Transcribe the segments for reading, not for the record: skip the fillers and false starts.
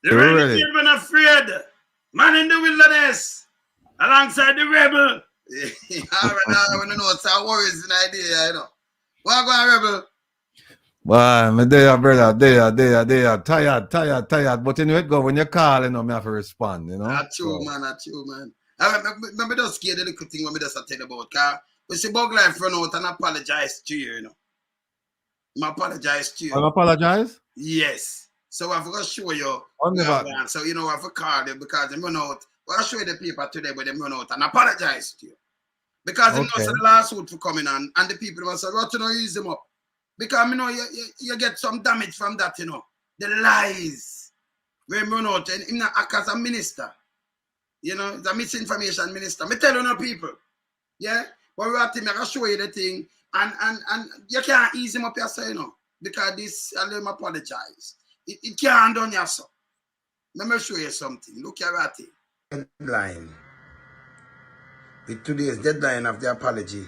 The renegade when afraid. Man in the wilderness. Alongside the rebel. I want to know what's our worries in idea, you know. What going rebel? Well, me there, brother, there. Tired. But you know it go when you call, you know, me have to respond, you know. Not true, man. I just scared the little thing when me just tell you about, car. We see Bug Life run out and apologize to you, you know. I apologize to you. I apologize? Yes. So I forgot to show you. So, you know, I forgot to call you because they run out. I'll show you the paper today, but they run out and apologize to you. Because they know the lawsuit for coming on, and the people will say, what you know, use them up. Because, you know, you get some damage from that, you know. The lies. When run out, and him not act as a minister. You know, the misinformation minister. Me tell you no people. Yeah? But we have to make show you the thing. And you can't ease him up yourself, you know. Because this, I'll let him apologize. It can't done yourself. Let me show you something. Look at that. Deadline. With today's deadline of the apology.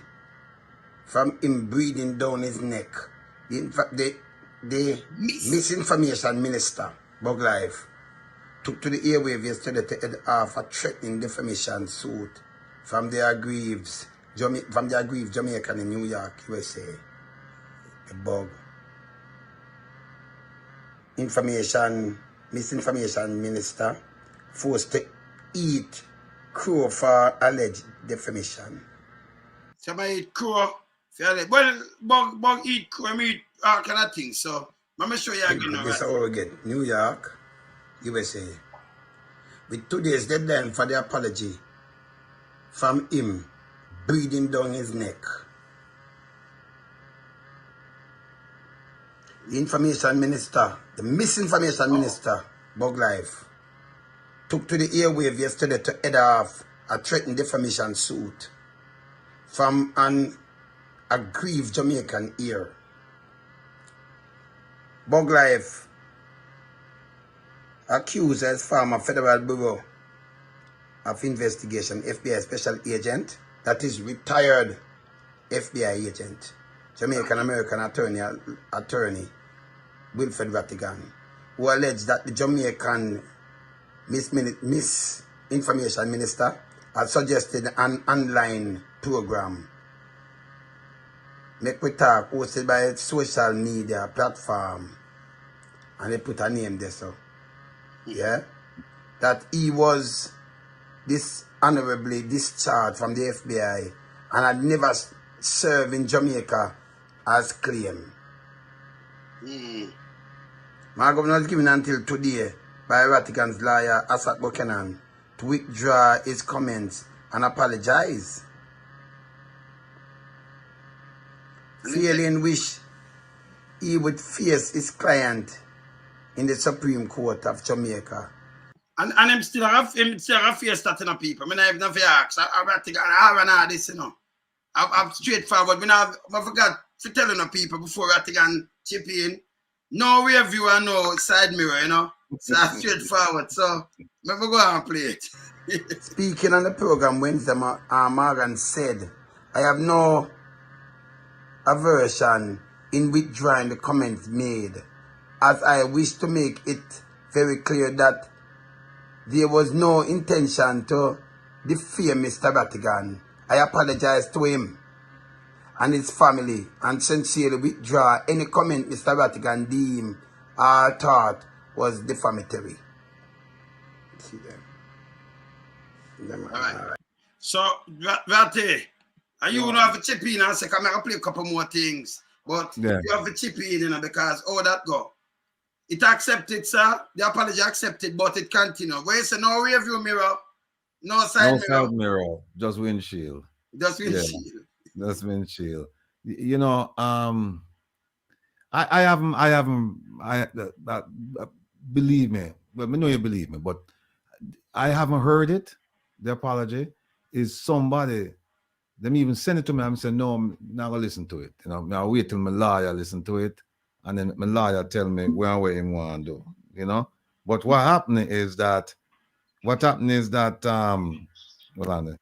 From him breathing down his neck. The misinformation minister, Bug Life, took to the airwave yesterday to head off a threatening defamation suit from the aggrieved Jamaican in New York, USA. The Bug. Misinformation minister forced to eat crow for alleged defamation. Somebody eat crow? Well, bug eat crow, eat all kind of things. So, let me show you again. This is how we get. New York, USA. With today's deadline for the apology from him breathing down his neck. The misinformation minister, Bug Life, took to the airwave yesterday to head off a threatened defamation suit from an aggrieved Jamaican ear. Bug Life accused as former Federal Bureau of Investigation, FBI Special Agent, that is retired FBI agent, Jamaican-American attorney Will Rattigan, who alleged that the Jamaican misinformation minister had suggested an online program, Make We Talk, hosted by a social media platform, and they put a name there, so, yeah, that he was dishonorably discharged from the FBI and had never served in Jamaica as claimed. My governor was given until today by Rattigan's lawyer, Asad Buchanan, to withdraw his comments and apologize. Failing which he would face his client in the Supreme Court of Jamaica. And him still have face that in people. I mean, I have never asked. I run all this, you know. I'm straightforward. I forgot to tell you people before Rattigan chip in. No review and no side mirror, you know. So I'm straightforward. So let me go and play it. Speaking on the program Wednesday, Morgan said, I have no aversion in withdrawing the comments made, as I wish to make it very clear that there was no intention to defame Mr. Rattigan. I apologize to him and his family and sincerely withdraw any comment Mr. Rattigan deemed or thought was defamatory. See them. All right. So, Ratty, and you don't have to chip in and say, I'm going to play a couple more things. But you have to chip in, you know, because all that go. It accepted, sir. The apology accepted, but it continued. Where you say no review mirror, no side mirror, just windshield. Just windshield. Yeah, just windshield. You know, believe me. Well, I know you believe me, but I haven't heard it. The apology is somebody. Them even send it to me. I'm saying no, I'm not gonna listen to it. You know, I'll wait till my lawyer listen to it. And then my lawyer tell me what him want to do, you know. But what happened is that, hold on there.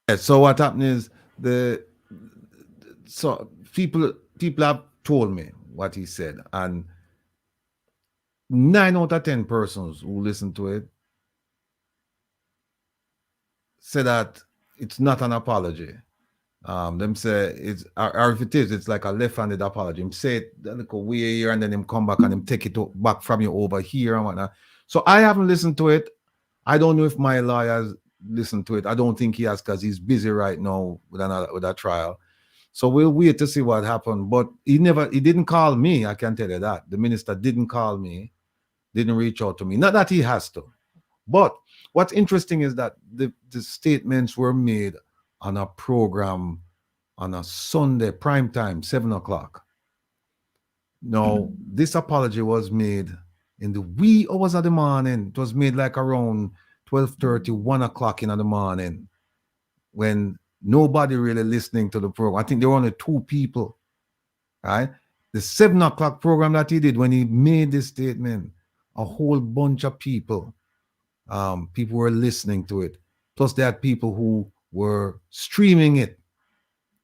Yeah, so what happened is so people have told me what he said, and 9 out of 10 persons who listened to it say that it's not an apology. Them say it's, or if it is, it's like a left-handed apology. Him say it a little way here and then him come back and him take it back from you over here and whatnot. So I haven't listened to it. I don't know if my lawyers listened to it. I don't think he has, because he's busy right now with a trial. So we'll wait to see what happened. But he didn't call me. I can tell you that. The minister didn't call me, didn't reach out to me. Not that he has to. But what's interesting is that the statements were made on a program on a Sunday, prime time, 7 o'clock. Now, this apology was made in the wee hours of the morning. It was made like around 12:30, 1 o'clock in the morning, when nobody really listening to the program. I think there were only 2 people, right? The 7 o'clock program that he did, when he made this statement, a whole bunch of people were listening to it. Plus, there had people who were streaming it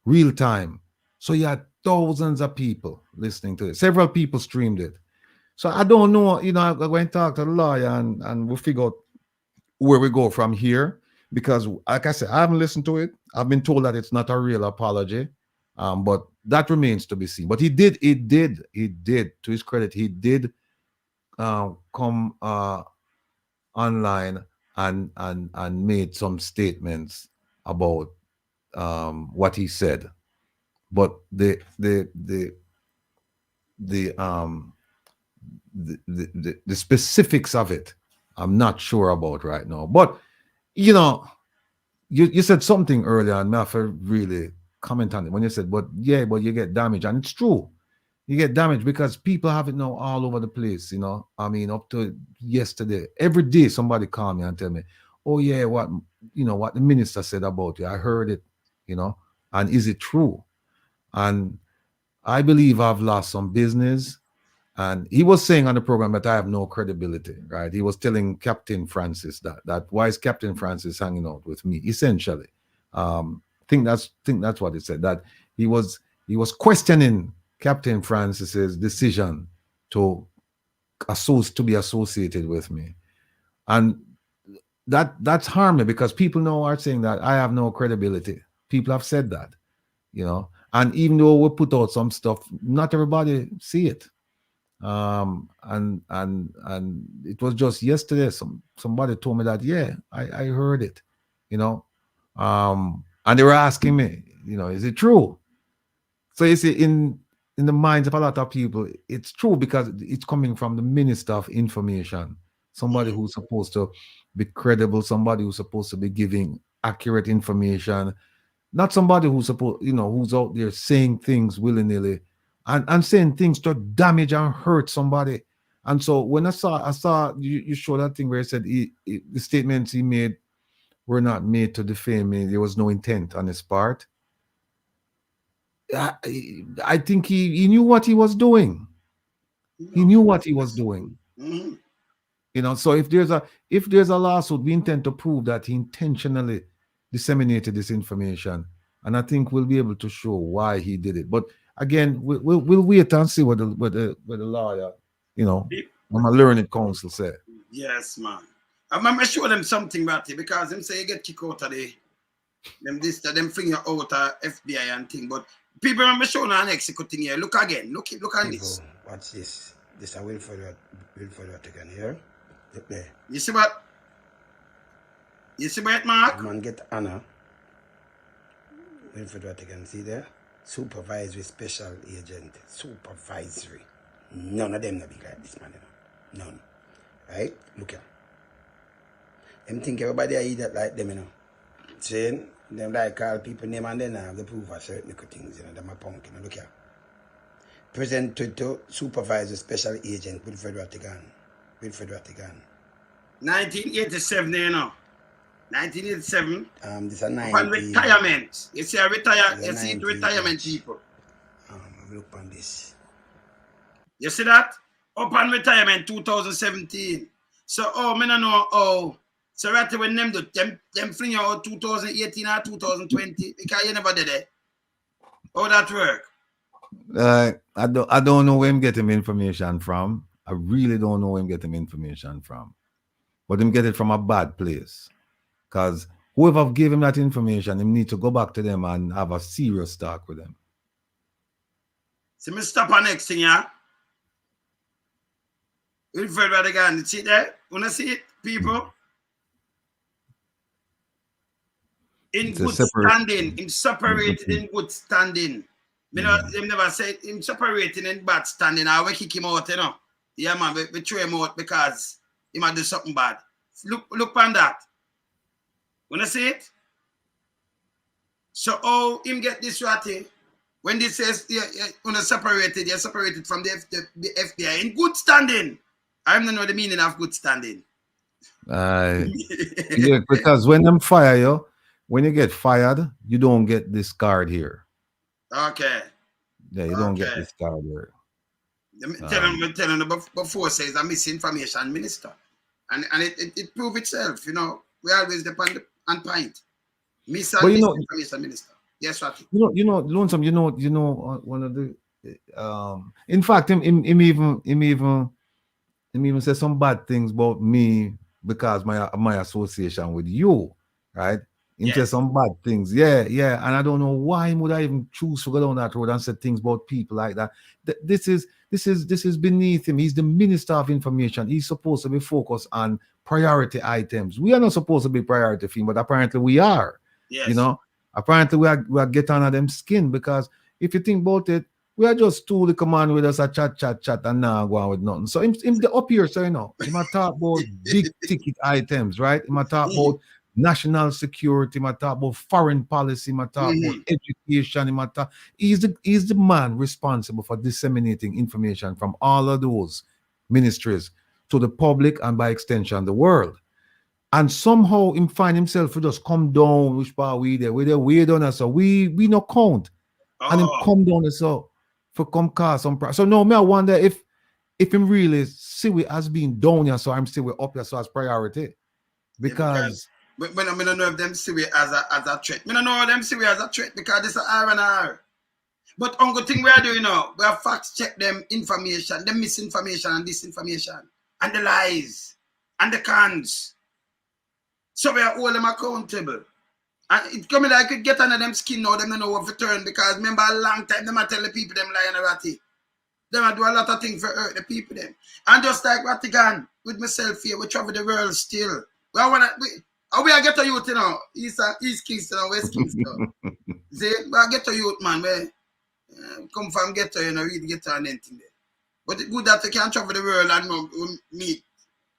real time. So you had thousands of people listening to it. Several people streamed it. So I don't know, I went and talk to the lawyer and we'll figure out where we go from here. Because, like I said, I haven't listened to it. I've been told that it's not a real apology. But that remains to be seen. But he did, to his credit, he did come online and made some statements about what he said, but the specifics of it, I'm not sure about right now. But you said something earlier, and I have to really comment on it when you said, but you get damage, and it's true. You get damaged because people have it now all over the place, I mean, up to yesterday, every day somebody call me and tell me, oh yeah, what the minister said about you, I heard it, and is it true? And I believe I've lost some business. And he was saying on the program that I have no credibility, right? He was telling Captain Francis that why is Captain Francis hanging out with me, essentially. Think that's what he said, that he was questioning Captain Francis's decision to be associated with me. And that's harmed me, because people now are saying that I have no credibility. People have said that, and even though we put out some stuff, not everybody see it. And it was just yesterday somebody told me that, yeah, I heard it, and they were asking me, is it true? So you see, in the minds of a lot of people, it's true, because it's coming from the Minister of Information, somebody who's supposed to be credible, somebody who's supposed to be giving accurate information, not somebody who's supposed, who's out there saying things willy-nilly and saying things to damage and hurt somebody. And so when I saw you show that thing where he said the statements he made were not made to defame me, there was no intent on his part. I think he knew what he was doing. He knew what he was doing. So if there's a lawsuit, we intend to prove that he intentionally disseminated this information, and I think we'll be able to show why he did it. But again, we'll wait and see what the lawyer, when my learned counsel said. Yes, man. I'm gonna show them something about it, because them say you get kicked out of them bring you out of FBI and thing. But people, I'm showing an execute thing here. Look again. Look at this. Watch this. This I will for again here. Look there. You see what? Mark? The man get honor. Will for again. See there? Supervisory special agent. Supervisory. None of them not be like this man, None. Right? Look here. Them think everybody I eat that like them, Saying them like call people name and then have the proof of certain little things, them a punk, Look here. Presented to Supervisor Special Agent Will Rattigan. 1987, 1987. This is 19. On retirement. You see, you see the retirement people. Look on this. You see that? Up on retirement 2017. So, me no know, so right when them do, them fling out 2018 or 2020, because you never did it. How that work? I don't know where him get him information from. I really don't know where him get him information from. But him get it from a bad place. Because whoever gave him that information, him need to go back to them and have a serious talk with them. So me stop on next thing, yeah. Wilfred Rattigan, see there? Wanna see it, people? In good standing, him separated in good standing. Me know him never said him separating in bad standing. I will kick him out, you know. Yeah, man, we throw him out because he might do something bad. Look on that. Wanna see it? So oh, him get this ratty. When this says you're separated, you're separated from the FBI in good standing. I don't know the meaning of good standing. Yeah, because when them fire you, when you get fired, you don't get this card here. Okay. Yeah, you don't get this card here. Telling them before says a misinformation minister. And it proved itself, you know. We always depend on point. Misinformation minister. Yes, right. Lonesome, one of the in fact, him even said some bad things about me because my association with you, right? Him said some bad things. Yeah. And I don't know why would I even choose to go down that road and say things about people like that. This is beneath him. He's the minister of information. He's supposed to be focused on priority items. We are not supposed to be priority for him, but apparently we are. Yes. You know, apparently we are getting under them skin because if you think about it, we are just two to come on with us a chat and now go on with nothing. So him the up here, so you know, he might talk about big ticket items, right? He might talk about national security, he might talk about foreign policy, he might talk about education, he might talk. He's the man responsible for disseminating information from all of those ministries to the public and by extension the world. And somehow him find himself to just come down, which part we there, we done us, so we no count. And him come down so for come cause some price. So no, me I wonder if him really see we as being down here, so I'm still we up here so as priority. Because when I don't know if them see we as a threat. I don't know if them see we as a threat because this is R&R. But only thing we are doing now, we have fact check them information, the misinformation and disinformation, and the lies and the cons. So we are all them accountable. And it coming like I could get under them skin now, them don't know what to turn because remember a long time them I tell the people them lying a ratty. Them I do a lot of things for hurt the people them. And just like Rattigan with myself here, we travel the world still. We are get to youth, you know, East Kingston and West Kingston. See, we are get to youth, man. We come from ghetto, you know, really get to an anything there. But it's good that we can travel the world and meet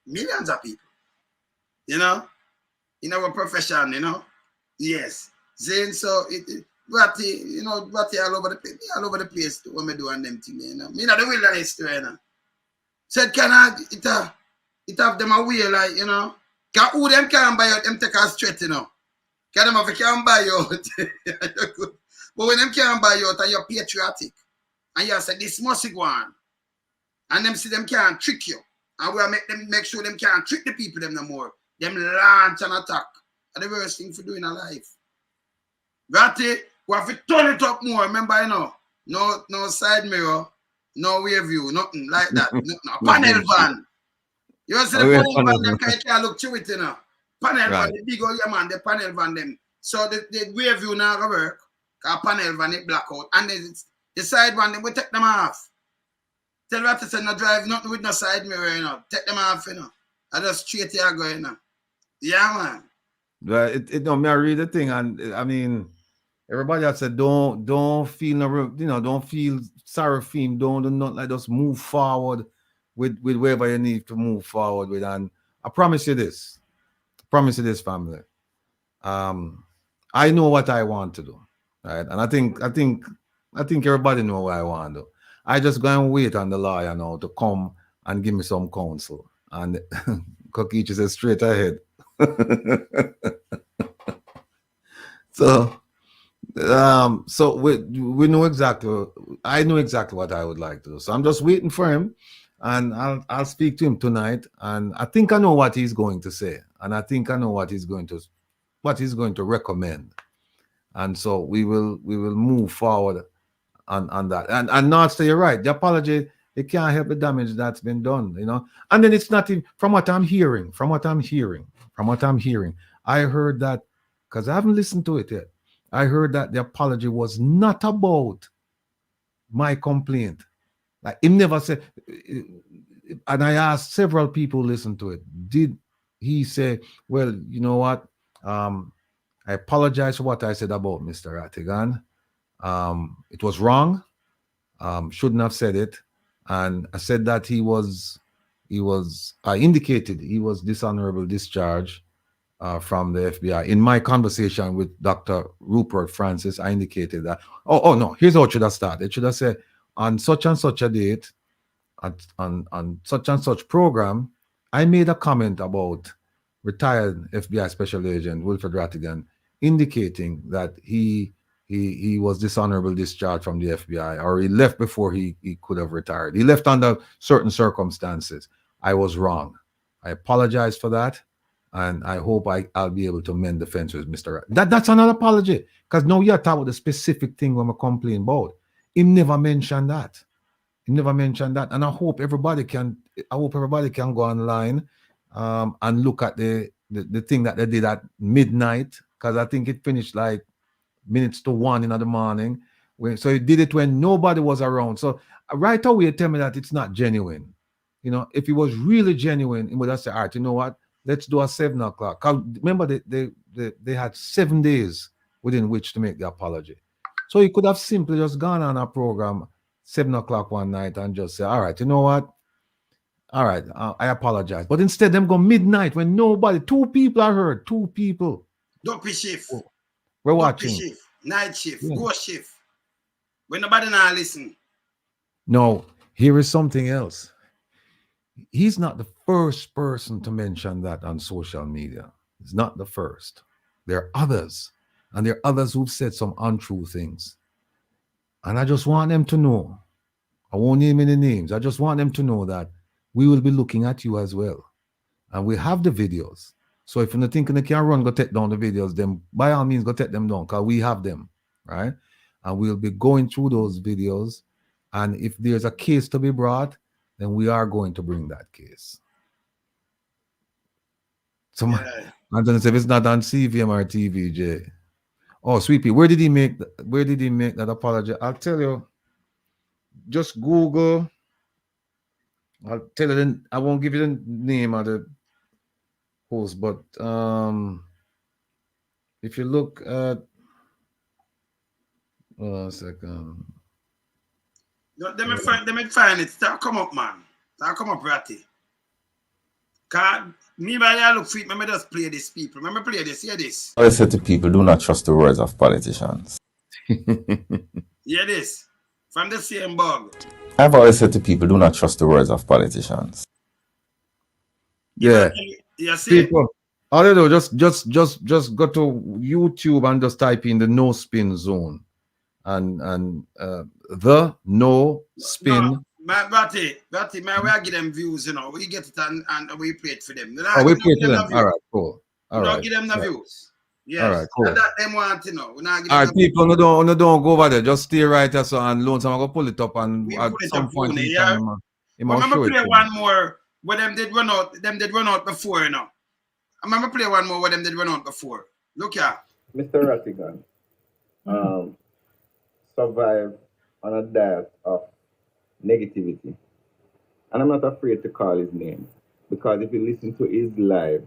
millions of people. You know? In our profession, you know. Yes. Then so Ratty, you know, Ratty all over the place when we doing them things, you know. Me not the wilderness too, you know. Said it have them away, like, you know. Cause who them can buy out, them take us straight, you know. Cause them if they can buy out. But when them can buy out and you're patriotic and you say this must go on. And them see them can't trick you. And we'll make sure them can't trick the people them no more. Them launch and attack. Are the worst thing for doing in life. Ratty, we have to turn it up more. Remember, you know, no side mirror, no rear view, nothing like that. No panel van. You see the panel van, them can't look through it, you know. Panel van, the big old man, the panel van them. So the rear view now go work. Cause panel van it black out. And the side van, them we take them off. Tell Ratty say no drive nothing with no side mirror, you know. Take them off, you know. I just straight here go, you know. Yeah, man. But me I read the thing, and I mean, everybody else said don't feel don't feel sorry for him, don't do nothing like just move forward with wherever you need to move forward with. And I promise you this, family. I know what I want to do, right? And I think everybody know what I want to do. I just go and wait on the lawyer now to come and give me some counsel. And Kokichi says straight ahead. So we know exactly. I know exactly what I would like to do. So I'm just waiting for him, and I'll speak to him tonight. And I think I know what he's going to say, and I think I know what he's going to recommend. And so we will move forward on that. And not say you're right. The apology, it can't help the damage that's been done, you know. And then it's not even from what I'm hearing, I heard that because I haven't listened to it yet. I heard that the apology was not about my complaint. Like he never said, and I asked several people listen to it. Did he say, well, you know what? I apologize for what I said about Mr. Rattigan. It was wrong. Shouldn't have said it. And I said that I indicated he was dishonorable discharge from the FBI. In my conversation with Dr. Rupert Francis, I indicated that. Oh no, here's how it should have started. It should have said, on such and such a date, on such and such program, I made a comment about retired FBI Special Agent Wilfred Rattigan, indicating that he was dishonorable discharged from the FBI, or he left before he could have retired. He left under certain circumstances. I was wrong. I apologize for that, and I hope I'll be able to mend the fence with Mr. That's another apology, because now you're talking about the specific thing we're complaining about. He never mentioned that. He never mentioned that, and I hope everybody can go online and look at the thing that they did at midnight, because I think it finished like minutes to 1 in the morning. So he did it when nobody was around. So right away, tell me that it's not genuine. You know, if it was really genuine, he would have said, all right, you know what? Let's do a 7 o'clock. 'Cause remember, they had 7 days within which to make the apology. So he could have simply just gone on a program 7 o'clock one night and just say, all right, you know what? All right, I apologize. But instead, them go midnight when nobody, 2 people are heard, 2 people. Don't be shift. We're watching. Shift. Night shift. Yeah. Go shift. When nobody now listen. No, here is something else. He's not the first person to mention that on social media. He's not the first. There are others. And there are others who've said some untrue things. And I just want them to know. I won't name any names. I just want them to know that we will be looking at you as well. And we have the videos. So if you're not thinking they can run, go take down the videos, then by all means, go take them down, because we have them, right? And we'll be going through those videos. And if there's a case to be brought, then we are going to bring that case. So I'm going to say, if it's not on CVM or TVJ. Oh, Sweepy, where did he make that apology? I'll tell you. Just Google. I'll tell you. I won't give you the name of the host, but if you look at, hold on a second. No, let me find it. Start come up, man. Start come up, Ratty. Cause me by I look sweet, let me just play this, people. Let me play this. Hear this. I say to people, do not trust the words of politicians. Hear this. From the same bug. I've always said to people, do not trust the words of politicians. Yeah. You see? People, all they do, just go to YouTube and just type in the no spin zone. And the no spin. No, Ratty, man, we give them views, you know. We get it and we play it for them. We play it for them. All right, cool. All right. Give them the views. Yes. All right, cool. And that them want to know. All right, people, no don't go over there. Just stay right there, so and loans. I'm gonna pull it up and at some point in time, remember play one more where them did run out. Them did run out before, you know. I remember play one more where them did run out before. Look here. Mr. Rattigan survived on a diet of negativity. And I'm not afraid to call his name, because if you listen to his lives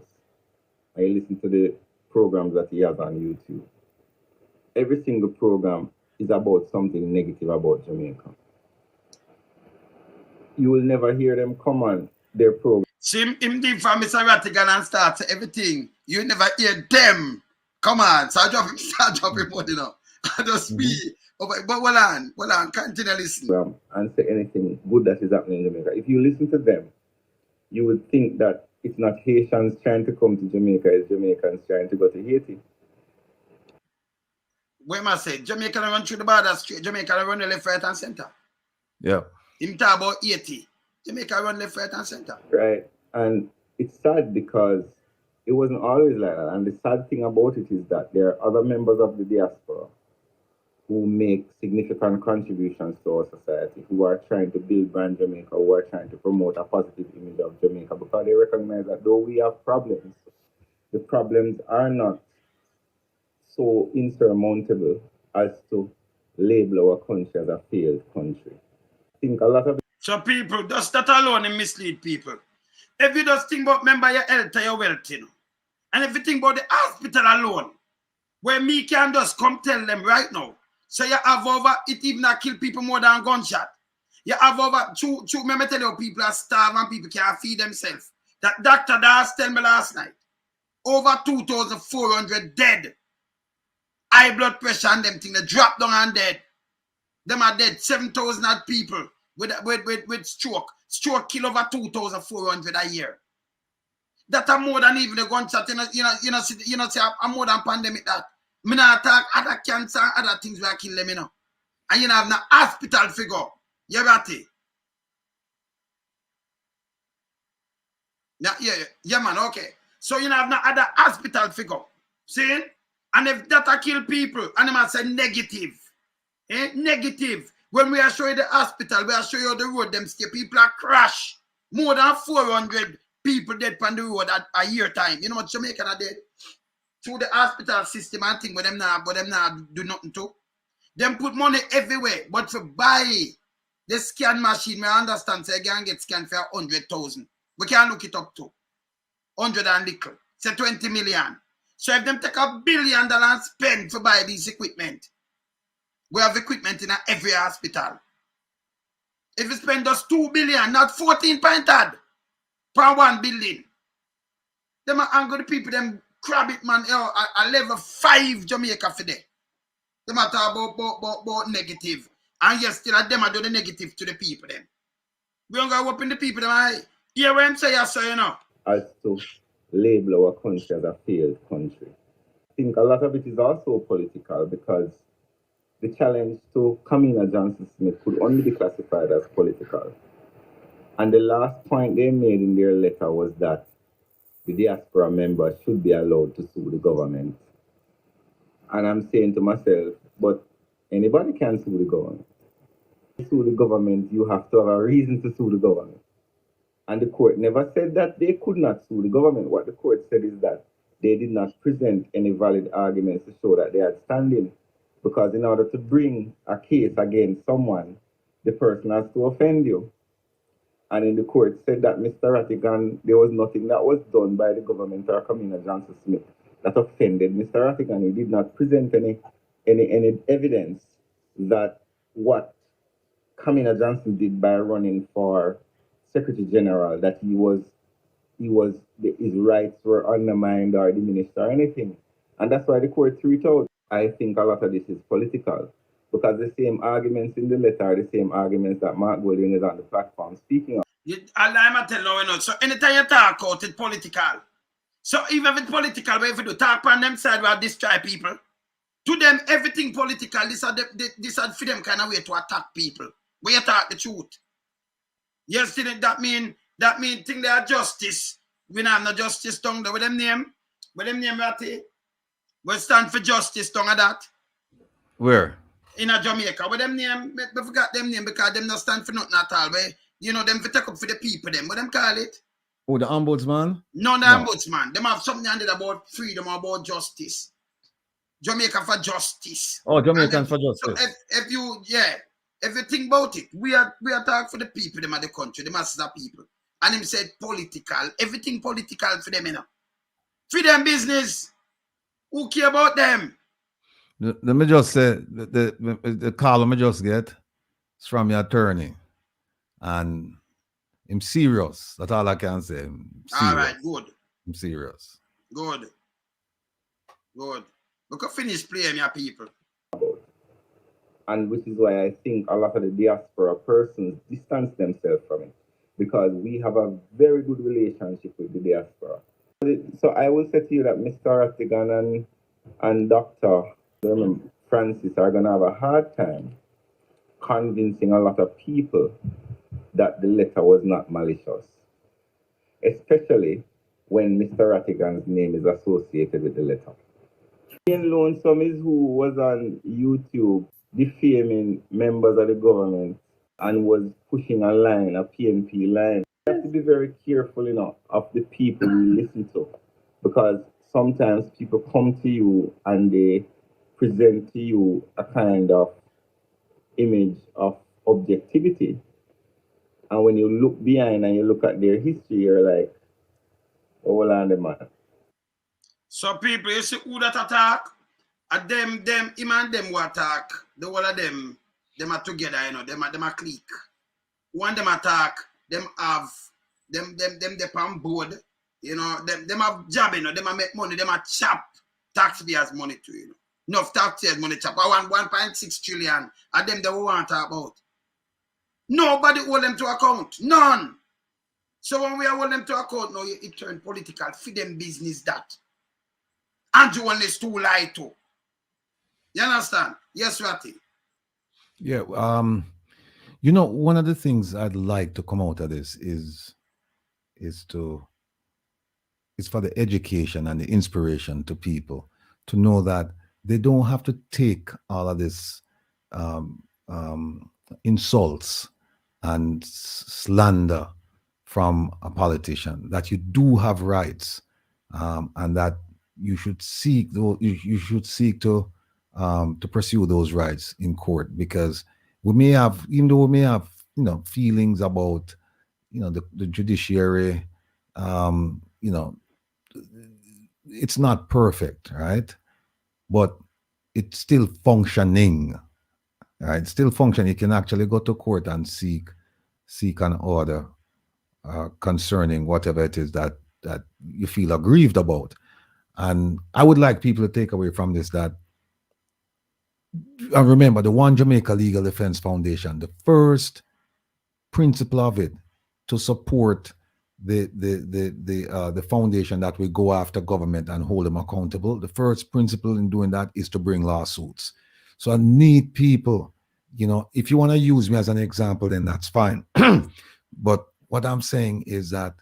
and you listen to the programs that he has on YouTube, every single program is about something negative about Jamaica. You will never hear them come on their program. Him deep from Mr. Rattigan and start to everything. You never hear them. Come on. Start dropping more, you know. I just speak. But hold on, continue listening. And say anything good that is happening in Jamaica. If you listen to them, you would think that it's not Haitians trying to come to Jamaica, it's Jamaicans trying to go to Haiti. What am I saying? Jamaica run through the border straight. Jamaica run the left, right, and center. Yeah. Him talk about 80. Jamaica run left, right, and center. Right. And it's sad because it wasn't always like that. And the sad thing about it is that there are other members of the diaspora who make significant contributions to our society, who are trying to build brand Jamaica, who are trying to promote a positive image of Jamaica, because they recognize that though we have problems, the problems are not so insurmountable as to label our country as a failed country. I think a lot of so people, just that alone and mislead people. If you just think about member your health or your wealth, you know, and if you think about the hospital alone, where me can just come tell them right now, so you have over, it even kill people more than gunshot. You have over, let me tell you, people are starving and people can't feed themselves. That Dr. Das tell me last night, over 2,400 dead. High blood pressure and them thing, they drop down and dead. Them are dead, 7,000 people with stroke. Stroke kill over 2,400 a year. That are more than even the gunshot, see, I'm more than pandemic that. Me not talk other cancer, other things where I kill them, you know. And you know, have no hospital figure. You got it? Yeah, man, okay. So you know, have no other hospital figure. See? And if that kill people, and them say negative. Negative. When we are showing the hospital, we are showing you the road, them still people are crash. More than 400 people dead on the road at a year time. You know what Jamaica are dead? Through the hospital system and thing, but them not do nothing to. Them put money everywhere, but to buy the scan machine, I understand, so you can get scanned for 100,000. We can look it up to 100 and little. Say 20 million. So if them take $1 billion and spend to buy this equipment, we have equipment in every hospital. If you spend just 2 billion, not 14 pointed per one building, them are angry people, them crab it, man. A level 5 Jamaica for them. Them are talk about negative. And yes, still them are do the negative to the people them. We don't go open the people them. I hear what I'm saying, so you know. As to label our country as a failed country. I think a lot of it is also political, because the challenge to Kamina Johnson-Smith could only be classified as political. And the last point they made in their letter was that the diaspora members should be allowed to sue the government. And I'm saying to myself, but anybody can sue the government. To sue the government, you have to have a reason to sue the government. And the court never said that they could not sue the government. What the court said is that they did not present any valid arguments to show that they had standing. Because in order to bring a case against someone, the person has to offend you. And in the court said that Mr. Rattigan, there was nothing that was done by the government or Kamina Johnson-Smith that offended Mr. Rattigan. He did not present any evidence that what Kamina Johnson did by running for Secretary General, that his rights were undermined or diminished or anything. And that's why the court threw it out. I think a lot of this is political, because the same arguments in the letter are the same arguments that Mark Golding is on the platform speaking of. I'm telling you, so anytime you talk out, it's political. So even if it's political, we have to talk on them side where destroy people. To them, everything political. This are for them kind of way to attack people. When you talk the truth. Yes, that mean think they are justice. We don't have no justice tongue with them name. With them name Ratty. We stand for justice tongue of that. Where? In a Jamaica. With them name, we forgot them name because them not stand for nothing at all. But, you know, them for take up for the people them. What them call it? Oh, the ombudsman? No, the ombudsman. Them have something under about freedom, about justice. Jamaica for justice. Oh, Jamaicans for justice. So if you think about it, we are talking for the people, them are the country, the masses of people. And him said political, everything political for them, you know. For them business. Who care about them? Let me just say, the call I just get is from your attorney. And I'm serious. That's all I can say. All right, good. I'm serious. Good. We can finish playing your people. And which is why I think a lot of the diaspora persons distance themselves from it, because we have a very good relationship with the diaspora. So I will say to you that Mr. Rattigan and Dr. Francis are going to have a hard time convincing a lot of people that the letter was not malicious, especially when Mr. Rattigan's name is associated with the letter. Ian Lonesome is who was on YouTube defaming members of the government and was pushing a line, a PNP line. You have to be very careful, of the people you listen to, because sometimes people come to you and they present to you a kind of image of objectivity. And when you look behind and you look at their history, you're like, oh, hold on, man. So people, you see who that attack? Them, him and them who attack, the whole of them are together, them are clique. One them attack, them have, them on board, them have job, them are make money, them are chop taxpayers money too, Enough taxpayers money chop, 1.6 trillion, and them they want to talk about. Nobody hold them to account, none. So when we hold them to account, now it turn political, feed them business that. Andrew one is too light too. You understand? Yes, Ratty. Yeah. One of the things I'd like to come out of this is for the education and the inspiration to people to know that they don't have to take all of this insults and slander from a politician, that you do have rights, and that you should seek to pursue those rights in court, because even though we may have feelings about the judiciary, it's not perfect, right? But it's still functioning, right? It's still functioning. You can actually go to court and seek an order concerning whatever it is that you feel aggrieved about. And I would like people to take away from this that, and remember, the One Jamaica Legal Defense Foundation, the first principle of it to support the foundation that will go after government and hold them accountable. The first principle in doing that is to bring lawsuits. So I need people, if you want to use me as an example, then that's fine. But what I'm saying is that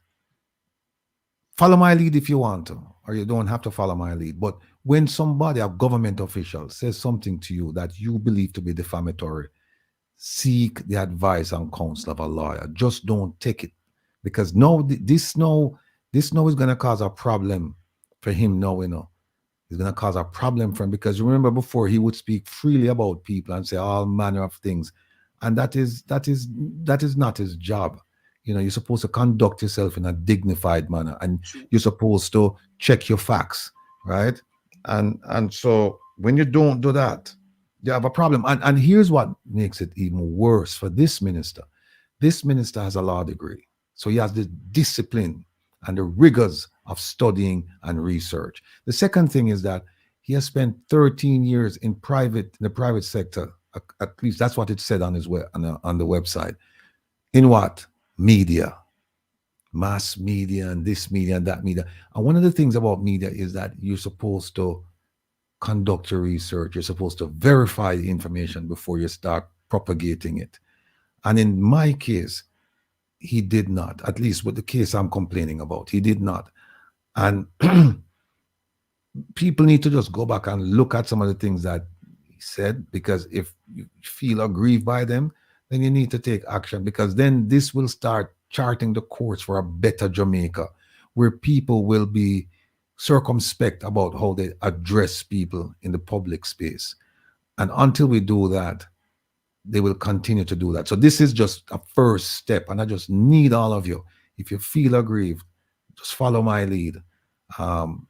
follow my lead if you want to, or you don't have to follow my lead. But when somebody, a government official, says something to you that you believe to be defamatory, seek the advice and counsel of a lawyer. Just don't take it, because this is going to cause a problem for him. It's going to cause a problem for him, because remember, before, he would speak freely about people and say all manner of things, and that is not his job. You're supposed to conduct yourself in a dignified manner, and you're supposed to check your facts, right? And so when you don't do that, you have a problem. And here's what makes it even worse for this minister. This minister has a law degree, so he has the discipline and the rigors of studying and research. The second thing is that he has spent 13 years in the private sector. At least that's what it said on his on the website. In what? Media, mass media, and this media and that media. And one of the things about media is that you're supposed to conduct your research. You're supposed to verify the information before you start propagating it. And in my case, he did not. At least with the case I'm complaining about, he did not. And people need to just go back and look at some of the things that he said, because if you feel aggrieved by them, then you need to take action, because then this will start charting the course for a better Jamaica, where people will be circumspect about how they address people in the public space. And until we do that, they will continue to do that. So this is just a first step, and I just need all of you. If you feel aggrieved, just follow my lead. And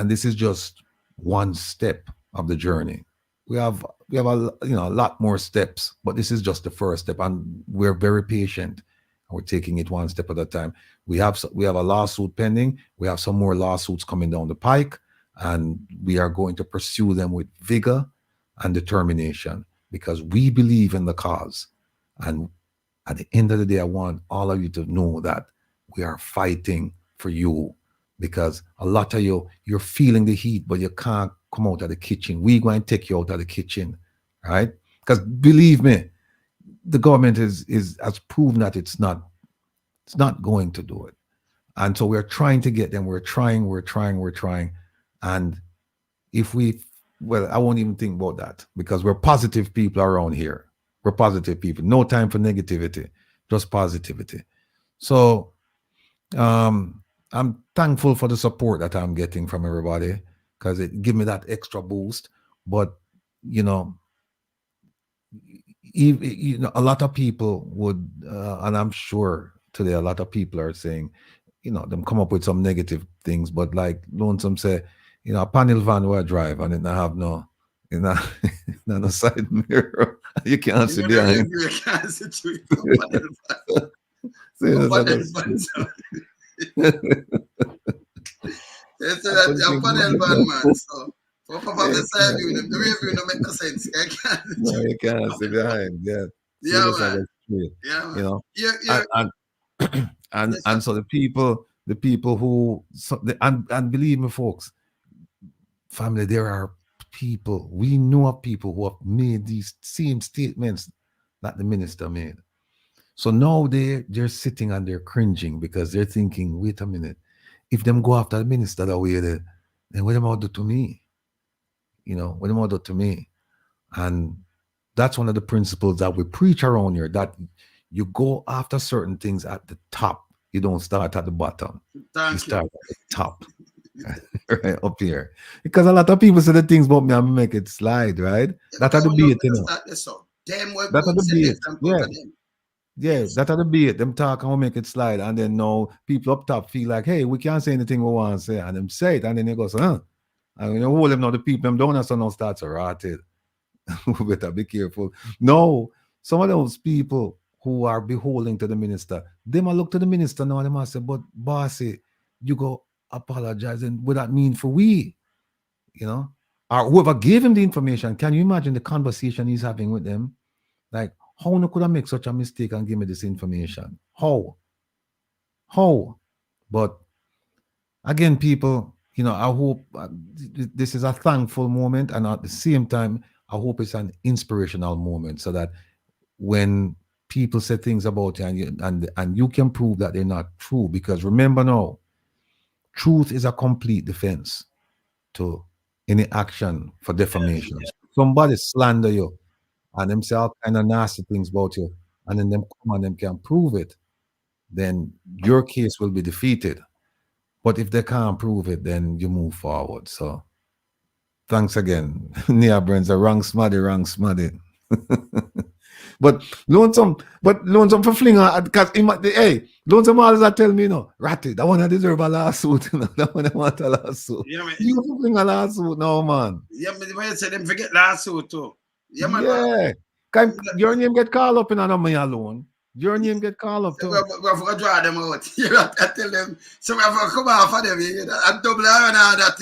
this is just one step of the journey. We have a lot more steps, but this is just the first step, and we're very patient. We're taking it one step at a time. We have a lawsuit pending. We have some more lawsuits coming down the pike, and we are going to pursue them with vigor and determination, because we believe in the cause. And at the end of the day, I want all of you to know that we are fighting for you, because a lot of you're feeling the heat, but you can't come out of the kitchen. We're going to take you out of the kitchen, right? Because believe me, the government has proven that it's not going to do it. And so we're trying to get them. We're trying. And if we well, I won't even think about that because we're positive people around here. We're positive people. No time for negativity, just positivity. So I'm thankful for the support that I'm getting from everybody because it give me that extra boost. But you know, a lot of people would, and I'm sure today a lot of people are saying, them come up with some negative things. But like Lonesome say, a panel van where I drive and it not have no, no side mirror. You can't see behind. You can't see through It's a panel van, man. So for Papa the side view, the rear view don't make no sense. No, you can't see behind. Yeah. Yeah, man. And so the people who, and believe me, folks, family, there are people, we know of people who have made these same statements that the minister made. So now they're sitting and they're cringing because they're thinking, wait a minute, if them go after the minister that way, then what am I do to me? What am I do to me? And that's one of the principles that we preach around here, that you go after certain things at the top. You don't start at the bottom. You start at the top. Right up here. Because a lot of people say the things about me and make it slide, right? That are the bait, That are the bait. Yeah, that are the bait. Them talk and we make it slide. And then now people up top feel like, hey, we can't say anything we want to say. And them say it. And then they go, and hold them now, the people them down and so now starts to rot it. We better be careful. No, some of those people who are beholden to the minister, they might look to the minister now and they might say, but bossy, you go apologize, and what that mean for we? Or whoever gave him the information, can you imagine the conversation he's having with them? Like, how no could I make such a mistake and give me this information? How? But again, people, I hope this is a thankful moment, and at the same time, I hope it's an inspirational moment, so that when people say things about you and you can prove that they're not true, because remember now, truth is a complete defense to any action for defamation. Somebody slander you and them say all kind of nasty things about you, and then them come and them can prove it, then your case will be defeated. But if they can't prove it, then you move forward. So thanks again. Nia Brents, wrong smuddy. But Lonesome for flinger, because Lonesome always tell me, Ratty, that one deserve a lawsuit, that one want a lawsuit. Yeah, man. You for fling a lawsuit now, man. Yeah, but the way you say them forget lawsuit too. Yeah, man. Yeah. Your name get called up in a me alone. Your name get called up too. We have to draw them out. I tell them, so we have to come off of them. I double iron all that,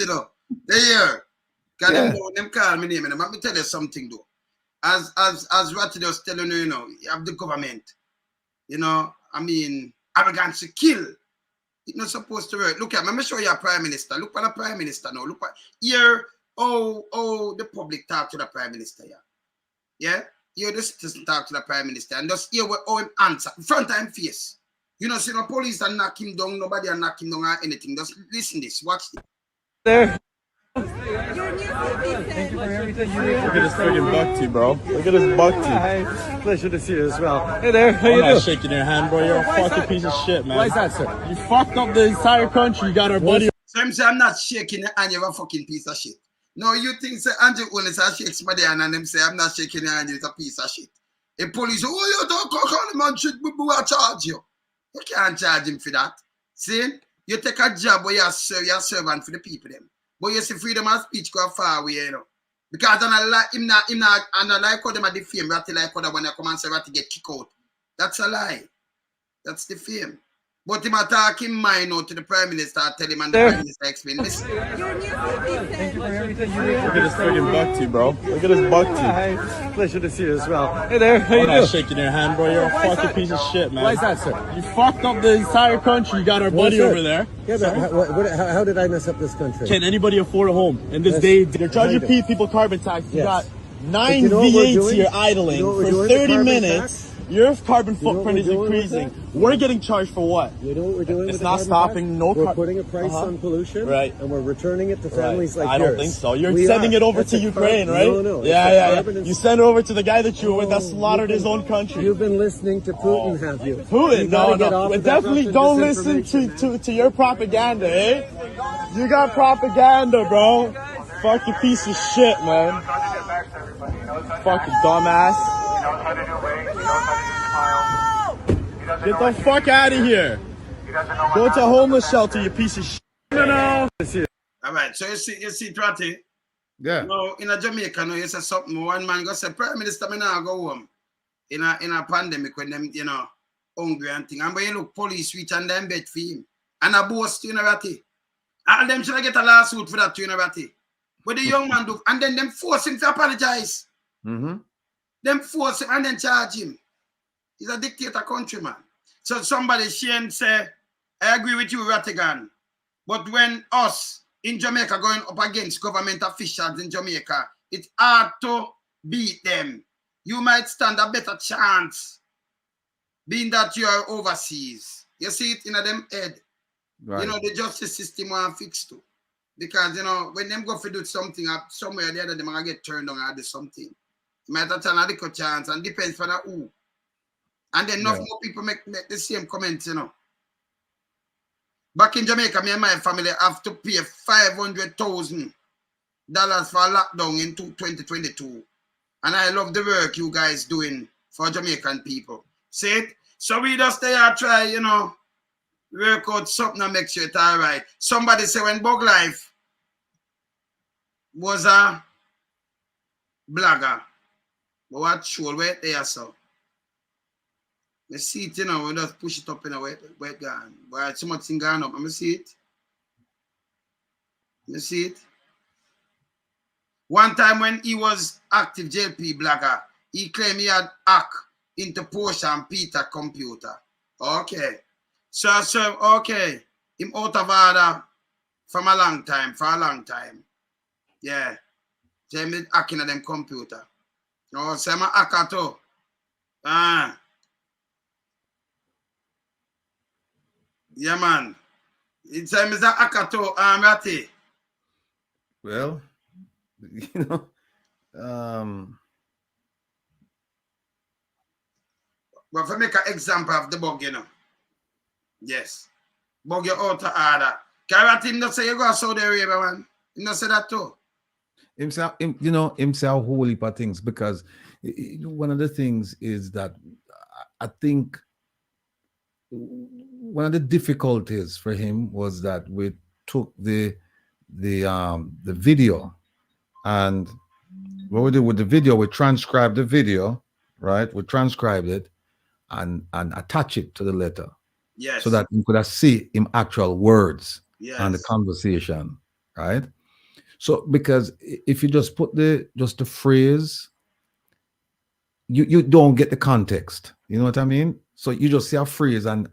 They hear. Because them call me name. And let me tell you something though. As Ratty was telling you, you have the government. Arrogance to kill. It's not supposed to work. Look at me. Let me show you a prime minister. Look at the prime minister now. Look at here. Oh, the public talk to the prime minister. Yeah. Here the citizen talk to the prime minister, and just hear what him answer front and face. See no police and knock him down. Nobody and knock him down or anything. Just listen this. Watch this. There. Thank you for everything. Look at this friggin' buck tea, bro. Look at this buck tea. Hi. Pleasure to see you as well. Hey there, how you doing? I'm not shaking your hand, bro. You're a fucking piece of shit, man. Why is that, sir? You fucked up the entire country. You got our buddy. So I'm not shaking your hand. You're a fucking piece of shit. No, you think say Andrew only say shake somebody and them say I'm not shaking your hand. It's a piece of shit. The police, you don't call him on shit. We will charge you. You can't charge him for that. See, you take a job where you're a servant for the people them. But you see, freedom of speech go far away, Because I like him not like how them are defame, Ratty like how when I come and say Ratty get kicked out. That's a lie. That's the fame. But him attack him mind out to the Prime Minister, tell him and the Prime Minister explain. Listen. Thank you for everything. Look at this friggin' buck tea, bro. Look at this buck tea. Hi. Pleasure to see you as well. Hey there, how you doing? I'm not shaking your hand, bro. You're a fucking piece of shit, man. Why is that, sir? You fucked up the entire country. You got our buddy over there. Yeah, but how did I mess up this country? Can anybody afford a home in this day? They're charging people carbon tax. You got 9 V8s here idling for 30 minutes. Your carbon footprint is increasing. We're getting charged for what? You know what we're doing? It's not stopping. No, we're putting a price on pollution, right? And we're returning it to families like I yours. don't think so. You're sending it over to Ukraine, right? No. Yeah. You send it over to the guy that you were with that slaughtered his own country. You've been listening to Putin, have you? Putin? No. Definitely don't listen to your propaganda, eh? You got propaganda, bro. Fucking piece of shit, man. Fucking dumbass. Get the fuck out of here. Go to a homeless shelter, you piece of shit. No. All right, so you see, Tratty? Yeah. You know, in a Jamaica, you say something, one man go say, Prime Minister, me now go home in a pandemic when them, hungry and thing. And when you look, police reach and them bed for him. And a boast, Ratty. All them should get a lawsuit for that, Ratty. But the young man do, and then them force him to apologize. Mm-hmm. Them force him and then charge him. He's a dictator countryman. So somebody shame say, I agree with you, Rattigan. But when us in Jamaica going up against government officials in Jamaica, it's hard to beat them. You might stand a better chance being that you are overseas. You see it in them head. Right. The justice system want fixed too. Because, when them go for do something somewhere or the other, they might get turned on or do something. You might have a little chance and depends on who. And then enough more people make the same comments, Back in Jamaica, me and my family have to pay $500,000 for lockdown in 2022. And I love the work you guys doing for Jamaican people. See it? So we just stay and try, work out something and make sure it's all right. Somebody say when Bug Life was a blogger, but what show where there so? I see it, we just push it up in a wet gun. But so much thing gone up. I see it. You see it? One time when he was active JLP blogger, he claimed he had hacked into Porsche and Peter computer. Okay. So okay. Him out of order for a long time. Yeah. So him hacking at them computer. Oh, so I'm a hacker too. Yeah, man. It's a Mr. Akato Ratty. Well, But if I make an example of the bug, Yes. Bug you out of order. Carrot him not say you go to Saudi Arabia, man. He not say that too. Him say a whole heap of things, because one of the things is that I think one of the difficulties for him was that we took the video, and what we did with the video, we transcribed the video, right? We transcribed it and attach it to the letter. Yes. So that you could see him actual words and the Yes. conversation, right? So because if you just put the phrase, you don't get the context. You know what I mean? So you just see a phrase and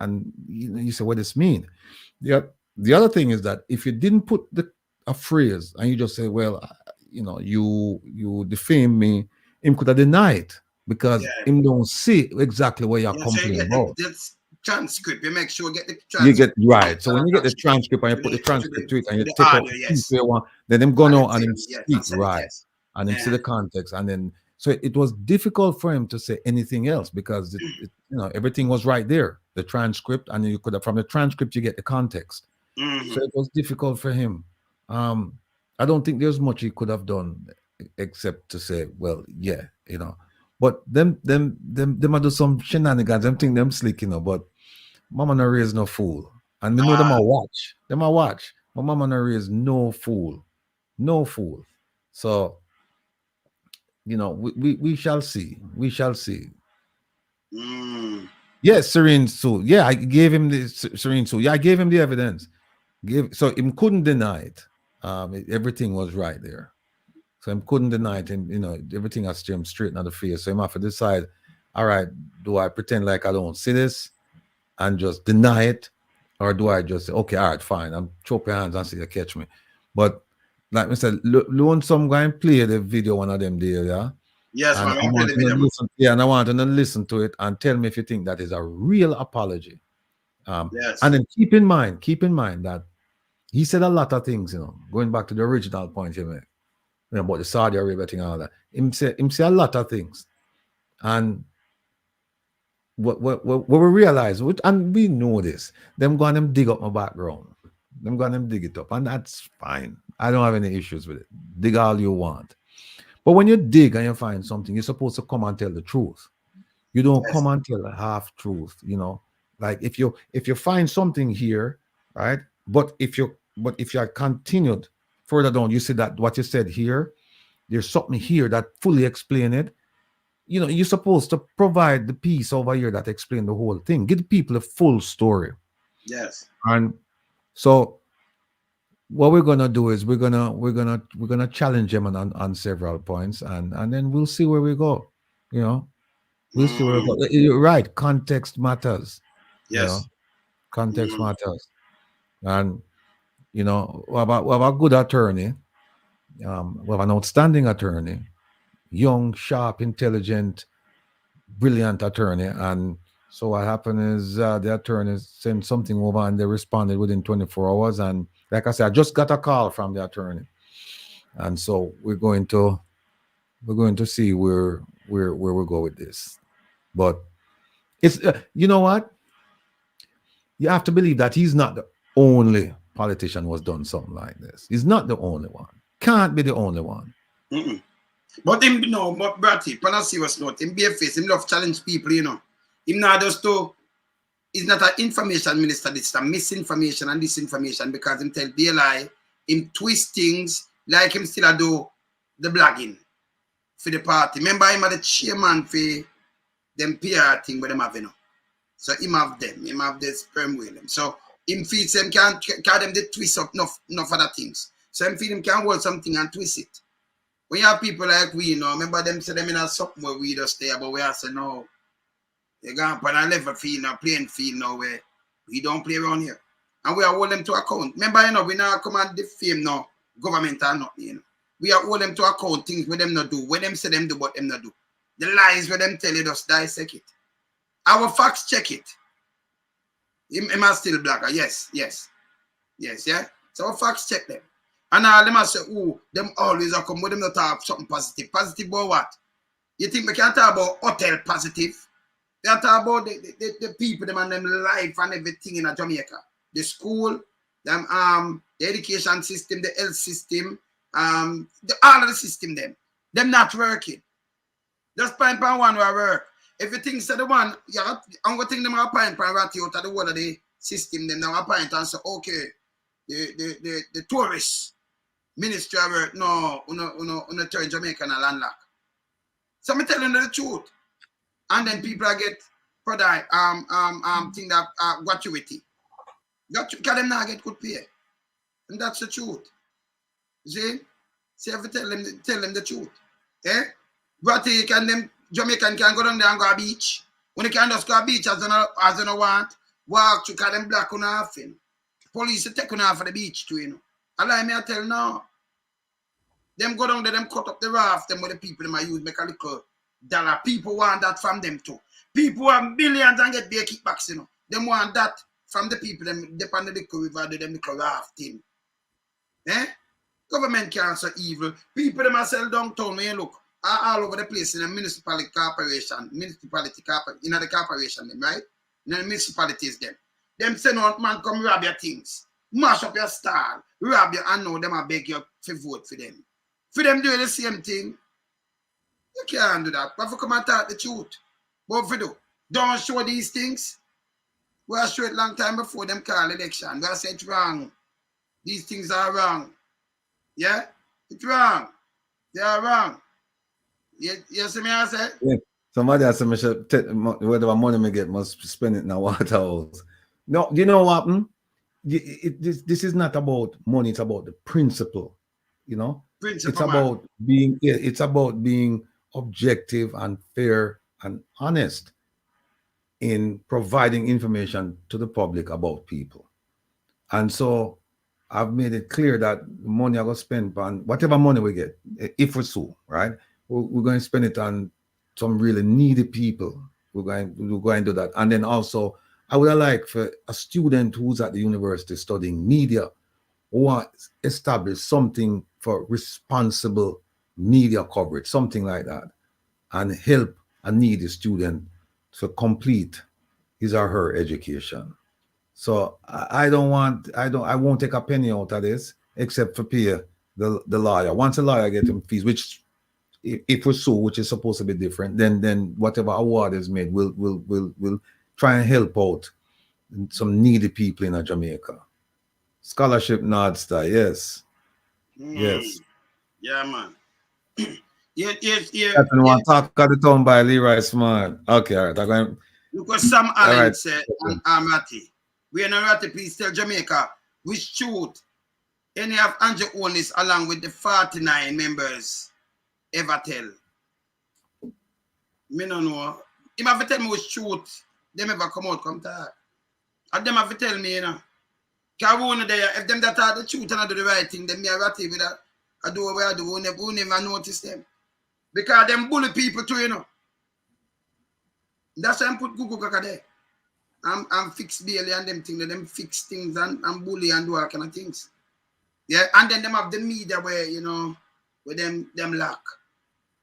you say, what does this mean? The other thing is that if you didn't put a phrase and you just say, well, you defame me, him could have denied, because him don't see exactly what you're complaining about. This transcript, you make sure you get the transcript. You get right. So when you get the transcript and you put the transcript to it and you take out the piece you want, then them go now and him speak right. And him see the context, and then so it was difficult for him to say anything else, because everything was right there, the transcript, and you could have, from the transcript you get the context. Mm-hmm. So it was difficult for him. I don't think there's much he could have done except to say, well, yeah, But them I do some shenanigans. Them think them slick, but mama no raise no fool. And we know them a watch. Them a watch. But mama no raise no fool. No fool. So we shall see. We shall see. Yes, Serene Sue. Yeah, I gave him the Serene Sue. Yeah, I gave him the evidence. So him couldn't deny it. Everything was right there. So him couldn't deny it. And everything has to him straight in the face. So him have to decide, all right, do I pretend like I don't see this and just deny it? Or do I just say, okay, all right, fine. I'm chop your hands and see you catch me. But like I said, loan some guy and play the video one of them there, yeah. Yes, And man. I want you to listen, and I want you to listen to it and tell me if you think that is a real apology. Yes. And then keep in mind that he said a lot of things, going back to the original point you made, about the Saudi Arabia thing and all that. Him say a lot of things. And what we realize, and we know this, them go and them dig up my background. Them go and them dig it up. And that's fine. I don't have any issues with it. Dig all you want. But when you dig and you find something, you're supposed to come and tell the truth. You don't come and tell a half truth, Like if you find something here, right? But if you are continued further down, you see that what you said here, there's something here that fully explain it. You're supposed to provide the piece over here that explain the whole thing. Give the people a full story. Yes. And so what we're gonna do is we're gonna challenge them on several points, and then we'll see where we go. We'll see where we go. You're right. Context matters. Yes. Context matters. And we have a good attorney. We have an outstanding attorney, young, sharp, intelligent, brilliant attorney. And so what happened is the attorney sent something over and they responded within 24 hours. And like I said, I just got a call from the attorney. And so we're going to see where we go with this. But it's you know what? You have to believe that he's not the only politician who has done something like this. He's not the only one. Can't be the only one. But him, but Bratty, on a serious note, him bare face, him love challenge people, Him not just to, he's not an information minister, it's a misinformation and disinformation because him tell be a lie, him twist things like him still do the blogging for the party. Remember him are the chairman for them PR thing with them have, So him have the sperm whale. So him feeds them can't them they twist up enough other things. So him feel him can hold something and twist it. When you have people like we, remember them say them in a something where we just stay, but we have to no. They're going on a level field now, playing field now where we don't play around here. And we are hold them to account. Remember, we now come and defame no government or nothing, We are hold them to account things where them not do. Where them say them do, but them not do. The lies where them tell you just dissect it. Our facts check it. Am I still blacker? Yes, yeah. So our facts check them. And all them say, them always are come with them not talk something positive. Positive about what? You think we can talk about hotel positive? We can talk about the people, them and them life and everything in Jamaica. The school, them the education system, the health system, all of the system them not working. Just point one where work. If you think so the one, I'm gonna think them a point right out of the whole of the system, them now a point and say, okay, the tourists ministry of work, no, turn Jamaica and a landlocked. So I'm telling you the truth. And then people get product thing that gratuity. Because them not get good pay. And that's the truth. See? See if you tell them the truth. Eh? Gratty can them Jamaican can go down there and go to the beach. When they can just go to the beach as they don't want, walk to call them black on nothing. Police take on off of the beach too, Allow me to tell now. Them go down there, them cut up the raft, them with the people them I use make a little dollar. People want that from them too. People want billions and get their kickbacks, Them want that from the people, them depend on the little river, them little rafting. Eh? Government can't so evil. People them are sell downtown when you look all over the place in the municipality corporation, in the corporation, them, right? In the municipalities, them. Them say no man come rob your things. Mash up your stall, rob you and know them I beg you to vote for them. For them doing the same thing, you can't do that. But if you come and talk the truth, what if you do? Don't show these things. We show it long time before them call election. We say it's wrong. These things are wrong. Yeah? It's wrong. They are wrong. You see me I say? Yeah. Somebody has to should whatever money me get must spend it in a Waterhouse. No, you know what? This is not about money, it's about the principle. Principle, it's about being objective and fair and honest in providing information to the public about people. And so I've made it clear that the money I go spend on whatever money we get, if we sue, right? we're going to spend it on some really needy people. We're going to do that. And then also, I would like for a student who's at the university studying media who wants to establish something for responsible media coverage, something like that, and help a needy student to complete his or her education. So I won't take a penny out of this except for pay the lawyer. Once the lawyer gets him fees, which if we sue, which is supposed to be different, then whatever award is made, we'll try and help out some needy people in Jamaica. Scholarship North Star, yes. Yes. Yeah, man. yes. Want to talk at the town by Leroy Smart. Okay, all right. Because Sam Allen said, and Amati, we are not Ratty, please tell Jamaica, which shoot any of Andrew Onis along with the 49 members ever tell. Me no know. Him have to tell me which shoot them ever come out, come talk. And them have to tell me, you know. Because one there, if them that are the truth and I do the right thing, then me a Ratty with that. I do what I do, we never notice them. Because them bully people too, you know. That's why I put Google Kaka there. I'm fix Bailey and them things, them fix things and bully and do all kind of things. Yeah, and then them have the media where, you know, where them lack.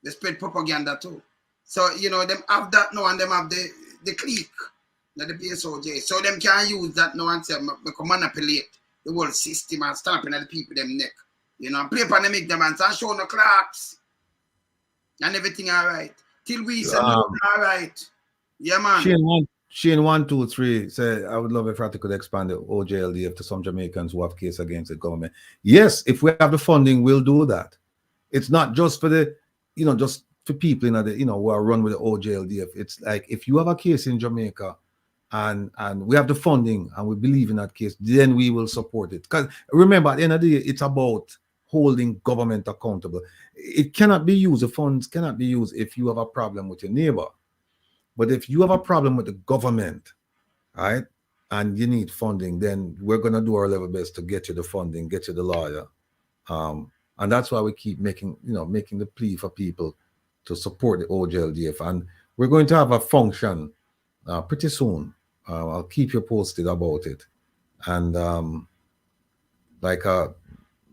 They spread propaganda too. So, you know, them have that now and them have the clique, the PSOJ. So them can use that now and say, we can manipulate the whole system and stamping at the people them neck. You know, play upon them, make them and show no clocks. And everything all right. Till we say, all right. Yeah, man. Shane 123 said, I would love if Ratty could expand the OJLDF to some Jamaicans who have case against the government. Yes, if we have the funding, we'll do that. It's not just for the, you know, just for people, who are run with the OJLDF. It's like if you have a case in Jamaica and we have the funding and we believe in that case, then we will support it. Because remember, at the end of the day, it's about holding government accountable. It cannot be used, the funds cannot be used if you have a problem with your neighbor. But if you have a problem with the government, right, and you need funding, then we're going to do our level best to get you the funding, get you the lawyer. And that's why we keep making the plea for people to support the OJLDF. And we're going to have a function pretty soon. I'll keep you posted about it. And like a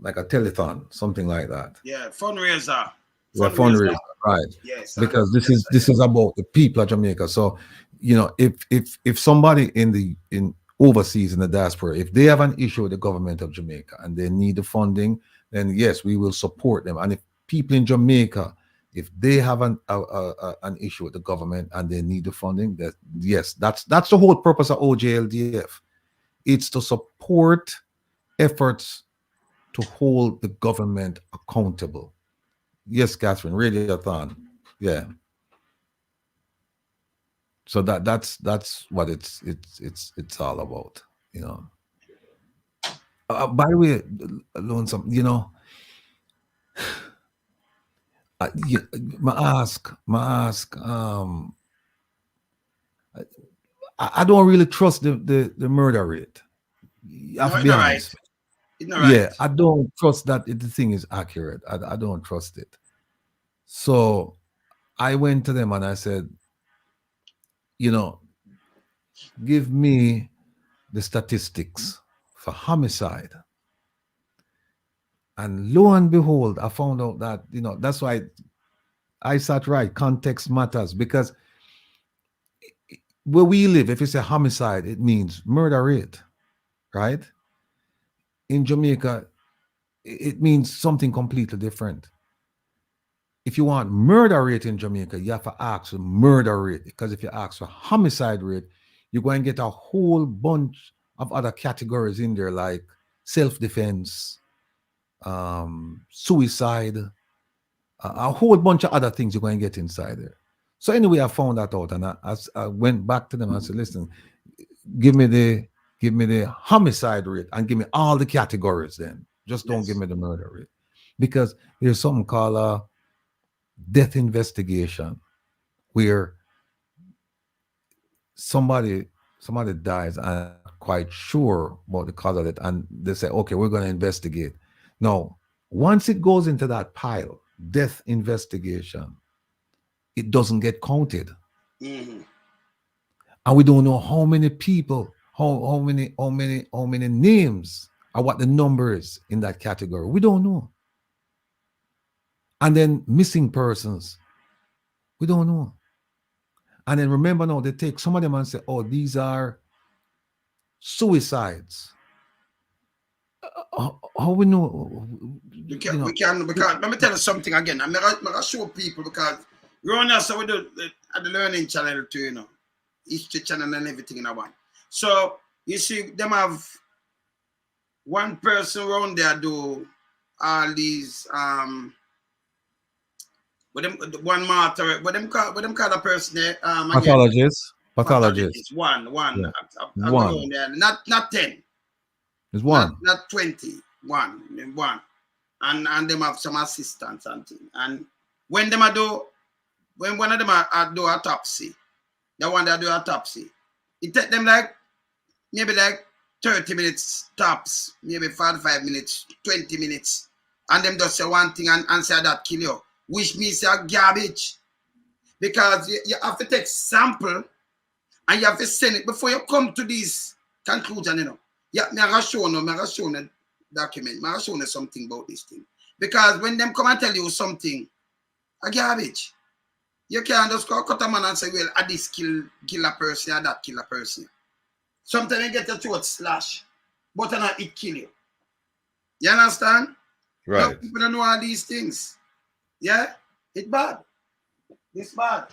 telethon, something like that. Yeah, fundraiser. Fundraiser, right? Yes. Because this is about the people of Jamaica. So, you know, if somebody in overseas in the diaspora, if they have an issue with the government of Jamaica and they need the funding, then yes, we will support them. And if people in Jamaica, if they have an issue with the government and they need the funding, that's the whole purpose of OJLDF. It's to support efforts to hold the government accountable. Yes, Catherine, radiothon. Yeah. So that's what it's all about, you know. By the way, Lonesome, you know, I don't really trust the murder rate. I have to be honest. Yeah, I don't trust that the thing is accurate. I don't trust it. So I went to them and I said, you know, give me the statistics for homicide. And lo and behold, I found out that, you know, that's why I sat right. Context matters, because where we live, if it's a homicide, it means murder rate, right? In Jamaica, it means something completely different. If you want murder rate in Jamaica, you have to ask for murder rate, because if you ask for homicide rate, you're going to get a whole bunch of other categories in there, like self-defense, suicide, a whole bunch of other things you're going to get inside there. So anyway, I found that out, and I went back to them and said, listen, give me the homicide rate and give me all the categories then. Just don't give me the murder rate. Because there's something called death investigation, where somebody dies and I'm quite sure about the cause of it, and they say, okay, we're going to investigate. Now, once it goes into that pile, death investigation, it doesn't get counted. Mm-hmm. And we don't know how many people, how many names or what the number is in that category. We don't know. And then missing persons, we don't know. And then remember now, they take some of them and say, oh, these are suicides. How we know? We can, because let me tell you something again. I'm going to show people, because around here, so we do at the learning channel too, you know, history channel and everything in one. So you see, them have one person around there do all these but them one martyr, but them call a person there pathologist. One. Yeah. I go around there. Not 10. It's one. Not 20. One. And them have some assistants and things. And when one of them do autopsy, the one that do autopsy, it take them maybe 30 minutes tops, maybe 45 minutes, 20 minutes. And them just say one thing and say that kill you, which means you're garbage. Because you have to take sample and you have to send it before you come to this conclusion, you know. Yeah, I'm going to show you document. I'm going to show you something about this thing. Because when them come and tell you something, a garbage. You can't just go cut a man and say, well, this kill a person or that kill a person. Sometimes you get your throat slash, but it kill you. You understand? Right. Now, people don't know all these things. Yeah? It's bad. It's bad.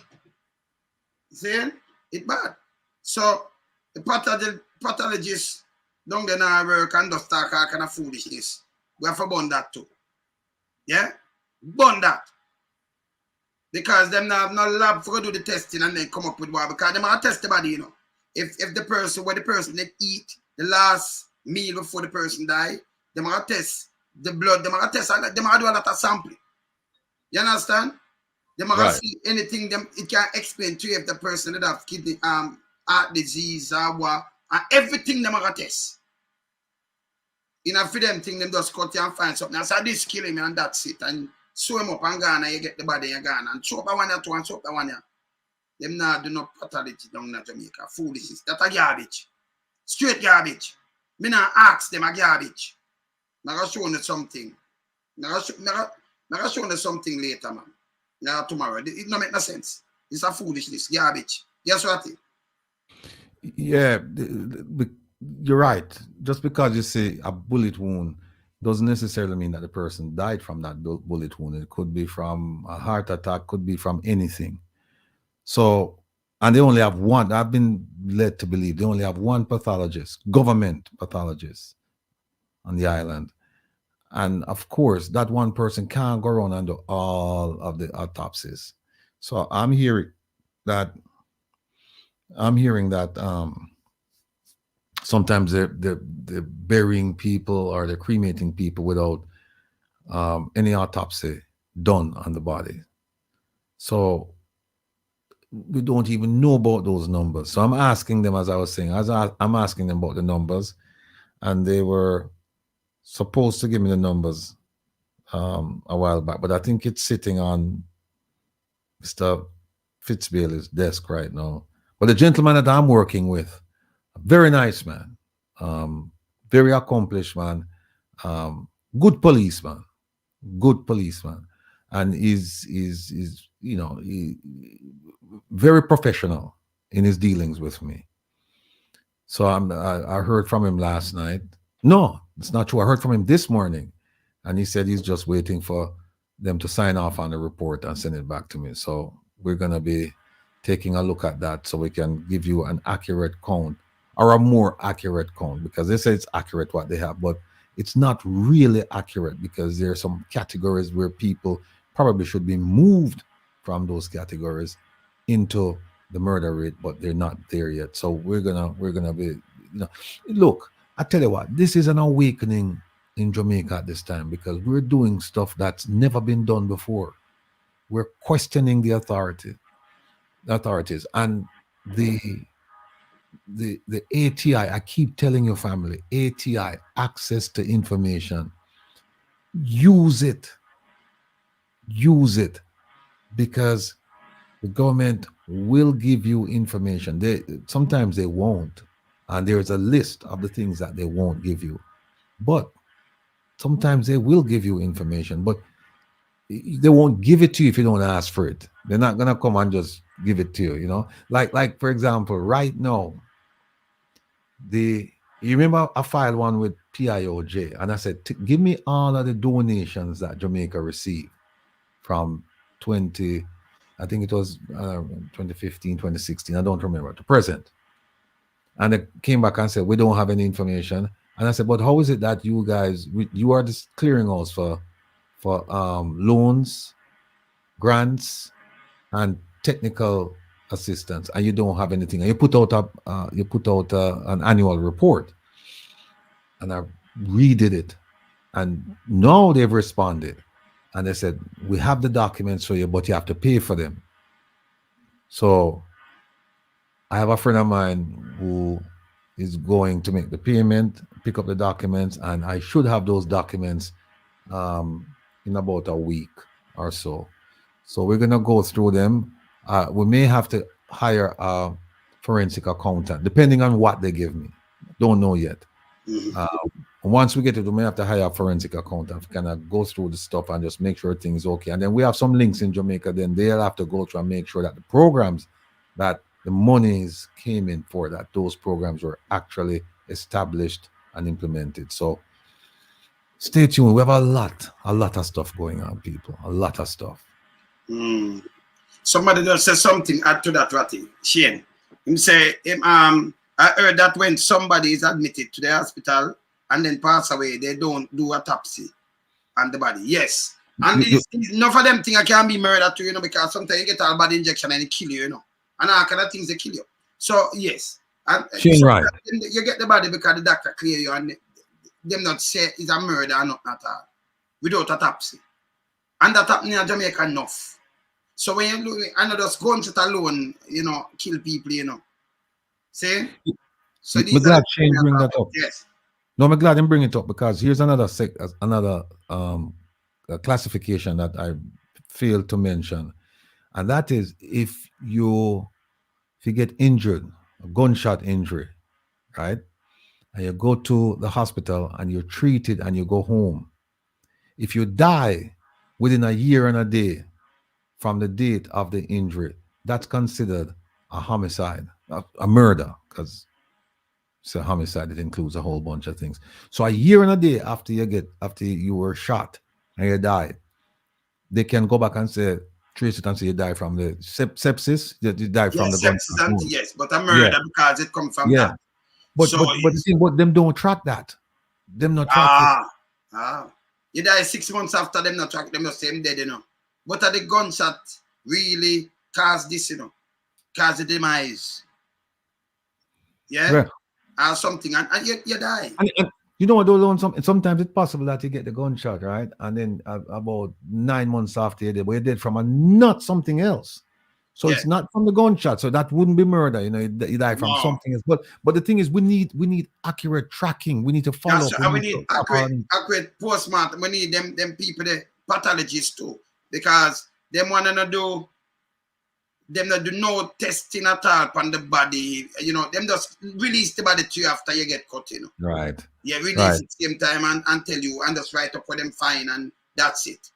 See? It's bad. So, the pathologists don't get our work and just talk all kind of foolishness. We have to burn that too. Yeah? Burn that. Because them have no lab for do the testing and then come up with what. Because them have to test the body, you know. If the person, when the person they eat the last meal before the person die, them have to test the blood, them have to test, them have to do a lot of sampling. You understand? Them have to see anything it can explain to you if the person that have kidney heart disease or what, and everything them have to test. You know, for them thing, them just cut you and find something. I say this kill him and that's it. And sew him up and gone and you get the body and gone. And chop that one here, two and chop that one here. Them now do not pathology down in Jamaica. Foolishness. That's a garbage. Straight garbage. Me now ask them a garbage. I'm going to show you something. I'm going to show you something later, man. Now tomorrow. It don't make no sense. It's a foolishness. Garbage. Guess what? Yeah, you're right. Just because you say a bullet wound doesn't necessarily mean that the person died from that bullet wound. It could be from a heart attack, could be from anything. So, and they only have one. I've been led to believe they only have one pathologist, government pathologist on the island. And of course, that one person can't go around and do all of the autopsies. So I'm hearing that sometimes they're burying people or they're cremating people without any autopsy done on the body. So we don't even know about those numbers. So I'm asking them, as I was saying, I'm asking them about the numbers, and they were supposed to give me the numbers a while back, but I think it's sitting on Mr. Fitzbailey's desk right now. But the gentleman that I'm working with, very nice man, very accomplished man, good policeman, and is you know, very professional in his dealings with me. So I heard from him last night. No, it's not true. I heard from him this morning, and he said he's just waiting for them to sign off on the report and send it back to me. So we're going to be taking a look at that so we can give you an accurate count, or a more accurate count, because they say it's accurate what they have, but it's not really accurate, because there are some categories where people probably should be moved from those categories into the murder rate, but they're not there yet. So we're gonna be, you know, look, I tell you what, this is an awakening in Jamaica at this time, because we're doing stuff that's never been done before. We're questioning the authorities, and the ATI. I keep telling your family, ATI, access to information. Use it. use it, because the government will give you information. Sometimes they won't, and there's a list of the things that they won't give you, but sometimes they will give you information, but they won't give it to you if you don't ask for it. They're not gonna come and just give it to you, you know. Like for example, right now, you remember I filed one with PIOJ, and I said, give me all of the donations that Jamaica received from 20, I think it was 2015, 2016, I don't remember, to present. And they came back and said, we don't have any information. And I said, but how is it that you guys, you are this clearinghouse for loans, grants, and technical assistance, and you don't have anything? And you put out an annual report, and I redid it, and now they've responded, and they said, we have the documents for you, but you have to pay for them. So I have a friend of mine who is going to make the payment, pick up the documents, and I should have those documents in about a week or so. So we're going to go through them. We may have to hire a forensic accountant, depending on what they give me. Don't know yet. Once we get it, we may have to hire a forensic accountant, kind of go through the stuff and just make sure things okay. And then we have some links in Jamaica. Then they'll have to go through and make sure that the programs that the monies came in for, that those programs were actually established and implemented. So stay tuned. We have a lot of stuff going on, people. A lot of stuff. Somebody just say something, add to that, Ratty. Shane. Him say, I heard that when somebody is admitted to the hospital and then pass away, they don't do autopsy on the body. Yes. And enough of them things can be murder too, you know, because sometimes you get a body injection and it kill you, you know. And all kind of things they kill you. So yes. And Shane, right. You get the body because the doctor clear you and them not say it's a murder or not at all. Without autopsy. And that happening in Jamaica enough. So when you look, I know just gunshot alone, you know, kill people, you know. See? So I'm glad Shane bring that up. Yes. No, I'm glad him bring it up, because here's another classification that I failed to mention, and that is if you get injured, a gunshot injury, right, and you go to the hospital and you're treated and you go home. If you die within a year and a day from the date of the injury, that's considered a homicide, a murder, because it's a homicide. It includes a whole bunch of things. So a year and a day after you were shot and you died, they can go back and say, trace it and say you die from the sepsis. You die from the gunshot. Yes, but a murder because it comes from that. But the thing, but them don't track that. Them not track it. You die 6 months after them not track them, the same dead, you know. But are the gunshot really cause this, you know, cause the demise? Yeah. Or something, and you die. And you know what? Sometimes it's possible that you get the gunshot, right, and then about 9 months after you're dead, but you're dead from not something else. So it's not from the gunshot. So that wouldn't be murder. You know, you die from something else. But the thing is, we need accurate tracking. We need to follow up. And we need accurate postmortem. We need them people, the pathologists too, because them want to do. Them not do no testing at all on the body. You know, them just release the body to you after you get cut, you know. Right. Yeah, release it same time and tell you and just write up for them fine, and that's it.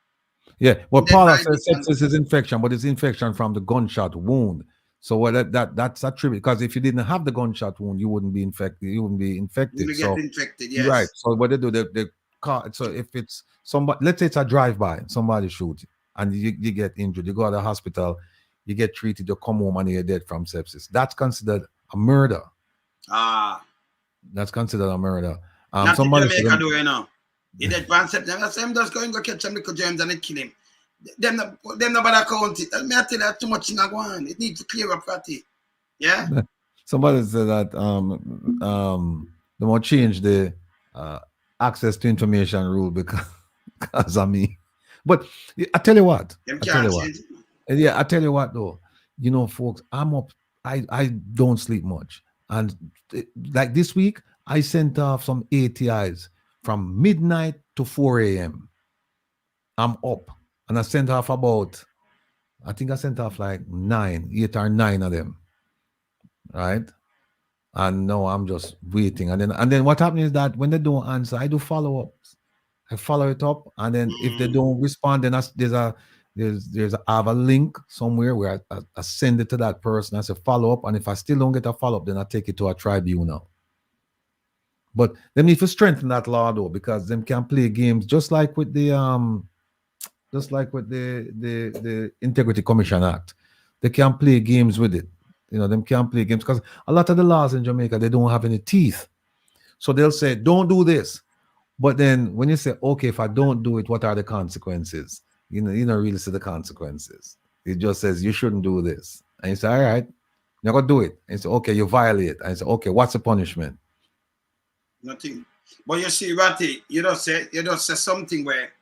Yeah. Well, Paula says sepsis is infection, but it's infection from the gunshot wound. So that's a tribute, because if you didn't have the gunshot wound, you wouldn't be infected. You wouldn't be infected. You get infected, yes. Right. So what they do, they call. So if it's somebody, let's say it's a drive-by, somebody shoots and you get injured, you go to the hospital. You get treated, you come home and you're dead from sepsis. That's considered a murder. That's considered a murder. Somebody Jamaica do, you know. He dead from sepsis. I say, I'm just going to go catch some little germs and kill him. Them nobody count it. Me I tell you, too much in a go on. It needs to clear up that. Yeah. Somebody said that they want to change the access to information rule because of me. But I tell you what. Yeah, I tell you what though, you know, folks, I'm up. I don't sleep much, and like this week, I sent off some ATIs from midnight to 4 a.m. I'm up. And I sent off about, I think I sent off like 8 or 9 of them. Right? And now I'm just waiting. And then what happens is that when they don't answer, I do follow-ups. I follow it up, and then if they don't respond, then there's I have a link somewhere where I send it to that person as a follow-up. And if I still don't get a follow-up, then I take it to a tribunal. But they need to strengthen that law though, because them can play games just like with the Integrity Commission Act. They can play games with it. You know, them can't play games because a lot of the laws in Jamaica, they don't have any teeth. So they'll say, don't do this. But then when you say, okay, if I don't do it, what are the consequences? You don't really see the consequences. It just says you shouldn't do this. And you say, all right, you're going to do it. And you say, okay, you violate. And you say, okay, what's the punishment? Nothing. But you see, Ratty, you just say something where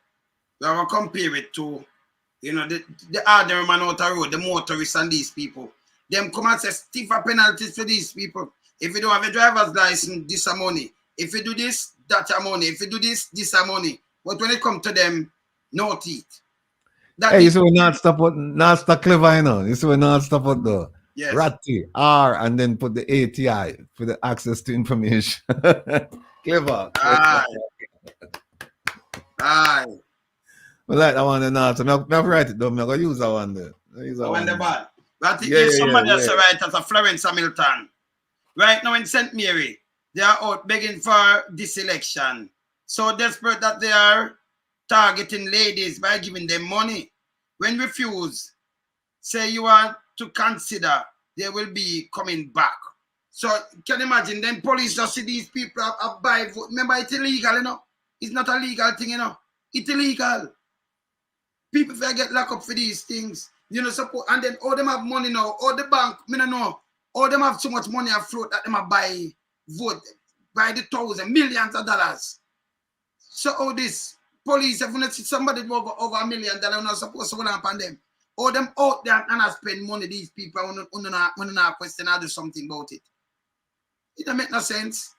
we have to compare it to, the ordinary man out the road, the motorists and these people. Them come and say stiffer penalties for these people. If you don't have a driver's license, this is money. If you do this, that's money. If you do this, this is money. But when it comes to them, no teeth. You see, we're not clever, you know. You see, we're not stop at the Ratty, R, and then put the ATI for the access to information. Clever. Aye. I like that one, and also, I'm going to write it down. I'm going to use that one there. I want the bad. Ratty, somebody else write as a Florence Hamilton. Right now in St. Mary, they are out begging for this election. So desperate that they are targeting ladies by giving them money. When refused, say you want to consider, they will be coming back. So can you imagine, then police just see these people buy vote. Remember, it's illegal, you know? It's not a legal thing, you know? It's illegal. People get locked up for these things. Suppose, and then all them have money now, all the bank, I don't know. All them have so much money afloat that them buy vote, by the thousands, millions of dollars. So all this police, if you see somebody over $1 million, you're not supposed to run upon them. All them out there and spend money, these people, when not question, I do something about it. It don't make no sense.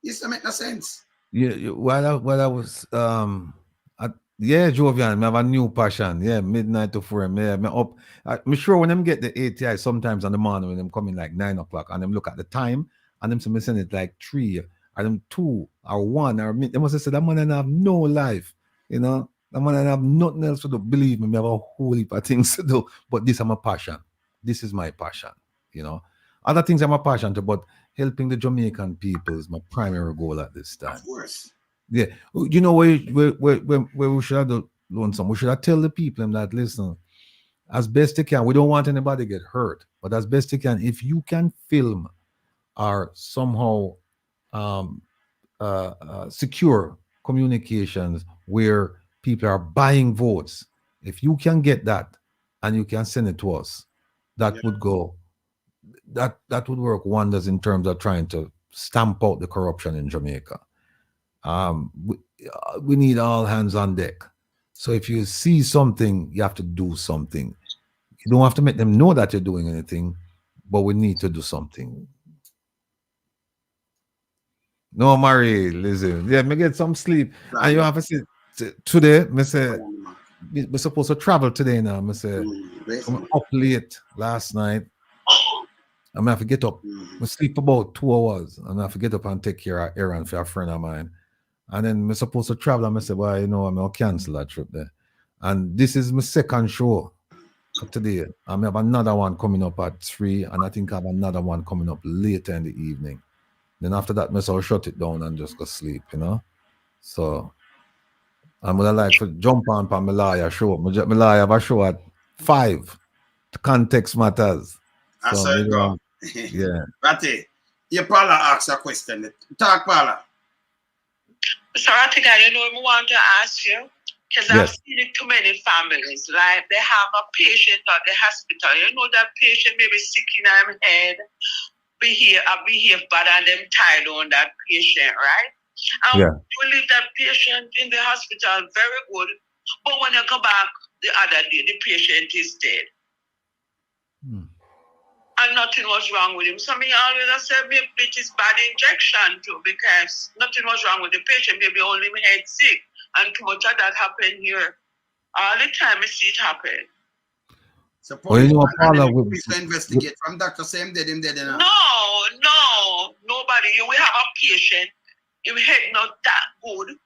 It don't make no sense. Yeah, while I was Jovian, I have a new passion. Yeah, midnight to 4 a.m. I'm sure when them get the ATI sometimes in the morning when them come in like 9 o'clock and them look at the time and them send it like 3 or them 2 or 1 or they must have said that man have no life, you know. That man have nothing else to do. Believe me, I have a whole heap of things to do. But this is my passion. This is my passion, you know. Other things I'm a passion to, but helping the Jamaican people is my primary goal at this time. Of course. Yeah, you know where we should have done some. We should have tell the people that listen, as best you can. We don't want anybody to get hurt, but as best you can, if you can film or somehow secure communications where people are buying votes, if you can get that and you can send it to us, that would go. That would work wonders in terms of trying to stamp out the corruption in Jamaica. We need all hands on deck. So if you see something, you have to do something. You don't have to make them know that you're doing anything, but we need to do something. No, Marie, listen. Yeah, me get some sleep. Right. And you have to see today, me say, we're supposed to travel today now. Me say, I'm up late last night. I'm gonna have to get up. We sleep about 2 hours. I'm gonna have to get up and take care of errand for a friend of mine. And then I'm supposed to travel. And I said, well, I'm going to cancel that trip there. And this is my second show today. I have another one coming up at 3. And I think I have another one coming up later in the evening. Then after that, I'll shut it down and just go sleep, you know. So I'm going to like to jump on my lawyer show. My lawyer have a show at 5. The context matters. So it go. Yeah. Ratty, you Paula asked a question. Talk, Paula. So I think I want to ask you, because I've seen it too many families, like they have a patient at the hospital. You know that patient may be sick in their head, behave bad, and them tied on that patient, right? And you leave that patient in the hospital very good, but when you go back the other day, the patient is dead. And nothing was wrong with him. So me always say maybe it is bad injection too, because nothing was wrong with the patient. Maybe only my head sick, and too much of that happened here. All the time I see it happen. So police, police will investigate from doctor same dead him dead enough. No, nobody. You will have a patient, your head not that good.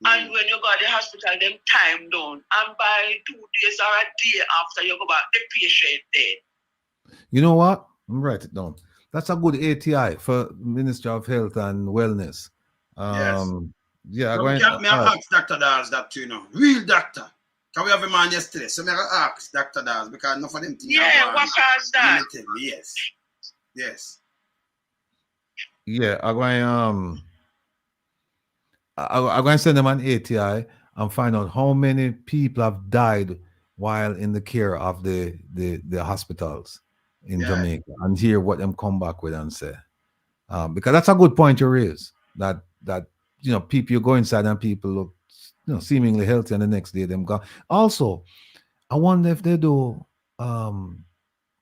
And when you go to the hospital, them time down. And by 2 days or a day after you go back, the patient dead. You know what? I'm write it down. That's a good ATI for Ministry of Health and Wellness. Yes. Yeah, so may I ask Dr. Dawes that too, you know? Real doctor. Can we have a man yesterday? So may I ask Dr. Dawes because enough of them things. Yeah, what caused that? Yes. Yes. Yeah, I'm going to send them an ATI and find out how many people have died while in the care of the hospitals in Jamaica and hear what them come back with and say. Because that's a good point you raise. That you know, people, you go inside and people look, you know, seemingly healthy, and the next day them gone. Also, I wonder if they do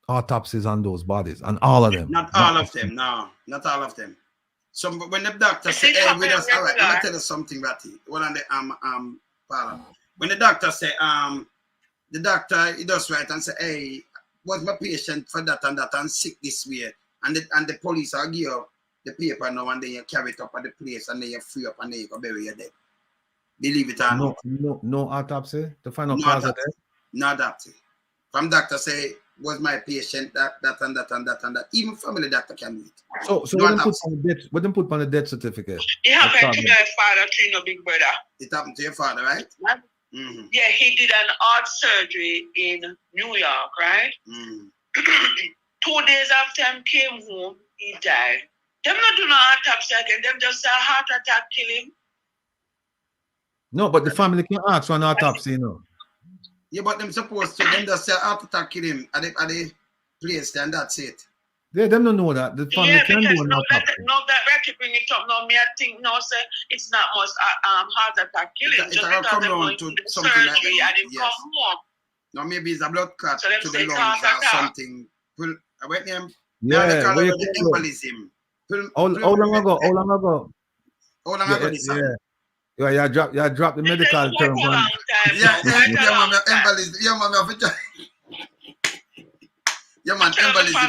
autopsies on those bodies, and all of them. Not all of them. No, not all of them. So when the doctor say, "Hey, with us," all right, let me tell you something, Ratty. One on the when the doctor say, the doctor he does right and say, "Hey, was my patient for that and sick this way," and the police will give you the paper now, and then you carry it up at the place, and then you free up, and then you go bury your dead. Believe it or not. No autopsy to find out cause of death. No autopsy. From doctor say, was my patient that and that. Even family doctor can do it. So what them put on the death certificate? It happened to my father, to your big brother. It happened to your father, right? Mm-hmm. Yeah, he did an heart surgery in New York, right? 2 days after he came home, he died. Them not do no autopsy again. Them just say a heart attack kill him. No, but the family can ask for an autopsy, you know. Yeah, but them supposed to. Them just say heart attack kill him at the place, and that's it. They them don't know that. The family can do an autopsy. No, that Becky bring it up. No, me I think no, say it's not much heart attack killing. Just because they're going to the surgery like and it come home. No, maybe it's a blood clot so to the lungs or something. Wait, name. Yeah, where the embolism. How long ago? How long ago this happened? Yeah, drop the medical term. Yeah, embolism. Yeah, man, yeah, man, embolism.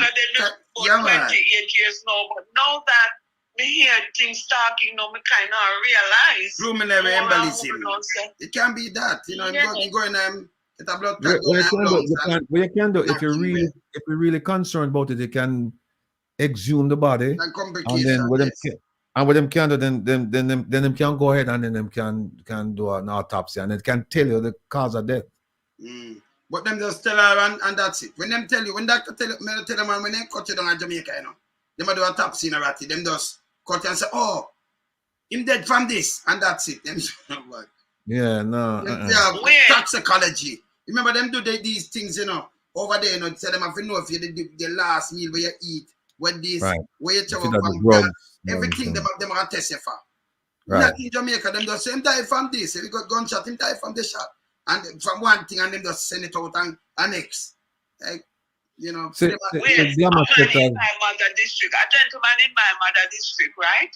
Yeah, man. 28 years now, but now that me hear things talking, now me kind of realize. Pulmonary embolism. It can be that, you know. You go in get a blood clot. What you can do if you're really concerned about it, you can exhume the body, and then with them can do, then them can go ahead and then them can do an autopsy, and it can tell you the cause of death. But them just tell her and that's it. When them tell you, when doctor tell them, when they cut you down in Jamaica, you know, them do a autopsy in a ratty. Them just cut you and say, "Oh, him dead from this," and that's it. Them yeah, no. Toxicology. Remember them do these things, you know, over there, you know, tell them if you know if you did the last meal where you eat, what this, where you travel from, everything them are test you for. Right. Not in Jamaica, them just say him die from this. If you got gunshot, him die from the shot. And from one thing, and them just send it out and next. Like, you know. In my mother district, a gentleman in my mother district, right?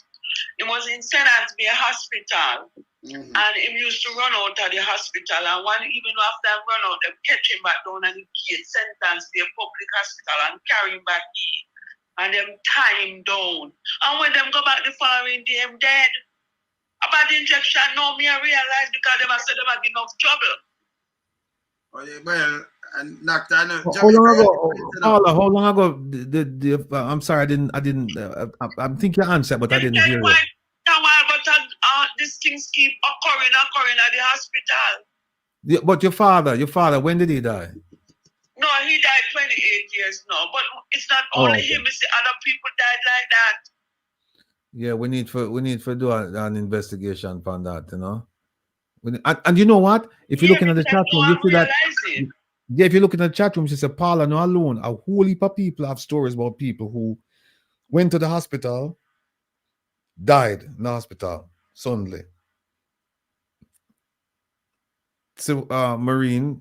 He was in St. Anthony Hospital. And he used to run out of the hospital. And one even after he run out, they catch him back down and he get sentenced to a public hospital and carry him back in. And them tie him down. And when them go back the following day, him dead. About the injection, no, me I realize because them I said them had enough trouble. Oh yeah, well, and doctor, I know. How long ago? I'm sorry, I didn't. I think you answered, but I didn't hear it. But these things keep occurring at the hospital. Yeah, but your father, when did he die? No, he died 28 years now. But it's not only him; it's the other people died like that. Yeah, we need to do an investigation on that, you know. And you know what? If you're looking at the chat room, you see that. Yeah, if you're looking at the chat room, she said, "Paula, no alone. A whole heap of people have stories about people who went to the hospital, died in the hospital suddenly." So, Marine,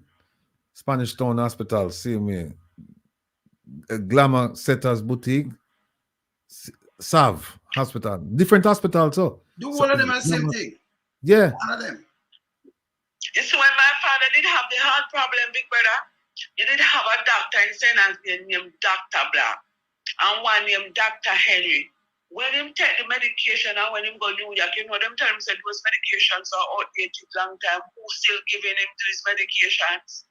Spanish Town Hospital, see me. Glamour Setters Boutique, Sav Hospital, different hospitals. So do all of them the same thing. Yeah. All of them. You see, when my father did have the heart problem, big brother. He did have a doctor in St. Anthony named Dr. Black and one named Dr. Henry. When him take the medication and when him go New York, you know, them tell him said those medications are outdated long time. Who's still giving him these medications?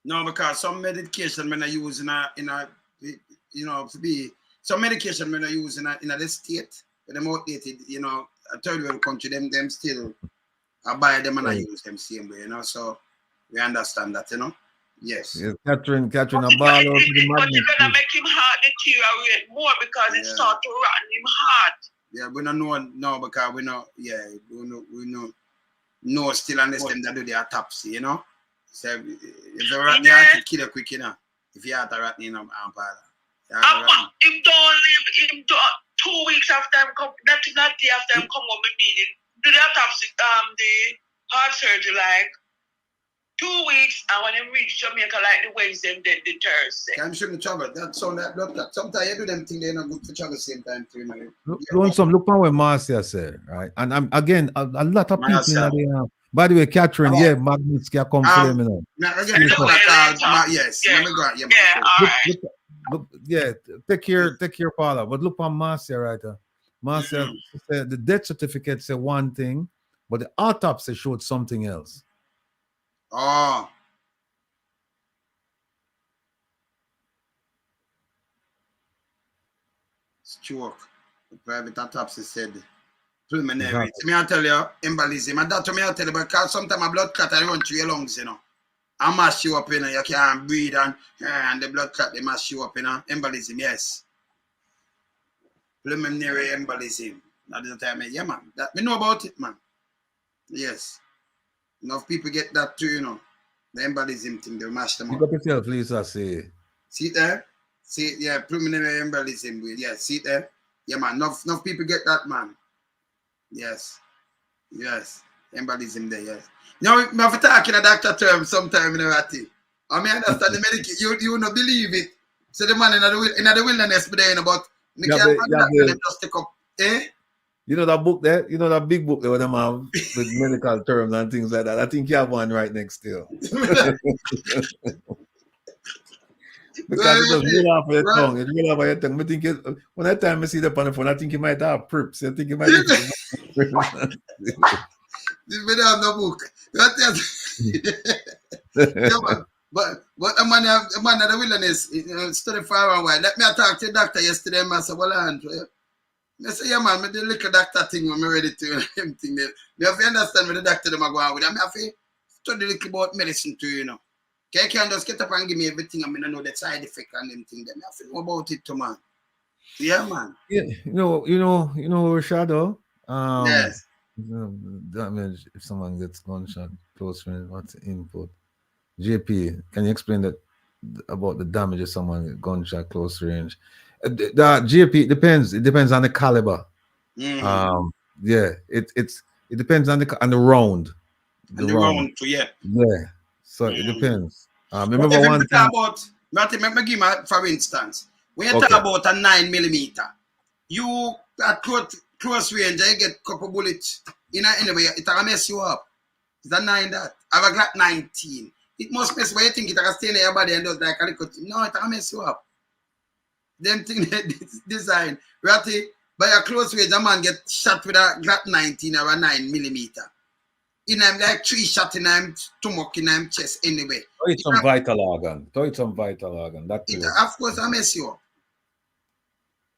No, because some medication when I use in a you know, to be some medication when I use in a state, but them outdated, you know, a third world country, them still I buy them and I use them same way, you know. So we understand that, you know. Yes. Yes, Catherine, a ball out to the But you're gonna make him heart deteriorate more because it start to rotten him heart. Yeah, we don't know no because we know, no still unless them that do the autopsy, you know. So if you rat, you have to kill it quick, you know. If you have to rat, you know, him don't live him 2 weeks after him come, not day after him come home with me. Do the autopsy, the heart surgery like 2 weeks, and when him reach Jamaica like the Wednesday, the Thursday. I'm sure travel. That's so that sometimes you do them thing they're not good for travel same time too, you know. Look on what Marcia said, right? And I'm again a lot of people in there. By the way, Catherine, yeah, Magnitsky come for them, you know. Yes, yeah, take care, Paula. But look on Marcia right there. Marcia said the death certificate said one thing, but the autopsy showed something else. Oh. Stroke. The private autopsy said preliminary. Me I tell you, embolism. And that to me I tell you because sometimes a blood clot I run through your lungs, you know. I mash you up, you know, you can't breathe and the blood clot they mash you up, you know. Embolism, yes. Preliminary embolism. That is the time, yeah, man. That we know about it, man. Yes. Enough people get that too, you know. The embolism thing, they mash them up. Pick up yourself, please, I say. See it there? See it, yeah, preliminary embolism. Yeah, see it there? Yeah, man. Enough people get that, man. Yes. Yes. Embolism there, yes. Now, I have to talk in a doctor term sometime in a ratty. I mean, understand the medical, you don't believe it. So the man in the wilderness, but there, but me can't just take up, eh? You know that book there? You know that big book there with them have with medical terms and things like that? I think you have one right next to you. Because it just roll off of your tongue. It roll off of your tongue. I think when that time I see the on the phone, I think you might have prips. I think you might have we don't have no book. Yeah, man. But a man of the wilderness, study far and wide. Let me talk to the doctor yesterday, and I said, well, I say, yeah, man, I did a little doctor thing when I'm ready to him thing there. You have to understand what the doctor them are going with. I have to study a little about medicine too, you know. Okay, I can't just get up and give me everything. I mean, I know the side effect and them thing. I have to know about it too, man. Yeah, man. Yeah, you know, Shadow. Yes. Damage if someone gets gunshot close range. What's the input? JP, can you explain that about the damage if someone gets gunshot close range? The JP depends. It depends on the caliber. Mm-hmm. Yeah, it depends on the round. The round, yeah. Yeah. So it depends. Remember one time. For instance, when you talk about a 9mm, you at close range, you get a couple bullets. Anyway, it'll mess you up. It's a 9 that. I have a Glock 19. It must mess where you think it can stay in your body and does like a little. No, it'll mess you up. Them thing design. Ratty, by a close range, a man get shot with a Glock 19 or a 9mm. In him like 3 shots in him stomach, in him chest anyway. It's some vital organ. That of course, I mess you up.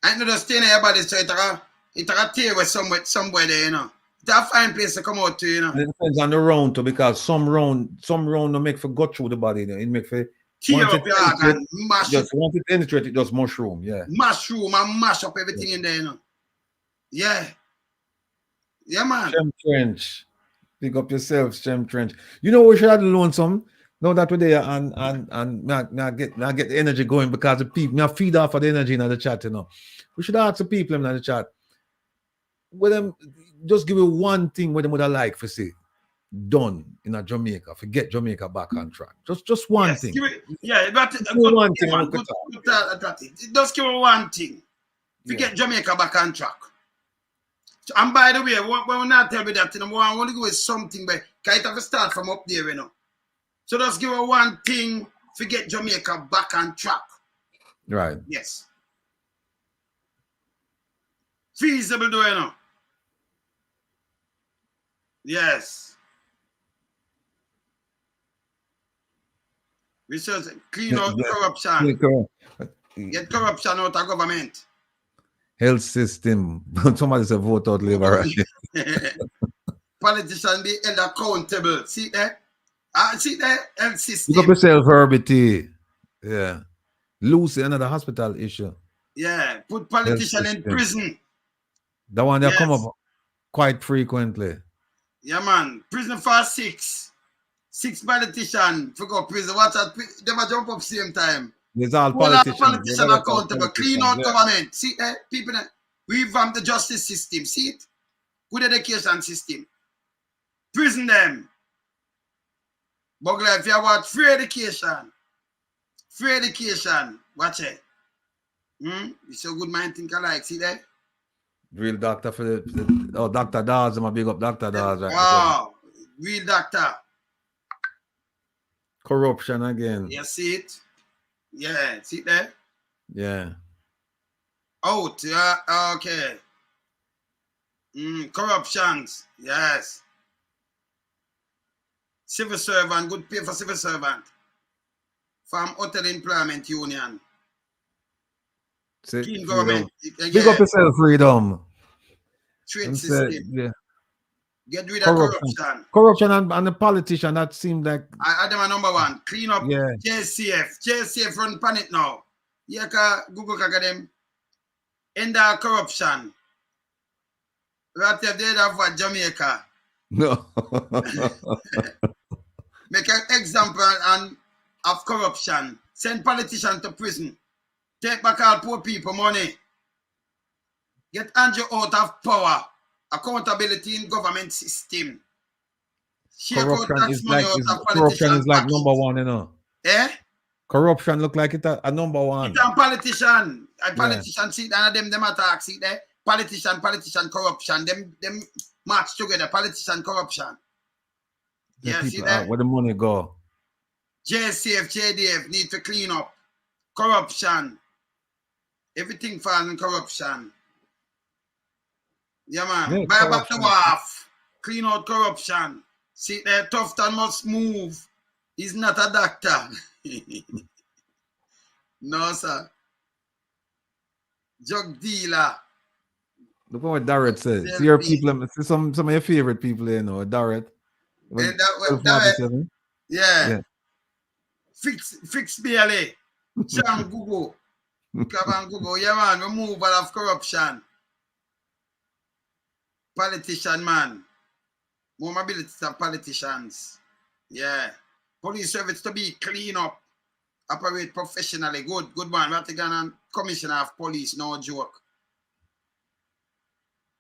I know just stay in your body, so it a tear with somewhere there, you know. It's a fine place to come out to, you know. It depends on the round too, because some round don't make for go through the body, you know. It make for tear up your organ, mash just once it penetrate, it just mushroom, yeah. Mushroom and mash up everything in there, you know. Yeah. Yeah, man. Shem Trench. Pick up yourself, Shem Trench. You know we should have learned some. Know that we're there and get the energy going because the people now feed off of the energy in the chat, you know. We should ask the people in the chat. With them, just give you one thing where they would have like for say done in a Jamaica, forget Jamaica back on track. Just one thing. One thing. Just give me one thing. Forget Jamaica back on track. And by the way, when we not tell me that, you know, I want to go with something, but can it have to start from up there, you know? So just give her one thing to get Jamaica back on track. Right. Yes. Feasible, do you know? Yes. We should clean out corruption. Get corruption out of government. Health system. Somebody said vote out Labour. Politicians be held accountable. See there? See there? Health system. Look up yourself, Herbie T. Yeah. Lucy, another hospital issue. Yeah. Put politicians in prison. That one that come up quite frequently. Yeah, man. Prison for 6. 6 politicians for go prison. Watch out. They might jump up same time. There's all politicians. Politicians accountable. Clean out government. See there? People revamp the justice system. See it? Good education system. Prison them. Bug Life, if you want free education, watch it. It's so good mind think alike, see that? Real doctor for the Dr. Dawes, I'm a big up Dr. Dawes. Right? Wow, real doctor. Corruption again. You see it? Yeah, see it there? Yeah. Out, yeah, okay. Corruptions, yes. Civil servant, good pay for civil servant. From Hotel Employment Union. Clean government. Big up yourself, freedom. Trade system. Yeah. Get rid of corruption. Corruption and the politician, that seemed like... I them a number one. Clean up yeah. JCF. JCF run planet now. Yeah, Google can get them. End our corruption. Right there, they have what Jamaica. No. Make an example of corruption. Send politicians to prison. Take back all poor people money. Get Andrew out of power. Accountability in government system. Corruption is like number one, you know. Eh? Corruption look like it a number one. It's a politician. A politician see that them attack, see there. Politician, corruption. Them match together. Politician, corruption. Yeah, see that? Where the money go? JCF, JDF need to clean up. Corruption. Everything falls in corruption. Yeah, man. Yeah, buy back the WAF. Clean out corruption. See there, Tufton must move. He's not a doctor. No, sir. Drug dealer. Look at what Darrett said. See your people, see some of your favorite people, you know, Darrett. Darrett. Yeah. Fix BLA. Jam Google. Come on, Google. Yeah, man. Removal of corruption. Politician, man. More mobility of politicians. Yeah. Police service to be clean up. Operate professionally. Good man. Rattigan and Commissioner of Police. No joke.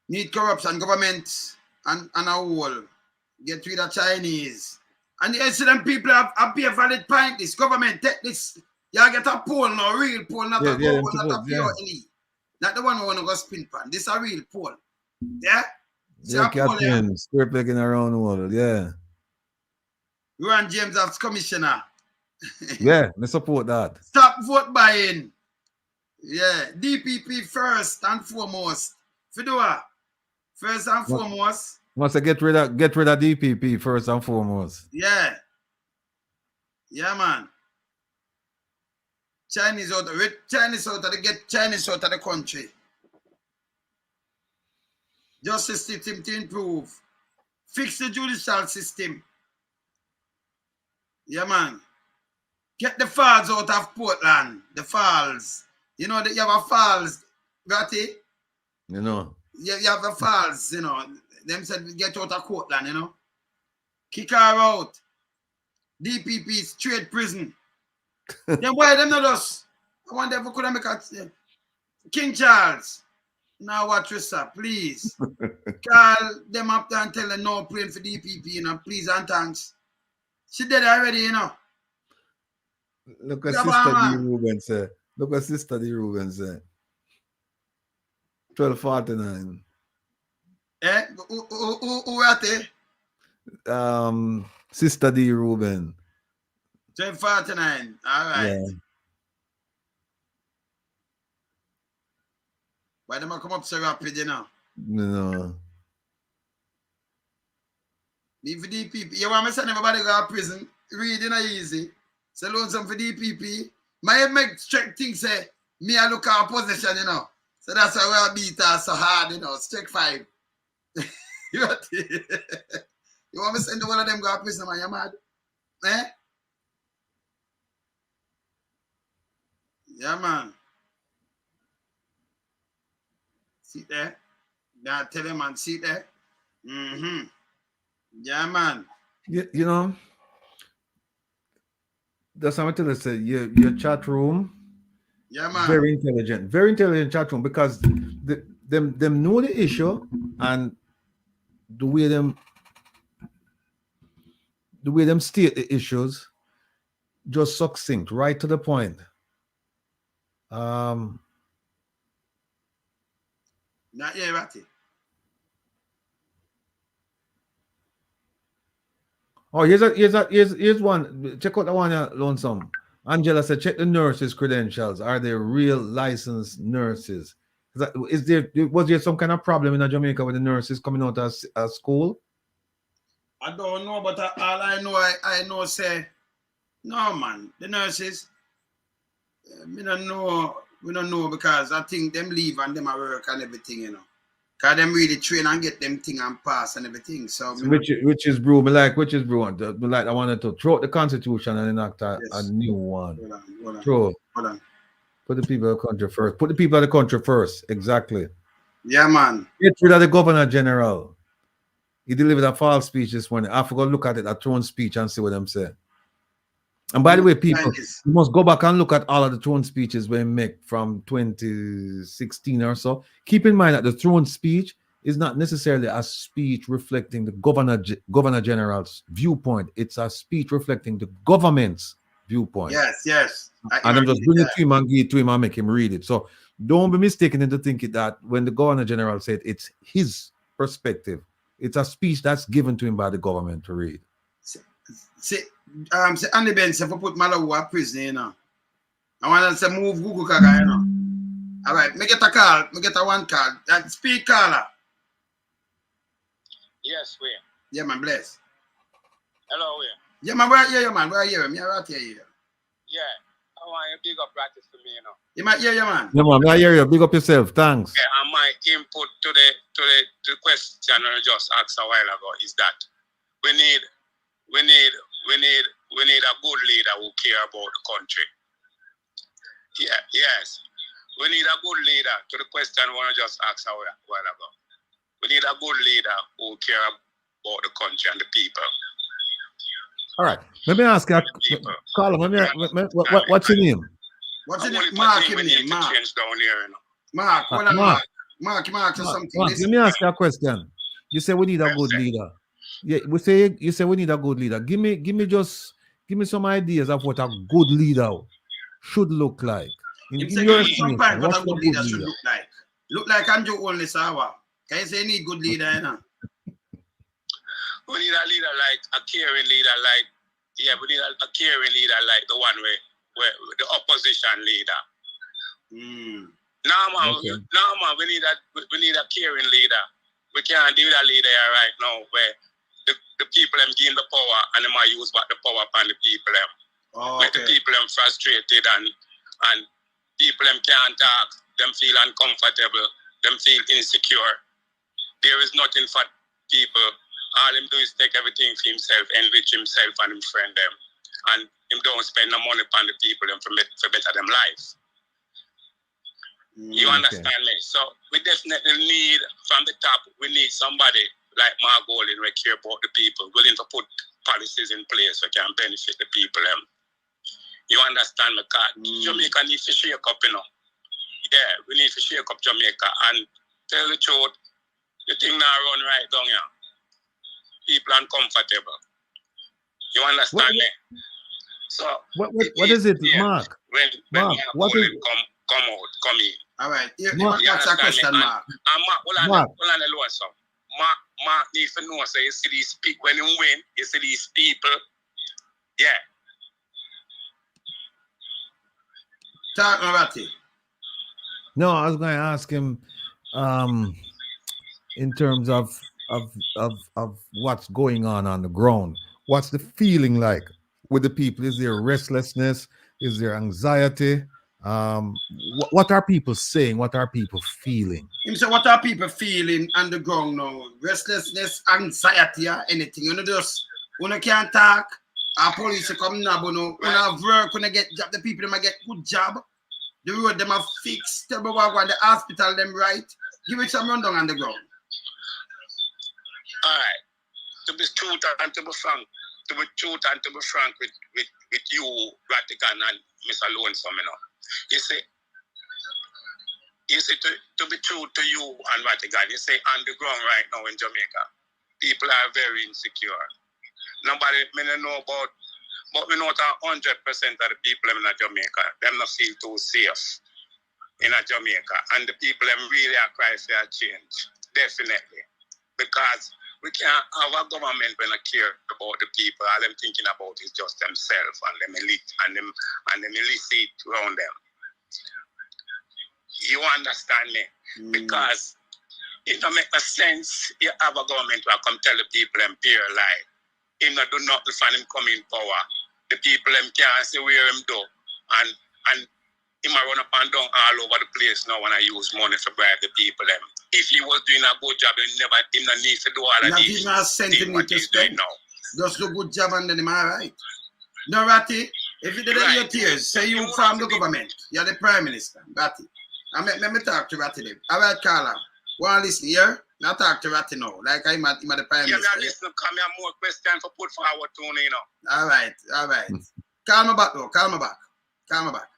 Need corruption. Government and a whole. Get rid of Chinese. And you see them people have pay valid point this. Government take this. You get a poll now. Real poll. Not a poll. Not a pure elite. Not the one who want to go spin pan. This is a real poll. Yeah? Yeah, Captain, script making our own world, yeah. Ron James as commissioner. Yeah, I support that. Stop vote buying. Yeah, DPP first and foremost. Fidua, first and foremost. Must get rid of DPP first and foremost. Yeah. Yeah, man. Chinese out of the country. Justice system to improve. Fix the judicial system. Yeah, man. Get the falls out of Portland. The falls. You know that you have a falls, Ratty? You know. You have the falls, you know. Them said get out of Portland, you know. Kick her out. DPP straight prison. Then why them not us? I wonder if we could make a King Charles. Now watch yourself, please. Call them up there and tell them no playing for DPP, you know, please and thanks. She did already, you know. Look at Sister D. Ruben say. Look at Sister D. Ruben say. 12:49. Eh? Who at it? Sister D. Ruben. 1249. All right. Yeah. Why don't I come up so rapid, you know? No. Leave for DPP. You want me to send everybody go to prison? Reading are easy. So loan some for DPP. My make check things say me I look at position, you know. So that's why we beat us so hard, you know. Check 5. You want me to send one of them go to prison, man? You mad? Eh? Yeah, man. See there? Now tell him, man, see there? Mm-hmm. Yeah, man. You know, that's how I tell you, your chat room. Yeah, man. Very intelligent chat room, because them know the issue, and the way them state the issues, just succinct, right to the point. Not yet, Ratty. Oh, here's one. Check out the one, Lonesome. Angela said, check the nurses' credentials. Are they real licensed nurses? Was there some kind of problem in Jamaica with the nurses coming out of school? I don't know, but all I know, say, no, man. The nurses, we don't know, because I think them leave and them at work and everything, you know. Because them really train and get them thing and pass and everything. So which is brew. Which is brew. I wanted to throw out the Constitution and enact a new one. Hold on. Put the people of the country first. Put the people of the country first. Exactly. Yeah, man. Get rid of the Governor General. He delivered a false speech this morning. I forgot to look at it, a throne speech, and see what them say. And by the way, people, you must go back and look at all of the throne speeches we make from 2016 or so. Keep in mind that the throne speech is not necessarily a speech reflecting the Governor General's viewpoint. It's a speech reflecting the government's viewpoint. Yes. And I'm just bring it to him and give it to him and make him read it. So don't be mistaken into thinking that when the Governor General said it's his perspective, it's a speech that's given to him by the government to read. See, Andy Ben said, if I put Malawi in prison, you know. I want to say move Google Kaga, you know. All right, me get a call. Me get a one call. Speak caller. Yes, we. Yeah, man, bless. Hello, we. Yeah, man, where are you, man? Where are you? Me right here. Yeah, I want you to big up practice for me, you know. You might hear you, man. Yeah, man, I hear you. Big up yourself. Thanks. Yeah, and my input to the question I just asked a while ago is that we need a good leader who care about the country. Yeah, yes. We need a good leader to the question I just asked a while ago. We need a good leader who care about the country and the people. All right. Let me ask you, Carla, what's your name? What's your name? Mark, your name. Mark. Down here, you know. Mark, hold on, Mark, or something. Mark, let me ask you a question. You say we need a good leader. Yeah, you say we need a good leader. Give me some ideas of what a good leader should look like. In your experience, what a good leader should look like. Look like Andrew only Sawa. Can you say you need good leader, you know? We need a leader like a caring leader, we need a caring leader like the one where the opposition leader. Now, man, we need a caring leader. We can't deal with a leader right now where the people them gain the power and they might use back the power upon the people them. Make the people them frustrated and people them can't talk, them feel uncomfortable, them feel insecure. There is nothing for people. All him do is take everything for himself, enrich himself and him friend them. And him don't spend no money upon the people them for better them life. You understand me? So we definitely need, from the top, we need somebody like Mark Golding who care about the people, willing to put policies in place that can benefit the people. You understand me? Jamaica needs to shake up, you know. Yeah, we need to shake up Jamaica and tell the truth. The thing now run right down here. People uncomfortable. You understand me? So what is it, Mark? When Mark, what is it? Come in. All right. That's a question, Mark. Mark, hold on the lower some. Mark needs to know, so you see these people, when you win, you see these people, yeah. Talk, Ratty. No, I was going to ask him, in terms of what's going on the ground. What's the feeling like with the people? Is there restlessness? Is there anxiety? What are people saying? What are people feeling? So what are people feeling on the ground now? Restlessness, anxiety, or anything? You know, just when you can't talk, our police come now, but no, when I work, when I get job, the people them get good job. The road them are fixed. Tell me what the hospital them right. Give it some rundown on the ground. All right. To be truth and to be frank, with you, Rattigan and Mr. Lonesome, you know. You see, to be true to you and Rattigan, you say on the ground right now in Jamaica, people are very insecure. Nobody may know about, but we know that 100% of the people in Jamaica, them not feel too safe in Jamaica. And the people them really are crying for a change. Definitely. Because we can't have a government when I care about the people. All them thinking about is just themselves and them elite and them illicit around them. You understand me? Because it don't make no sense you have a government who come tell the people them pure lie. Him not do nothing for him come in power. The people them can't say where him do. And him a run up and down all over the place now when I use money to bribe the people them. If he was doing a good job, him no need to do all of these things what he's doing now. Just do good job and then him alright. No, Ratty, if you did your tears, say you from the government, you're the Prime Minister, Ratty. Let me talk to Ratty then. All right, Carla. Want to listen here? Now talk to Ratty now. Like I'm at the Prime Minister. Yeah, listen, come here more questions for put forward to me, you know. All right. Call me back though. Call me back.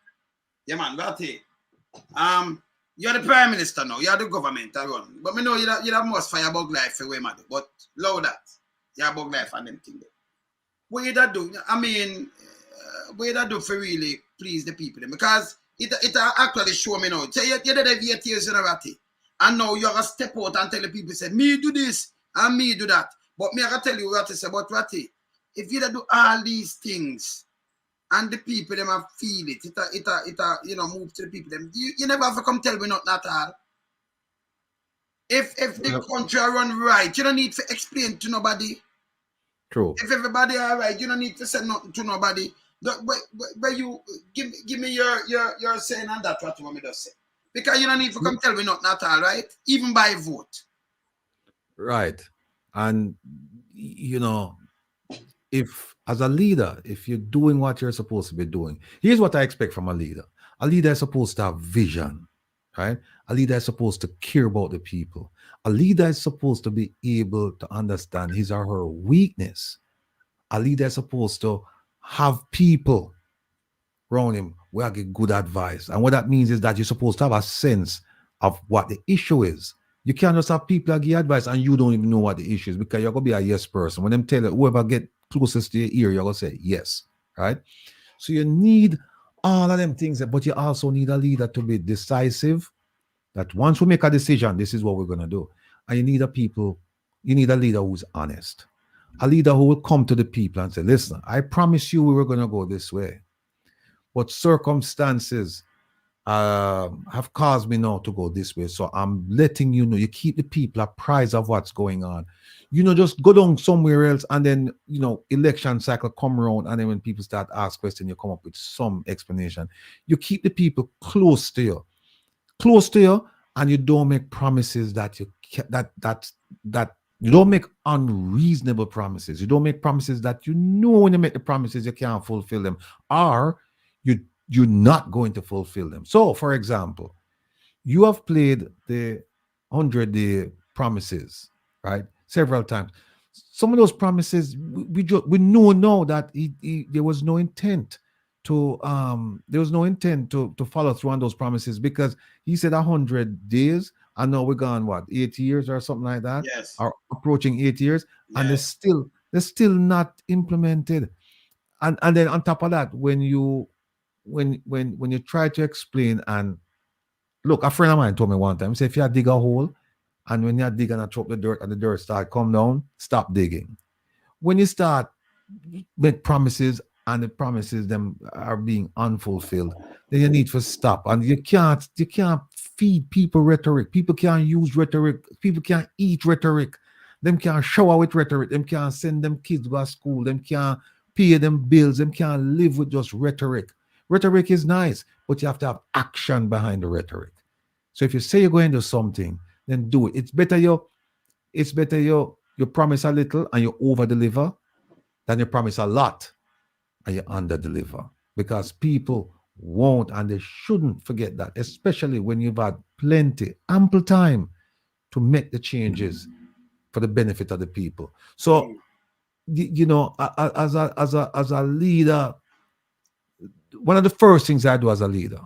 Yeah, man, Ratty. You're the Prime Minister now. You're the government I run. But me know you have most fire bug life for way, man. But low that. You have bug life and them thing there. What you that do? I mean, what you that do for really please the people? Because it actually show me now. Say you did 8 years in a Ratty. And now you're going to step out and tell the people, say, me do this and me do that. But me I can tell you what to say about Ratty. If you do all these things and the people them have feel it, you know, move to the people them. You never have to come tell me not at all. If the country run right, you don't need to explain to nobody. True. If everybody are right, you don't need to say nothing to nobody. But you give me your saying and that's what you want me to say. Because you don't need to come tell me nothing at all, right? Even by vote. Right. And, you know, if as a leader, if you're doing what you're supposed to be doing, here's what I expect from a leader. A leader is supposed to have vision, right? A leader is supposed to care about the people. A leader is supposed to be able to understand his or her weakness. A leader is supposed to have people around him where I get good advice. And what that means is that you're supposed to have a sense of what the issue is. You can't just have people that give advice and you don't even know what the issue is because you're going to be a yes person. When them tell you, whoever get closest to your ear, you're going to say yes, right? So you need all of them things, but you also need a leader to be decisive, that once we make a decision, this is what we're going to do. And you need a leader who's honest. A leader who will come to the people and say, listen, I promise you we were going to go this way. But circumstances have caused me now to go this way. So I'm letting you know, you keep the people apprised of what's going on. You know, just go down somewhere else and then, you know, election cycle come around and then when people start ask questions, you come up with some explanation. You keep the people close to you, and you don't make promises that you don't make unreasonable promises. You don't make promises that you know when you make the promises you can't fulfill them, or you're not going to fulfill them. So, for example, you have played the 100-day promises, right? Several times. Some of those promises, we know now that there was no intent to follow through on those promises because he said 100 days, and now we're gone, what, 8 years or something like that? Yes. Or approaching 8 years, yes. And they're still not implemented. And then on top of that, when you try to explain, and look, a friend of mine told me one time, he said, if you dig a hole And when you're digging and chop the dirt and the dirt start come down, stop digging. When you start make promises and the promises them are being unfulfilled, then you need to stop. And you can't feed people rhetoric. People can't use rhetoric. People can't eat rhetoric. Them can't shower with rhetoric. Them can't send them kids to go to school. Them can't pay them bills. Them can't live with just rhetoric. Rhetoric is nice, but you have to have action behind the rhetoric. So if you say you're going to do something, then do it. It's better you promise a little and you over deliver than you promise a lot and you under deliver. Because people won't and they shouldn't forget that, especially when you've had ample time to make the changes for the benefit of the people. So, you know, as a leader, one of the first things I do as a leader,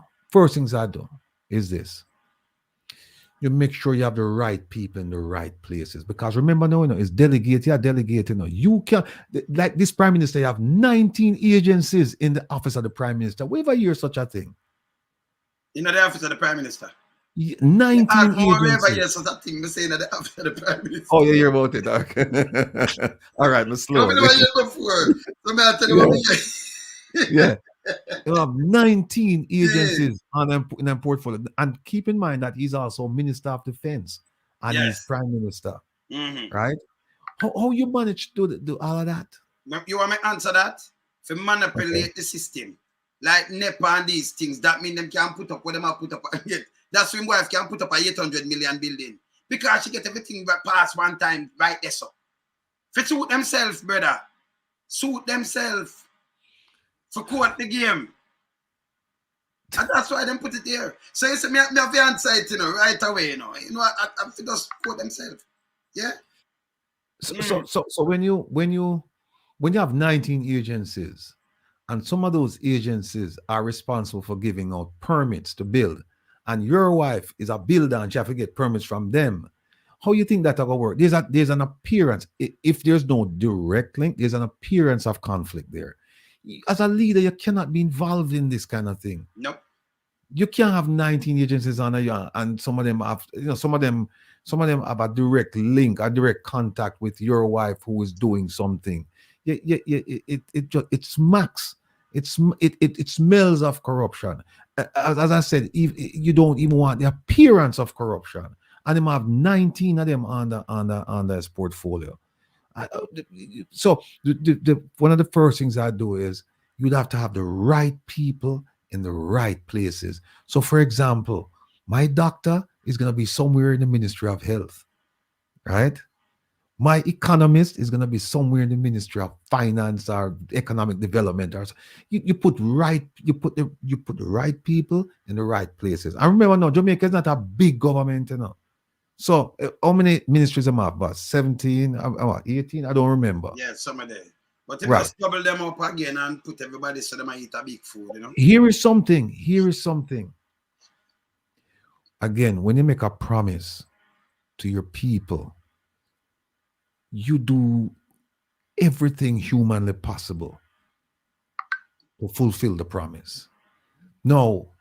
is this. You make sure you have the right people in the right places. Because remember now, it's delegate. You can, like this prime minister, you have 19 agencies in the office of the prime minister. Where ever hear such a thing? In the office of the prime minister. 19 agencies. Yes, so that thing we say in the office of the prime minister. Oh, you hear about it? Okay. All right, let's slow. Yeah. You have 19 agencies in a portfolio. And keep in mind that he's also Minister of Defense and he's Prime Minister. Right? How you manage to do all of that? You want me to answer that? To manipulate the system. Like NEPA and these things, that mean them can put up what them have put up. That's when wife can put up a 800 million building. Because she get everything passed one time right there. So. For suit themselves, brother. Suit themselves. For quote the game. And that's why they put it there. So you say me have the answer it, right away, I have to just quote themselves. Yeah? So when you have 19 agencies and some of those agencies are responsible for giving out permits to build, and your wife is a builder and she have to get permits from them, how you think that will work? There's an appearance. If there's no direct link, there's an appearance of conflict there. As a leader, you cannot be involved in this kind of thing. Nope. You can't have 19 agencies on you, and some of them have, some of them have a direct link, a direct contact with your wife who is doing something. It smacks. It smells of corruption. As I said, you don't even want the appearance of corruption, and them have 19 of them on this portfolio. So one of the first things I do is you'd have to have the right people in the right places. So, for example, my doctor is going to be somewhere in the Ministry of Health, right? My economist is going to be somewhere in the Ministry of Finance or Economic Development. Or you put the right people in the right places. I remember now, Jamaica is not a big government, So how many ministries am I about? 17, 18? I don't remember. Yeah, some of them. But if I double them up again and put everybody so they might eat a big food, Here is something. Again, when you make a promise to your people, you do everything humanly possible to fulfill the promise. No,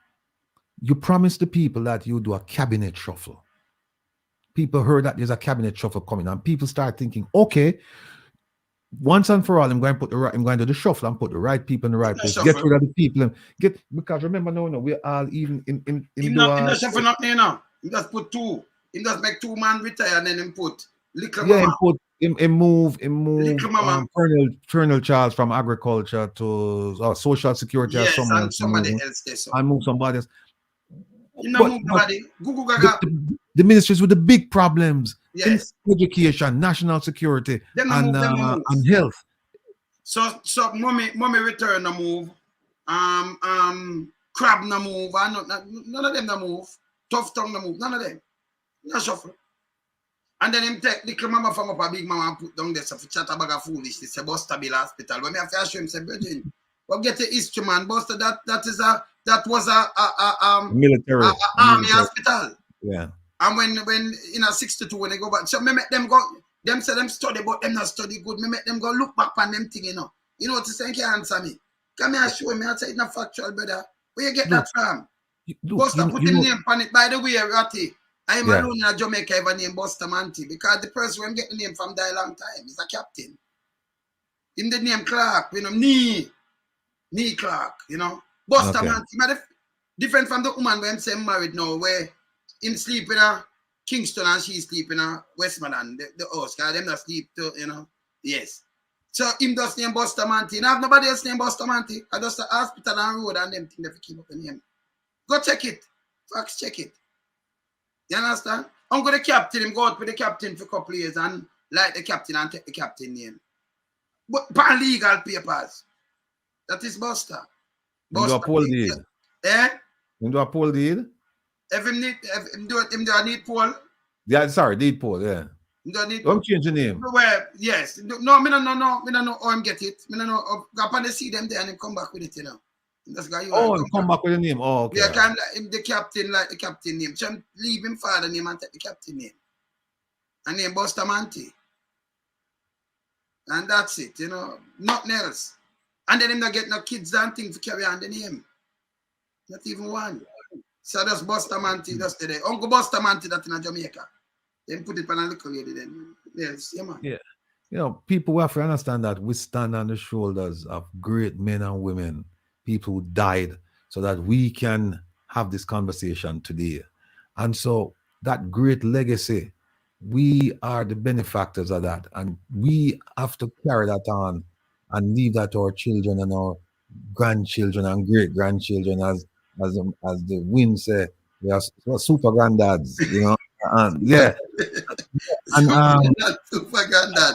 you promise the people that you do a cabinet shuffle. People heard that there's a cabinet shuffle coming, and people start thinking, okay, once and for all, I'm going to do the shuffle and put the right people in the right place. Get rid of the people because remember, no, we're all even in the shuffle not there. You just put two. You just make 2 man retire and then him put little mama. Him move Colonel Charles from agriculture to social security. Yes, and somebody else there. So. And move somebody else. The ministries with the big problems, education, national security, and health. So mommy return the move. Crab no move. None of them no move. Tough tongue no move. None of them. No shuffle. And then him take little mama from up a big mama and put down there so for chat a bag of foolishness about Stabile Hospital. When me have to show him say, Virgin, go get the history, man. Buster, that was a military army hospital. Yeah. And when in a 62 when they go back, so me make them go, them say them study, but them not study good. Me make them go look back on them thing, You know what to say? Can't answer me. Come here, show me. I say it's not factual, brother. Where you get that from? Buster put him name on it. By the way, Ratty, I'm alone in Jamaica ever named Bustamante because the person who get the name from die long time is a captain. In the name Clark, you know, Nee Clark, you know. Bustamante, different from the woman when I'm married now, where him sleep in a Kingston and she sleep in a Westmoreland, the house, because them not sleep too, you know. Yes. So him just name Bustamante. And I have nobody else named Bustamante. I just a hospital and road and them thing that keep up the name. Go check it. Facts check it. You understand? I'm going to captain him, go out with the captain for a couple of years and like the captain and take the captain name. But pan legal papers. That is Buster. You do a poll deed. Eh? You do a poll deed? If him do a need poll. Yeah, sorry, deed poll, yeah. Don't change the name. Well, yes. No, me no know how him get it. Me no know. Go up and see them there and him come back with it, you know. Come back with the name. Oh, okay. Yeah, kind of like him the captain name. So leave him father name and take the captain name. And name Bustamante. And that's it, you know. Nothing else. And then him not get no kids and things to carry on the name. Not even one. So that's Bustamante just today. Uncle Bustamante that in Jamaica. Then put it on a little lady then. Yes, yeah, man. Yeah. You know, people have to understand that we stand on the shoulders of great men and women, people who died, so that we can have this conversation today. And so that great legacy, we are the benefactors of that. And we have to carry that on and leave that to our children and our grandchildren and great-grandchildren, as the wind say, we are super granddads, you know. And yeah. And super granddad.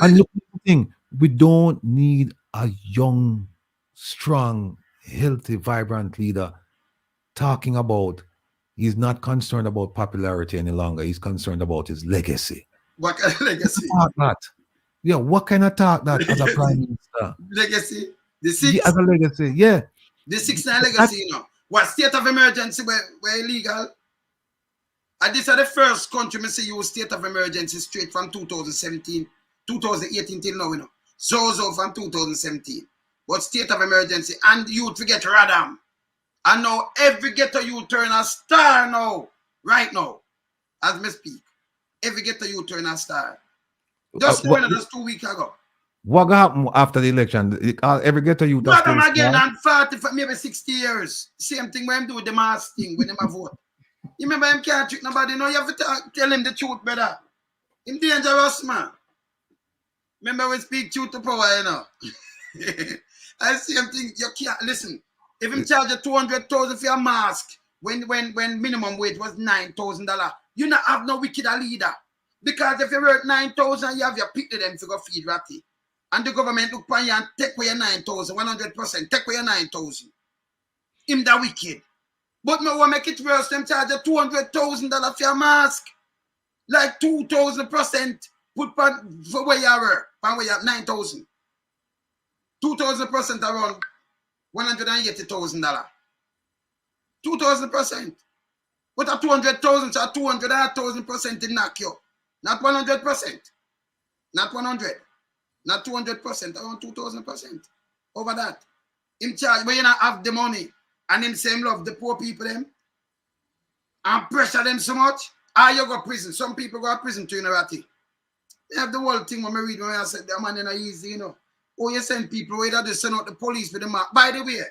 And look at the thing, we don't need a young, strong, healthy, vibrant leader talking about he's not concerned about popularity any longer. He's concerned about his legacy. What kind of legacy? Yeah, what kind of talk that as a prime minister? Legacy? The six? Yeah, as a legacy, yeah. The 6-9 legacy, you know. What state of emergency were illegal? And this is the first country me see use state of emergency straight from 2017, 2018 till now, you know. So from 2017. But state of emergency and youth forget Radam. And now every ghetto youth turn a star now. Right now. As me speak. Every ghetto youth turn a star. Just just 2 weeks ago. What happened after the election? Every ghetto youth Radam again and 40, maybe 60 years. Same thing when him do with the mass thing when him a vote. You remember him can't trick nobody. No, you have to tell him the truth, brother. Him dangerous, man. Remember we speak truth to power, you know. I see him think you can't listen. If him charge you 200,000 for your mask when minimum wage was $9,000, you not have no wicked leader. Because if you work 9,000, you have your pick to them to go feed Ratty. And the government look upon you and take away your 9,000, 100%, take away your 9,000. Him that wicked. But me want make it worse, them charge you $200,000 for your mask. Like 2,000% put for where you work, and where you have 9,000. 2,000% around $180,000. 2,000%. But a 200,000, so 200,000% did knock you. Not 100%. Not 100. Not 200%, around 2,000%. Over that. In charge, but you not have the money. And him same love the poor people them. And pressure them so much. You go to prison. Some people go to prison to Ratty. They have the whole thing when I read when I said that man is easy, you know. Oh, you send people where they send out the police with the mark. By the way,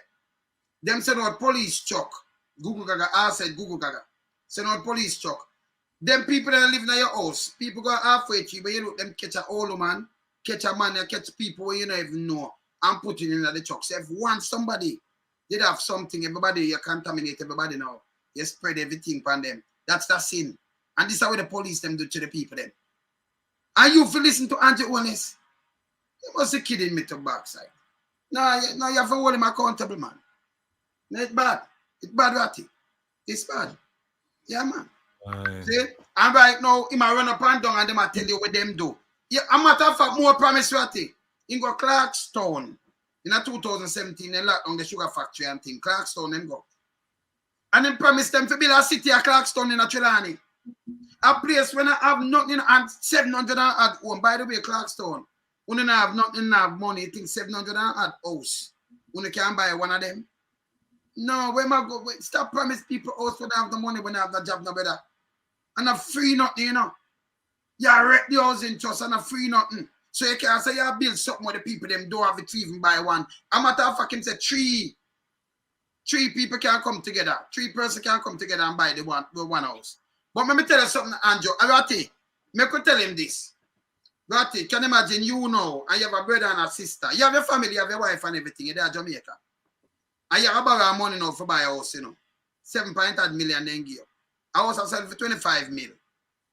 them send out police truck. Google Gaga, I said Google Gaga. Send out police truck. Them people that live in your house, people go halfway to you, but you look them catch a old man, catch a man, catch people where you don't even know, and put it in the truck. So if once somebody did have something, everybody, you contaminate everybody now. You spread everything on them. That's the sin. And this is how the police them do to the people then. And you feel listen to Angie Honest. You must be kidding me to backside. No, you have to hold him accountable, man. No, it's bad. It's bad, Ratty. It's bad. Yeah, man. See? And right now, he might run up and down and they might tell you what them do. Yeah, a matter of fact, more promise, Ratty. He go Clarkstown. In 2017, they locked on the sugar factory and thing. Clarkstown, them go. And then promise them to build a city at Clarkstown in a Trelawney. A place when I have nothing and 700 at home. By the way, Clarkstown, when you have nothing, have money, you think 700 at house. When you can buy one of them. No, where am I go? Stop promise people house when they have the money, when they have the job, no better. and a free nothing, you know. You wreck the housing trust and a free nothing. So you can't say you build something where the people them don't have it to even buy one. A matter of fact, him say three people can come together. 3 persons can come together and buy the one house. But let me tell you something, Andrew. Ratty, me could tell him this. Ratty, can you imagine you know, and you have a brother and a sister. You have your family, you have your wife and everything. You're there in Jamaica. And you have a borrow money now for buy a house, you know. 7.8 million then give you. A house will sell for 25 mil.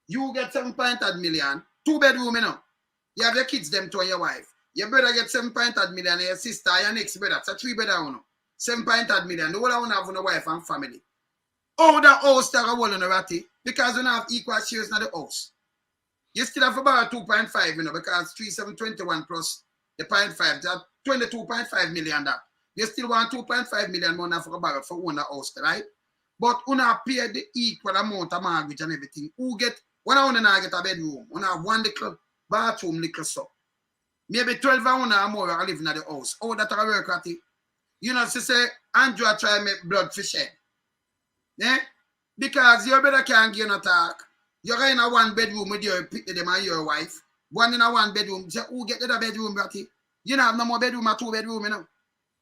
You get 7.8 million, 2 bedroom, you know. You have your kids, them two and your wife. Your brother get 7.8 million, and your sister, your next brother. It's a 3 bedroom, you know. 7.8 million. The whole of one have a wife and family. Oh, the house that are one on the Ratty, because you don't have equal shares in the house. You still have about 2.5, you know, because 3,721 plus the 0.5, that's 22.5 million that. You still want 2.5 million money for about for one house, right? But you not pay the equal amount of mortgage and everything. Who get one I want get a bedroom, you have one little bathroom, little so. Maybe 12 hours or more are living in the house. Oh, that are work, Ratty. You know, she say, Andrew try to make blood for shed. Yeah? Because your brother can't give no talk. You're in a 1 bedroom with your them and your wife. One in a 1 bedroom. Say, who get the other bedroom, Ratty? You know, have no more bedroom or 2 bedroom, you know.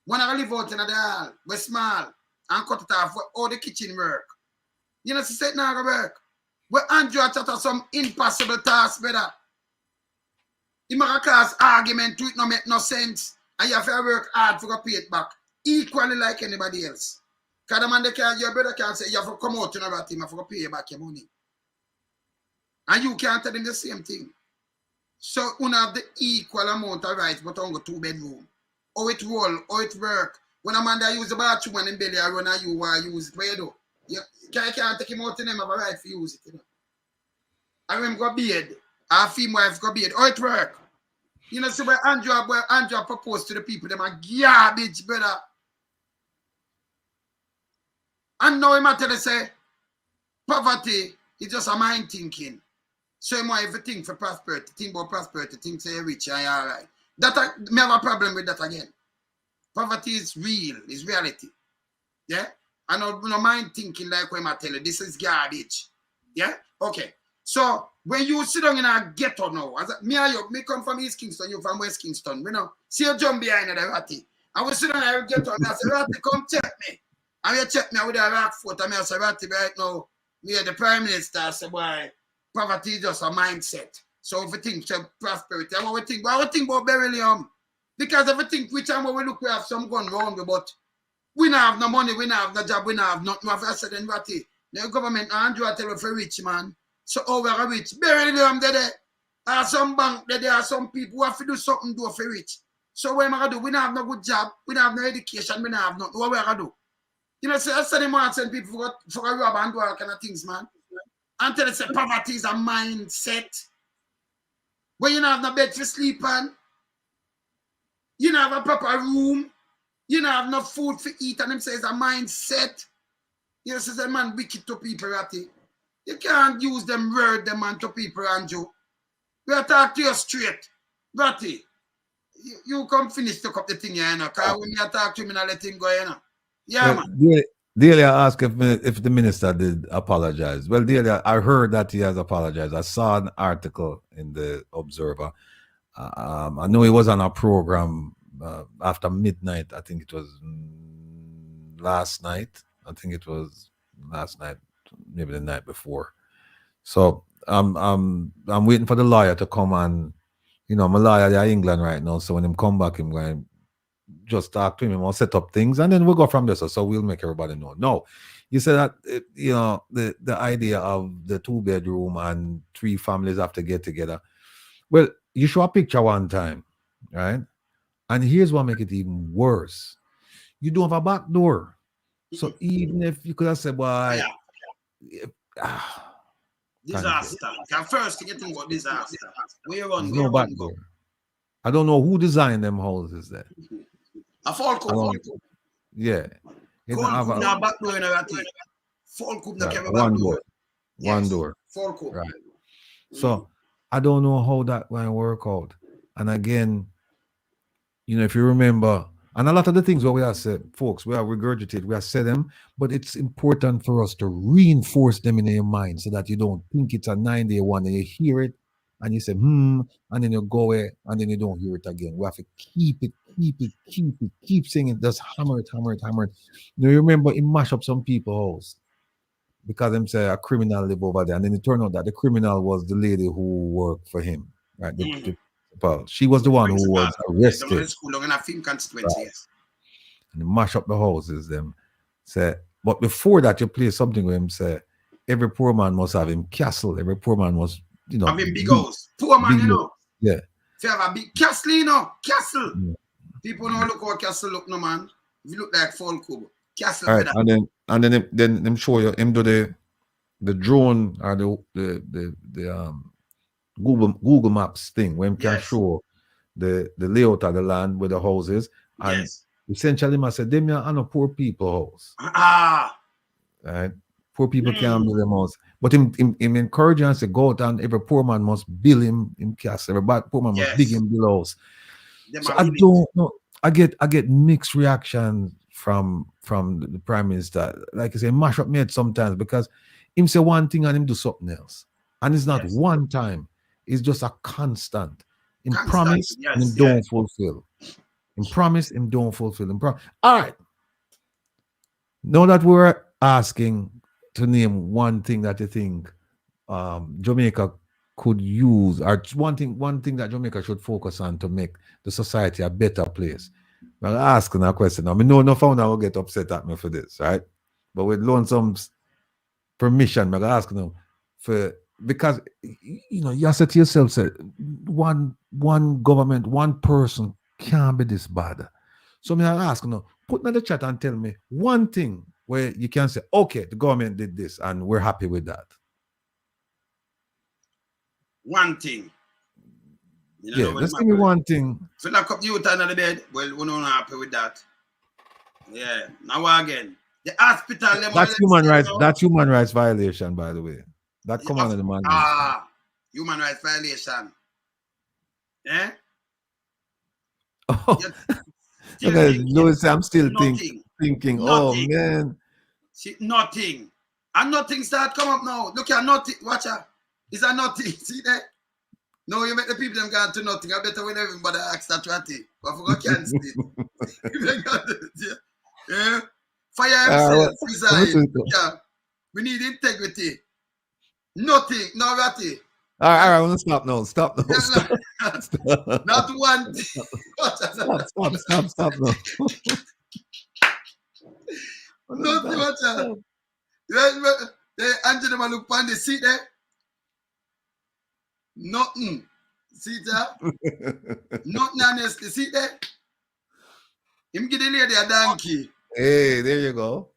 One I live out in the hall, we're small, and cut it off for all the kitchen work. You know, she said, now go work. Where Andrew chat some impossible task, brother. You make a cause argument to it, no make no sense. And you have to work hard to pay it back. Equally like anybody else. Because the man, your brother can say, you have to come out to another team, you have to pay you back your money. And you can't tell them the same thing. So you have the equal amount of rights, but only 2 bedroom. Or it roll, or it work. When a man that use the bathroom and in belly, I run and you want to use it, what you do? You can't take him out to them, have a right to use it. You know? I remember go beard. Our female wife go beard. Or it work. You know, so where Andrew proposed to the people, them are garbage, brother. And now him tell you say, poverty is just a mind thinking. So you want everything for prosperity, think about prosperity, think say you're rich and you're all right. That me have a problem with that again. Poverty is real, it's reality. Yeah? I know no mind thinking like when I tell you, this is garbage. Yeah? Okay. So when you sit down in a ghetto now, me come from East Kingston, you from West Kingston, you know, see you jump behind the Ratty. I will sit down in a ghetto and I say, Ratty, come check me. And you check me with a rock foot and I say, Ratty, right now, me the Prime Minister, I say, boy, poverty is just a mindset. So if we think prosperity, I want to think about beryllium. Because everything which time we look, we have some gun around, but we don't have no money, we don't have no job, we don't have nothing. I said, then Ratty, the government, Andrew, I tell you for rich man. So over rich, beryllium there. There some bank there are some people who have to do something do for rich. So what am I going to do? We don't have no good job, we don't have no education, we don't have nothing. What we going to do? You know, so I said, man, send people for a rob and do all kind of things, man. Until they say poverty is a mindset. When you don't have no bed to sleep on, you don't have a proper room, you don't have no food to eat, and them say it's a mindset. You know, says a man wicked to people, Ratty. You can't use them word them man to people, Andrew. We'll talk to you straight. Ratty, you come finish to up the thing, you know, because when you talk to him, I let him go, you know. Yeah, man. Delia asked if the minister did apologize. Well, Delia, I heard that he has apologized. I saw an article in the Observer. I know he was on a program after midnight. I think it was last night. I think it was last night, maybe the night before. So I'm waiting for the lawyer to come and, you know, my lawyer in England right now. So when him come back, I'm going to just talk to him. We'll set up things and then we'll go from there. So we'll make everybody know. No, you said that, you know, the idea of the 2 bedroom and 3 families have to get together. Well, you show a picture one time, right? And here's what make it even worse. You don't have a back door. So even if you could have said, well, disaster. First thing you think about disaster. Where you run, no back door. I don't know who designed them houses there. A folk coop. Yeah. Folk coop now back door in a Ratty. Folk coop now carry one back door. One door. Folk coop. Right. So I don't know how that going to work out. And again, you know, if you remember And a lot of the things what we have said, folks, we have regurgitated, we have said them, but it's important for us to reinforce them in your mind so that you don't think it's a 9-day one and you hear it and you say, and then you go away and then you don't hear it again. We have to keep saying it, just hammer it. You remember it mash up some people's house because them say a criminal live over there. And then it turned out that the criminal was the lady who worked for him, right? She was the one who was arrested. Right. And mash up the houses, them say. But before that, you play something with him, say, every poor man must have him castle. Every poor man must, have him big house. Poor man, Yeah. If you have a big castle, castle. Yeah. People don't look how castle look, no man. If you look like full Kubo. Castle. All right, and then them show you him do the drone or the Google Maps thing where him can show the layout of the land with the houses and essentially I said them are no poor people house. Right? Poor people can't build them house. But him encouraging us to go out and every poor man must build him castle. Every poor man must dig him build house. So I don't know. I get mixed reactions from the Prime Minister. Like I say, mash up made sometimes because him say one thing and him do something else. And it's not one time. It's just a constant. In promise, and him don't fulfill. In promise, him don't fulfill. All right. Now that we're asking to name one thing that you think Jamaica could use, or one thing that Jamaica should focus on to make the society a better place. I'm asking a question. Now, I know no founder will get upset at me for this, right? But with lonesome permission, I'm asking them for, because you have to say to yourself, say, one government, one person can't be this bad. So I'm asking them, put in the chat and tell me one thing where you can say, okay, the government did this and we're happy with that. One thing. Let's give me one thing. If you lock up the youth under the bed, well, we're not happy with that. Yeah. Now again, the hospital. That's human rights. That's human rights violation, by the way. That come under the man. Human rights violation. Yeah. Oh. Okay, Louis, I'm still thinking. Nothing. Oh man. See, nothing. And nothing start come up now. Look at nothing. Watch out. Is that nothing? See that? No, you make the people them go to nothing. I better when everybody asks that ratty. But I forgot can't yeah. Fire himself. Yeah. We need integrity. Nothing. No ratty. All right, I want to stop now. Stop now. Yeah, stop. Not one thing. Stop now. Nothing. Watch out. Angela man look on the seat there. Nothing. See that? Nothing honestly. See that? Him give the lady a donkey. Hey, there you go.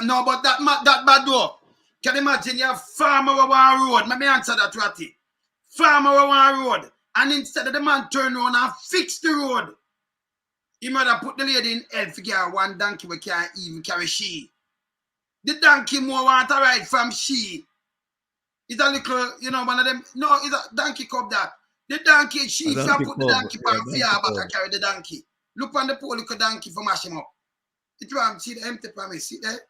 No, but that bad though. Can you imagine you have farmer over one road? Let me answer that, Ratty. Farmer over one road. And instead of the man turn around and fix the road, he might have put the lady in hell to get one donkey we can't even carry she. The donkey more want to ride from she. It's a little, one of them. No, it's a donkey cub that. The donkey, she can put the donkey on fear back and carry the donkey. Look on the poor little donkey for mash him up. It want see the empty promise, see there?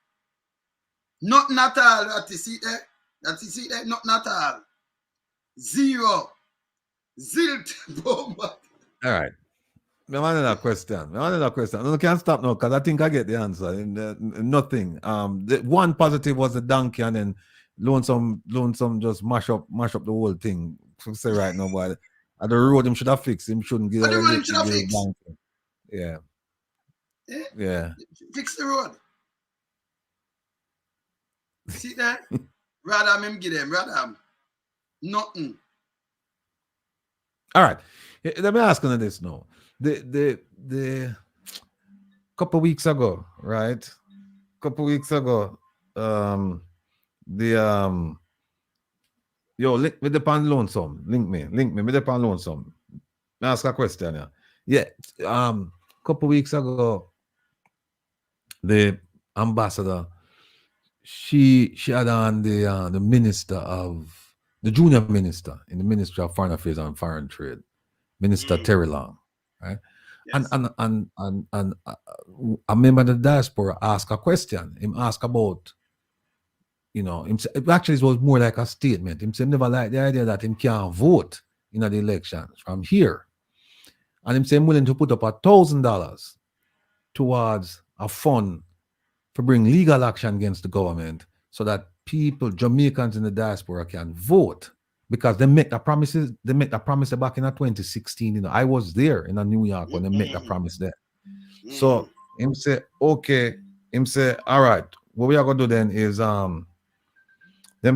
Nothing at all, that you see there? That you see there? Nothing at all. Zero. Zilt. All right. I want another question. No, can't stop now because I think I get the answer. Nothing. The one positive was the donkey, and then lonesome just mash up the whole thing. So say right now, but the road him should have fixed. Him shouldn't give. The road him should have fixed. Yeah. Fix the road. See that? Rather him give them. Rather nothing. All right. Let me ask you this now. The couple weeks ago, right? Link me the pan lonesome. Link me the pan lonesome. I ask a question here. Yeah. Couple weeks ago, the ambassador, she had on the minister of the junior minister in the Ministry of Foreign Affairs and Foreign Trade, Minister Terry Long, right? Yes. And a member of the diaspora asked a question. Him ask about, actually it was more like a statement. Him say never like the idea that him can't vote in the elections from here. And him say I'm willing to put up $1,000 towards a fund to bring legal action against the government so that people, Jamaicans in the diaspora, can vote. Because they make the promises, back in 2016. I was there in New York when they make the promise there. So him say, okay, him say, all right, what we are gonna do then is them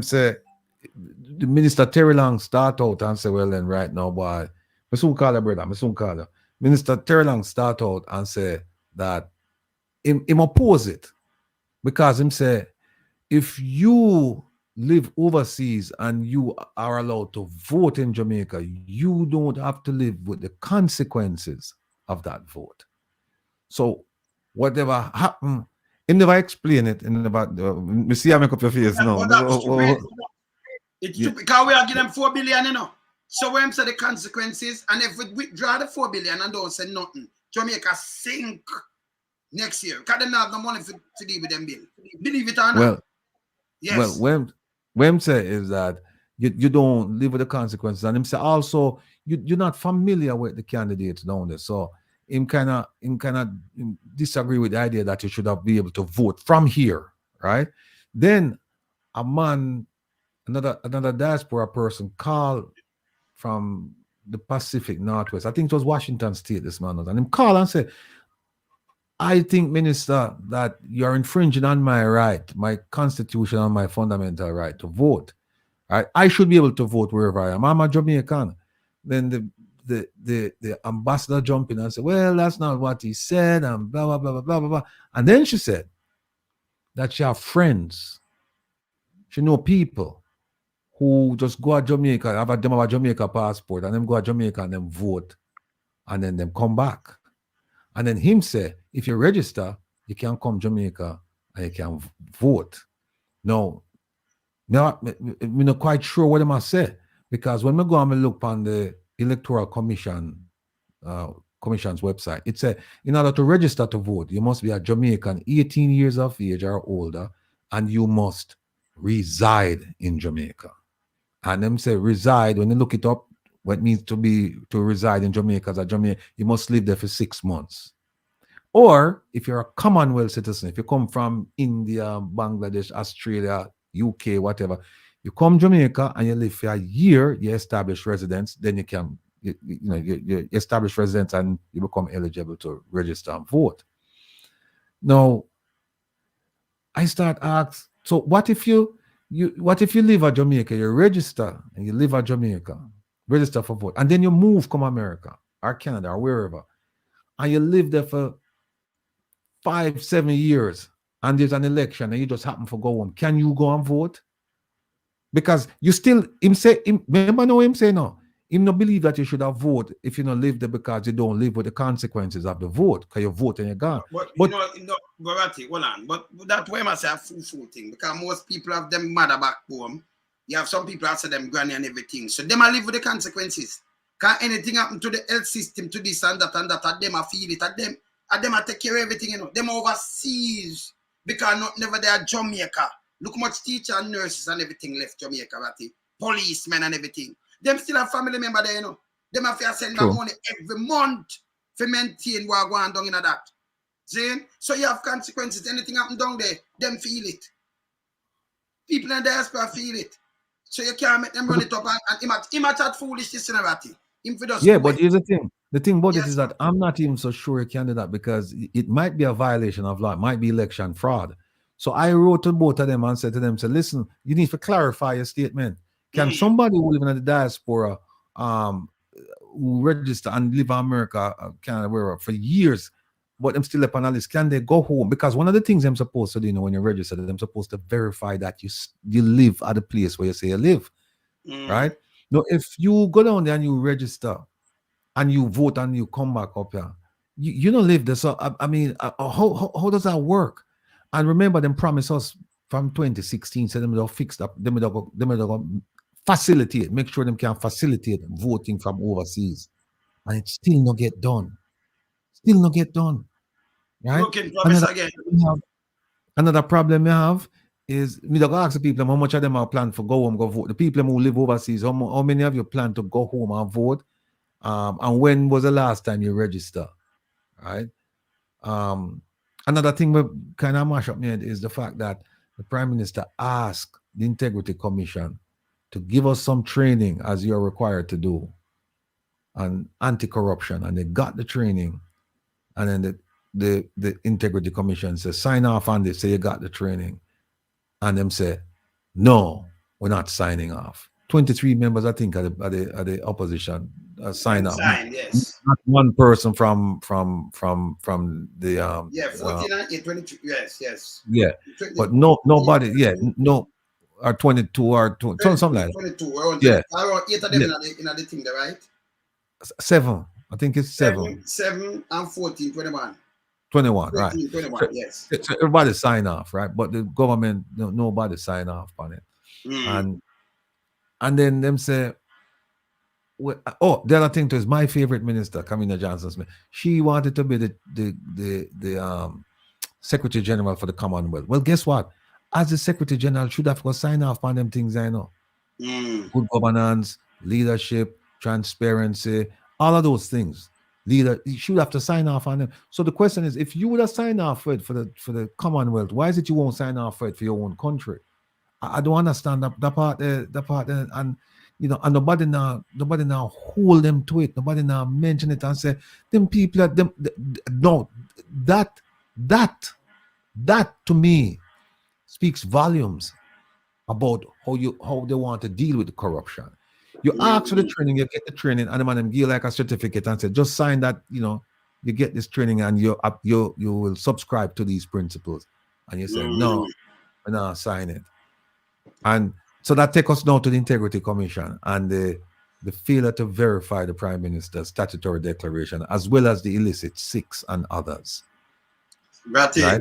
say the Minister Terry Long start out and say, well then right now, boy, I soon call her brother, I soon call her. Minister Terry Long start out and say that him oppose it. Because him say, if you live overseas and you are allowed to vote in Jamaica, you don't have to live with the consequences of that vote. So whatever happened, he never explain it. In about you see, I make up your face now. It's stupid because we are giving them 4 billion, So when say the consequences, and if we withdraw the 4 billion and don't say nothing, Jamaica sink next year. Because they don't have no money to deal with them bill. Believe it or not. Well, yes. Well, when say is that you don't live with the consequences, and him say also you're not familiar with the candidates down there, so him kind of disagree with the idea that you should have be able to vote from here, right? Then a man, another diaspora person called from the Pacific Northwest. I think it was Washington State. This man was, and him call and say, I think, Minister, that you're infringing on my right, my constitutional, my fundamental right to vote. Right? I should be able to vote wherever I am. I'm a Jamaican. Then the ambassador jumped in and said, well, that's not what he said, and blah, blah, blah, blah, blah, blah, blah. And then she said that she have friends. She know people who just go to Jamaica, have a Jamaica passport, and then go to Jamaica and then vote, and then them come back. And then him say, if you register, you can come Jamaica and you can vote. Now, I'm not quite sure what I must say, because when I go and look on the Electoral Commission's website, it says in order to register to vote, you must be a Jamaican 18 years of age or older, and you must reside in Jamaica. And them say reside, when you look it up, what it means to reside in Jamaica as a Jamaican, you must live there for 6 months. Or if you're a Commonwealth citizen, if you come from India, Bangladesh, Australia, UK, whatever, you come Jamaica and you live for a year, you establish residence, then you can, you establish residence and you become eligible to register and vote. Now, I start asking, so what if you live at Jamaica, you register and you live at Jamaica, register for vote, and then you move come America or Canada or wherever, and you live there for 5-7 years, and there's an election and you just happen to go home, can you go and vote? Because you still, remember no, him say no. Him not believe that you should have voted if you don't live there because you don't live with the consequences of the vote, because you vote and you're gone. But Ratty, hold on. But that's why I say a fool thing, because most people have them mother back home. You have some people after them granny and everything. So them live with the consequences. Can anything happen to the health system, to this and that, at them I feel it, at them I take care of everything, Them overseas, because never they are Jamaica. Look much teacher and nurses and everything left Jamaica, Ratty. Policemen and everything. Them still have family member there, Them have to send back money every month to maintain what going down in that. See? So you have consequences. Anything happen down there, them feel it. People in the diaspora feel it. So you can't make them run it up and him at that foolishness in a Ratty. Yeah, but here's the thing. The thing about it is that I'm not even so sure you can do that, because it might be a violation of law. It might be election fraud. So I wrote to both of them and said to them, listen, you need to clarify your statement. Can somebody who live in the diaspora who register and live in America, Canada, wherever, for years, but them still up on a list, can they go home? Because one of the things I'm supposed to do, when you register, I'm supposed to verify that you live at the place where you say you live, right? Now, if you go down there and you register and you vote and you come back up here, you don't live there. So, I mean, how does that work? And remember, them promised us from 2016, so them will fix up, them will facilitate, make sure them can facilitate voting from overseas. And it still not get done. still not get done. Right? Another problem you have is me don't ask the people how much of them are planned for go home go vote. The people who live overseas, how many of you plan to go home and vote? And when was the last time you register? Right? Another thing that kind of mash up me is the fact that the Prime Minister asked the Integrity Commission to give us some training as you're required to do on anti-corruption, and they got the training, and then the Integrity Commission says sign off on this, say you got the training, and them say no, we're not signing off. 23 members, I think, are the opposition sign off. Yes. Not one person from the 14 and 22. Yes. Yeah, but nobody. Yeah, no, or 22 or 20, something like that. 22. Around 8 of them in the thing, right? 7. I think it's 7. 7 and 14, 21. 21, 14, right? 21, so, yes. So everybody sign off, right? But the government, nobody sign off on it, and then them say, well, the other thing too is my favorite minister, Kamina Johnson-Smith. She wanted to be the Secretary General for the Commonwealth. Well, guess what? As the Secretary General, should have to sign off on them things. I know, good governance, leadership, transparency, all of those things. You should have to sign off on them. So the question is, if you would have signed off for it for the Commonwealth, why is it you won't sign off for it for your own country? I don't understand that part there, and and nobody now hold them to it. Nobody now mention it and say them people are them. No, that to me speaks volumes about how they want to deal with the corruption. You ask for the training, you get the training, and the man give like a certificate and say, just sign that, you get this training and you will subscribe to these principles. And you say, no, sign it. And so that takes us now to the Integrity Commission and the failure to verify the Prime Minister's statutory declaration, as well as the illicit 6 and others. Right?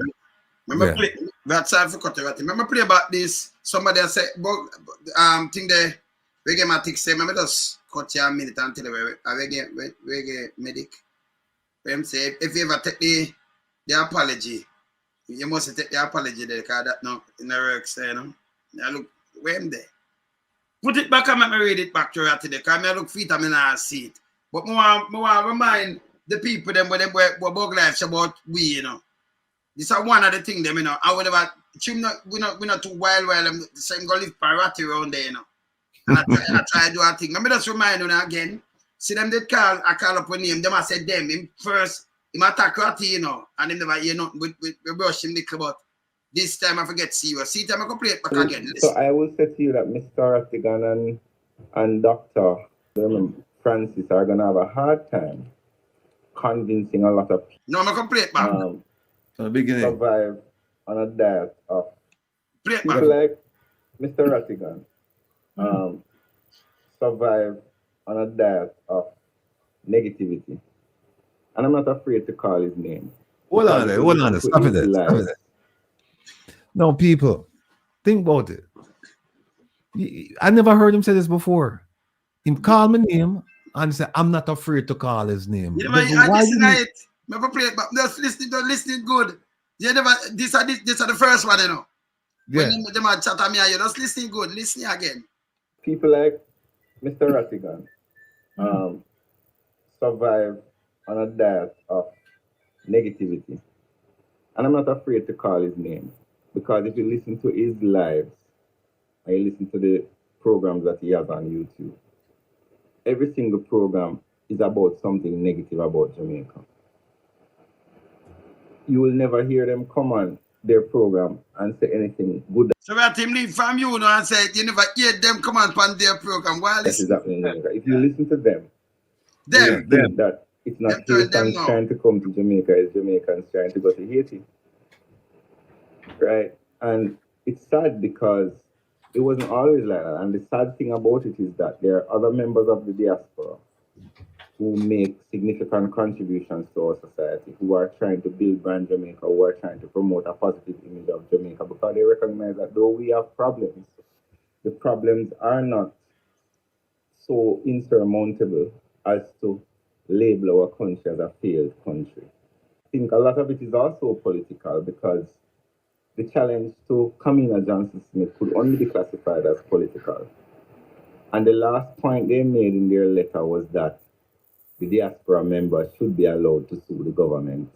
Remember play about this. Somebody said, think they we get my tick say, remember just cut you a minute and tell you we get medic. Them say if you ever take the apology, you must take the apology there, because that no in the works there, Now look where am there. Put it back and let me read it back to you today, because I look feet and I not see it. But I want to remind the people them when they bug life about we, This is one of the things them, I would have we're not too wild the same go live parity around there, And I try to do a thing. Let me just remind you again. See them they call up a name, them I said them. Him first, him attack Ratty, and him never we brush him little, but this time I forget see you. See time I complete back again. So I will say to you that Mr. Rattigan and Dr. Francis are gonna have a hard time convincing a lot of people. No, I'm complete back. From the beginning. Survive on a diet of people back. like Mr. Rattigan. Survive on a diet of negativity. And I'm not afraid to call his name. Hold on there. Stop it there. No, people, think about it. I never heard him say this before. Him call my name and say, I'm not afraid to call his name. I listen to it. Never play it, but just listen good. You never, this are the first one, Yeah. When them chat at me, you just listen good. Listen again. People like Mr. Rattigan survive on a diet of negativity. And I'm not afraid to call his name, because if you listen to his lives and you listen to the programs that he has on YouTube, every single program is about something negative about Jamaica. You will never hear them come on their program and say anything good. So that him leave from you and say you never hear them come on their program. Why listen? That is happening in Jamaica. If you listen to them, that it's not Haitians trying to come to Jamaica, it's Jamaicans trying to go to Haiti. Right? And it's sad because it wasn't always like that. And the sad thing about it is that there are other members of the diaspora who make significant contributions to our society, who are trying to build brand Jamaica, who are trying to promote a positive image of Jamaica, because they recognize that though we have problems, the problems are not so insurmountable as to label our country as a failed country. I think a lot of it is also political because the challenge to Kamina Johnson-Smith could only be classified as political. And the last point they made in their letter was that the diaspora members should be allowed to sue the government.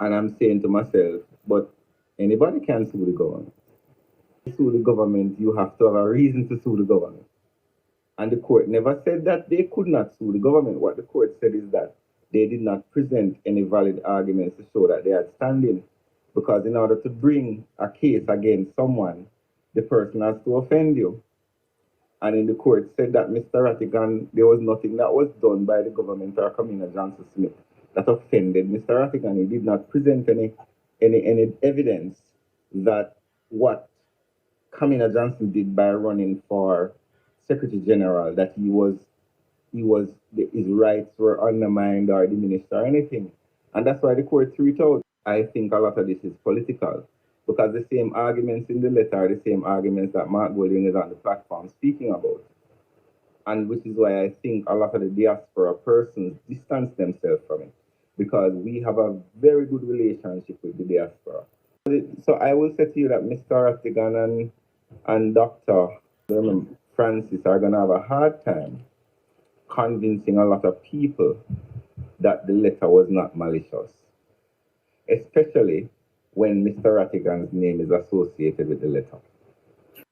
And I'm saying to myself, but anybody can sue the government. To sue the government, you have to have a reason to sue the government. And the court never said that they could not sue the government. What the court said is that they did not present any valid arguments to show that they had standing. Because in order to bring a case against someone, the person has to offend you. And in the court said that Mr. Rattigan, there was nothing that was done by the government or Kamina Johnson-Smith that offended Mr. Rattigan. He did not present any evidence that what Kamina Johnson did by running for Secretary General, that his rights were undermined or diminished or anything. And that's why the court threw it out. I think a lot of this is political because the same arguments in the letter are the same arguments that Mark Golding is on the platform speaking about. And which is why I think a lot of the diaspora persons distance themselves from it because we have a very good relationship with the diaspora. So I will say to you that Mr. Rattigan and Dr. Francis are going to have a hard time convincing a lot of people that the letter was not malicious, especially when Mr. Rattigan's name is associated with the letter.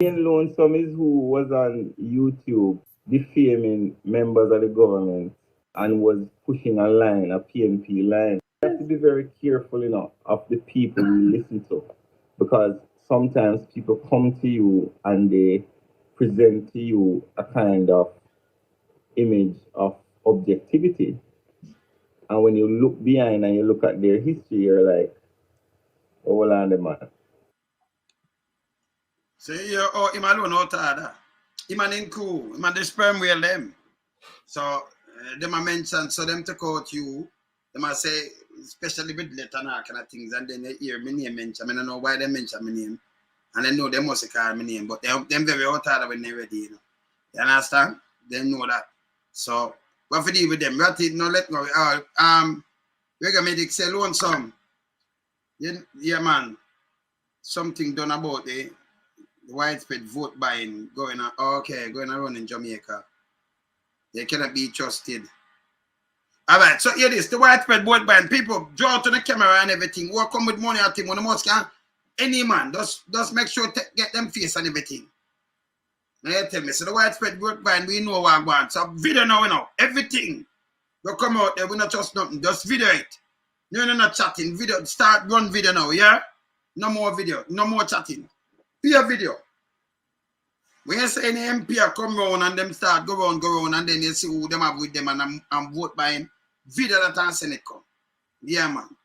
Ian Lonesome is who was on YouTube defaming members of the government and was pushing a line, a PNP line. You have to be very careful, of the people you listen to, because sometimes people come to you and they present to you a kind of image of objectivity. And when you look behind and you look at their history, you're like, oh, well, I'm the man. So him alone out of that. Him and him cool. Him and the sperm whale them. So them I mention, so them to quote you. Them I say, especially with letter and all kind of things, and then they hear my name mentioned. I don't know why they mention my name. And they know they must call my name, but them very out of when they're ready, You understand? They know that. So what we deal with them? No, let go. Medic say Lonesome. Yeah, man. Something done about the widespread vote buying going around in Jamaica. They cannot be trusted. All right, so here it is. The widespread vote buying. People draw to the camera and everything. Work come with money at him when the most can. Any man, just make sure to get them face and everything. Now you tell me, so the widespread vote buying, we know what I want. So video now, everything. Go come out there, we not trust nothing. Just video it. No, not chatting. Video, run video now, yeah? No more video, no more chatting. Be a video. When you say any MP come round and them start go round, and then you see who them have with them and vote buying, video that and send it come. Yeah, man.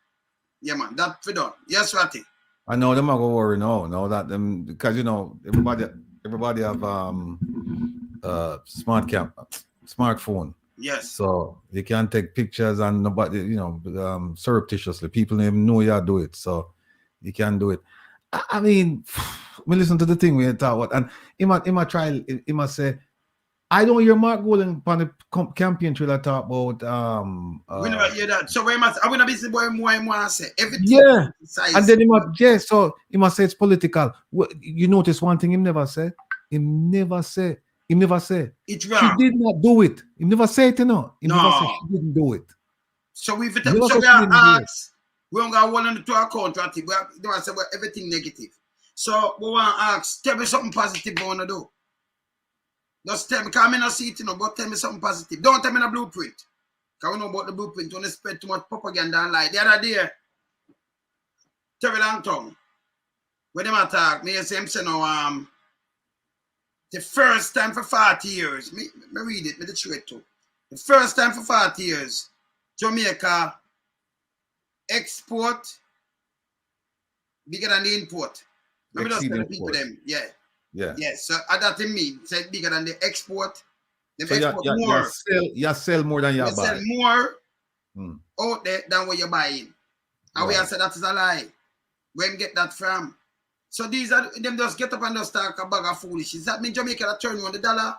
Yeah, man. That for done. Yes, Ratty. I know them are go worry now that them, because everybody have smartphone. Yes. So you can take pictures and nobody, surreptitiously. People don't even know you do it. So you can do it. I mean, we listen to the thing we talk about, and he must say, I don't hear Mark Golding on the campaign trailer talk about we never hear that. So I wanna be the boy more and more say everything. Yeah. And then so he must say it's political. You notice one thing he never say. He never say. It's wrong. She did not do it. He never say it, Never say she didn't do it. So we are asked. We don't got one on the two account, right? We don't say everything negative. So we want to ask, tell me something positive you want to do. Just tell me, because I not see it, but tell me something positive. Don't tell me the blueprint. Because we know about the blueprint. Don't spread too much propaganda and lie. The other day, Terry Langton, when they attack, me say no, the first time for 40 years, me read it, me the trade too. The first time for 40 years, Jamaica export bigger than the import. Remember those kind of people them? Yeah. Yes. So that mean said bigger than the export. They so export more. You sell more than you buy. Sell more out there than what you're buying. And we have said that is a lie. Where get that from? So these are them just get up and just talk a bag of foolishness. That mean Jamaica that turn on the dollar?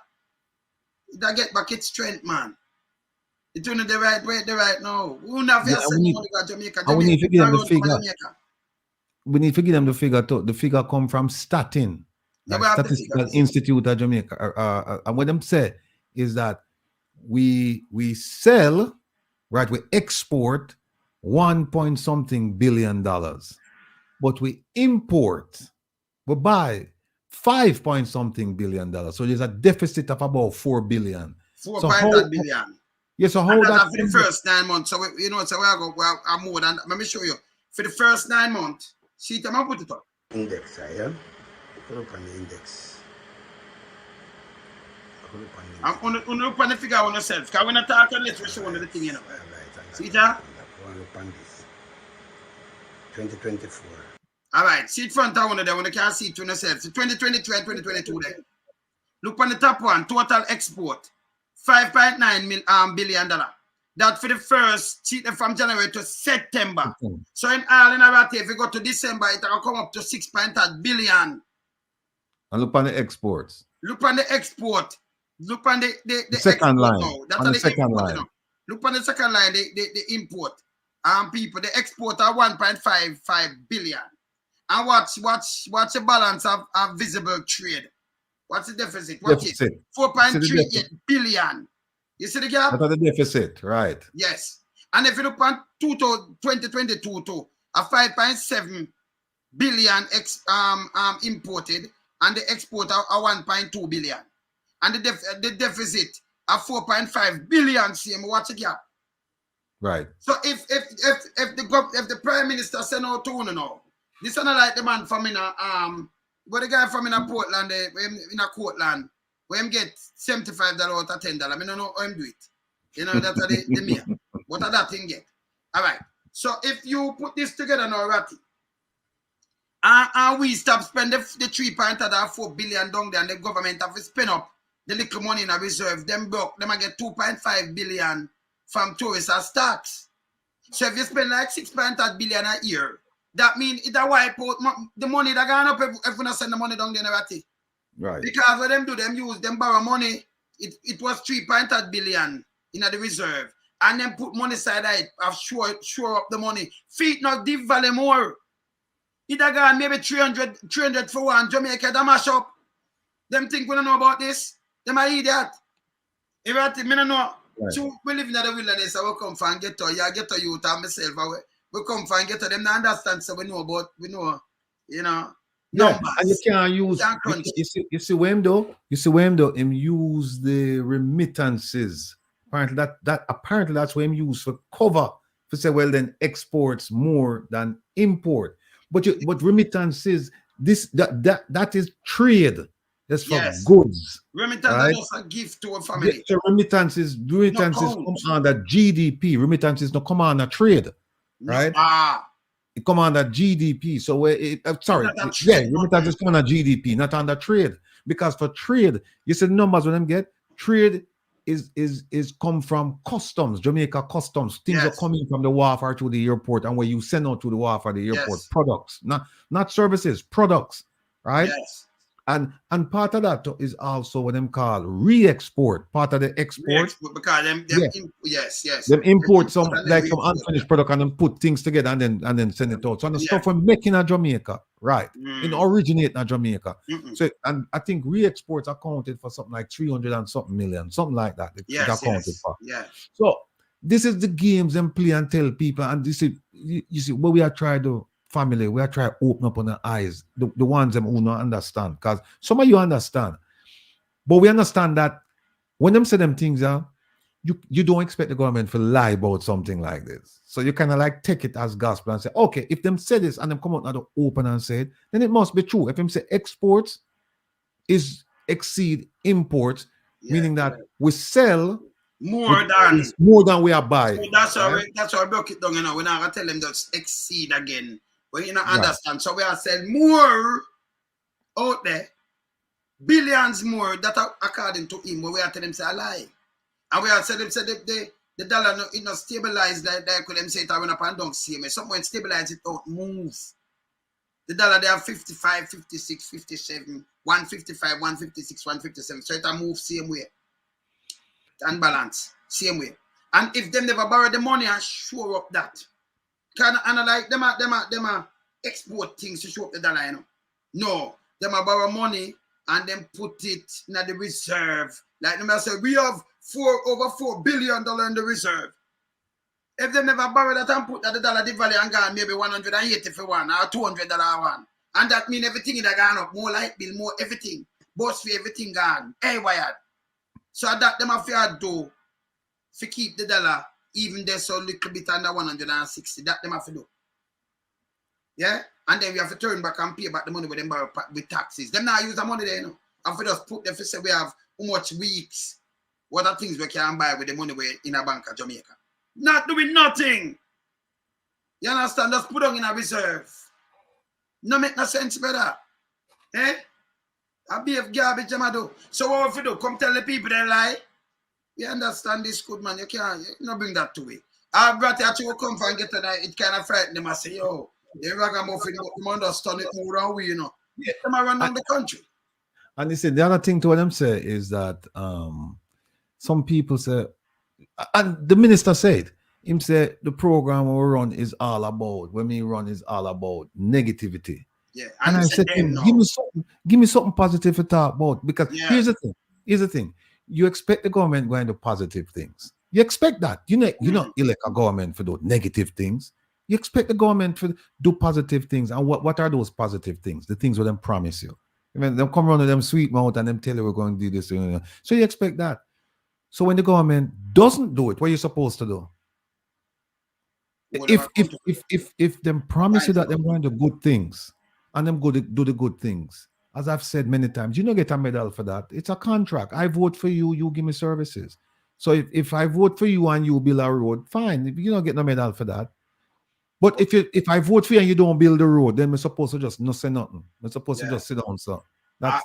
That get back its strength, man. It's doing it the right way, the right now. We don't have to send money to Jamaica. We need to give them the figure. Jamaica. We need to give them the figure too. The figure come from Statin, like Statistical Institute of Jamaica. And what them say is that we sell, right? We export $1 billion, but we import, we buy $5 billion. So there's a deficit of about $4 billion. $4 billion. Yes, so how that for the first 9 months. So we, so we're more than. Let me show you. For the first 9 months, see, I'm put it up. Index, yeah. Put up on the index. I'm on look on the figure on yourself. Because when I talk on this, we show the thing, you know. See that? Look on this. 2024. All right. See it front of one of them when you can't see it on yourself. So 2023 and 2022 there. Look on the top one. Total export. $5.9 billion. That for the first, from January to September. So in all in about if you go to December, it will come up to $6.8 billion. And look on the exports. Look on the export. Look on the second line. Now. That's on the second import, line. you know. Look on the second line, the import. People, the export are $1.55 billion. And what's the balance of visible trade? What's the deficit? What is it? 4.38 billion. You see the gap? That's the deficit, right? Yes. And if you look on 2022 to a 5.7 billion imported, and the export are 1.2 billion. And the deficit are 4.5 billion. Same, what's the gap? Right. So if the Prime Minister send out to you now, this is not like the man from but the guy from in a Portland, in a Courtland, where him get $75 out of $10. I don't know how him do it. You know, that's the mayor. What are that thing get? All right. So if you put this together now, Ratty, and we stop spending the 3.4 billion down there, and the government have to spend up the little money in a reserve, them broke, them get 2.5 billion from tourists as tax. So if you spend like 6.8 billion a year, that means it a wipe out the money that gone up if we not send the money down there, right? Because what them do, them borrow money. It was 3.8 billion in the reserve, and then put money side of shore up the money. Feet not devalue more. It a gone maybe 300 for one. Jamaica that mash up. Them think we don't know about this. Them are idiot. If I think me don't know. Right. So we live in the wilderness. I will come for and get to you. I get to you and myself. We come for and get to them. They understand. So we know, you know. Yeah, numbers. and you can't use. You see when though. Him use the remittances. Apparently apparently that's what him use for cover. To say well then exports more than import. But remittances that is trade. That's for goods. Remittance is a gift to a family. So remittances come under GDP. Remittances no come under trade, right? It come under GDP. So remittances come under GDP, not under trade. Because for trade, you see the numbers when them get trade is come from customs, Jamaica customs. Things are coming from the wharf to the airport, and where you send out to the wharf or the airport, products, not services, products, right? Yes. And part of that is also what them call re-export. Part of the export. Because them them import some unfinished product and then put things together and then send it out. So the stuff we're making in Jamaica, right? It originate in Jamaica. So and I think re-exports accounted for something like 300 and something million, something like that. For. Yeah. So this is the games and play and tell people, and this is you see what we are trying to. Family, we are trying to open up on the eyes, the ones them who don't understand. Because some of you understand. But we understand that when them say them things, you don't expect the government to lie about something like this. So you kind of like take it as gospel and say, okay, if them say this and them come out now to open and say it, then it must be true. If them say exports exceed imports, meaning that we sell more than we are buying. So that's why we broke it down, you know. We're not gonna tell them to exceed again. But you don't understand. So we are selling more out there, billions more, that are according to him, but we are telling them say a lie. And we are telling them say the dollar not stabilized like them say it went up and down, see me. Someone stabilize it out, move. The dollar they are 55, 56, 57, 155, 156, 157. So it move same way. And balance, same way. And if them never borrow the money and show up that. And like them are export things to show up the dollar, you know. No, them are borrow money and then put it in the reserve. Like them say, we have over $4 billion in the reserve. If they never borrow that and put that the dollar, the value and gone maybe 180 for one or $200 one. And that means everything is gone up, more light bill, more everything. Boss for everything gone. Hey, wired. So that them have to do to keep the dollar, even there's so little bit under 160. That them have to do. Yeah? And then we have to turn back and pay back the money with them borrow with taxes. Them not use the money there, you know. And for just put them to say we have how much weeks, what are things we can buy with the money we in a bank of Jamaica. Not doing nothing. You understand? Just put on in a reserve. No make no sense, brother. Eh? I be a garbage, do. So what if you do? Come tell the people they lie. You understand this good, man. You can't bring that to it. I've got to come and get to that. It kind of frighten them. I say, yo, they ragamuffin, you understand it more than we, you know. Yeah, them around the country. And they say the other thing to what them say is that some people say, and the minister said, him say the program we run is all about, when we run is all about negativity. Yeah, and I said to him, give me something positive to talk about. Because here's the thing. You expect the government going to positive things. You expect that. You not elect a government for those negative things. You expect the government to do positive things. And what are those positive things? The things where them promise you. I mean, they'll come around with them sweet mouth and them tell you we're going to do this. So you expect that. So when the government doesn't do it, what are you supposed to do? If them promise you that they're going to do good things and them go to do the good things, as I've said many times, you don't get a medal for that. It's a contract. I vote for you, you give me services. So if I vote for you and you build a road, fine. You don't get no medal for that. But if I vote for you and you don't build the road, then we're supposed to just not say nothing. We're supposed to just sit down, so that's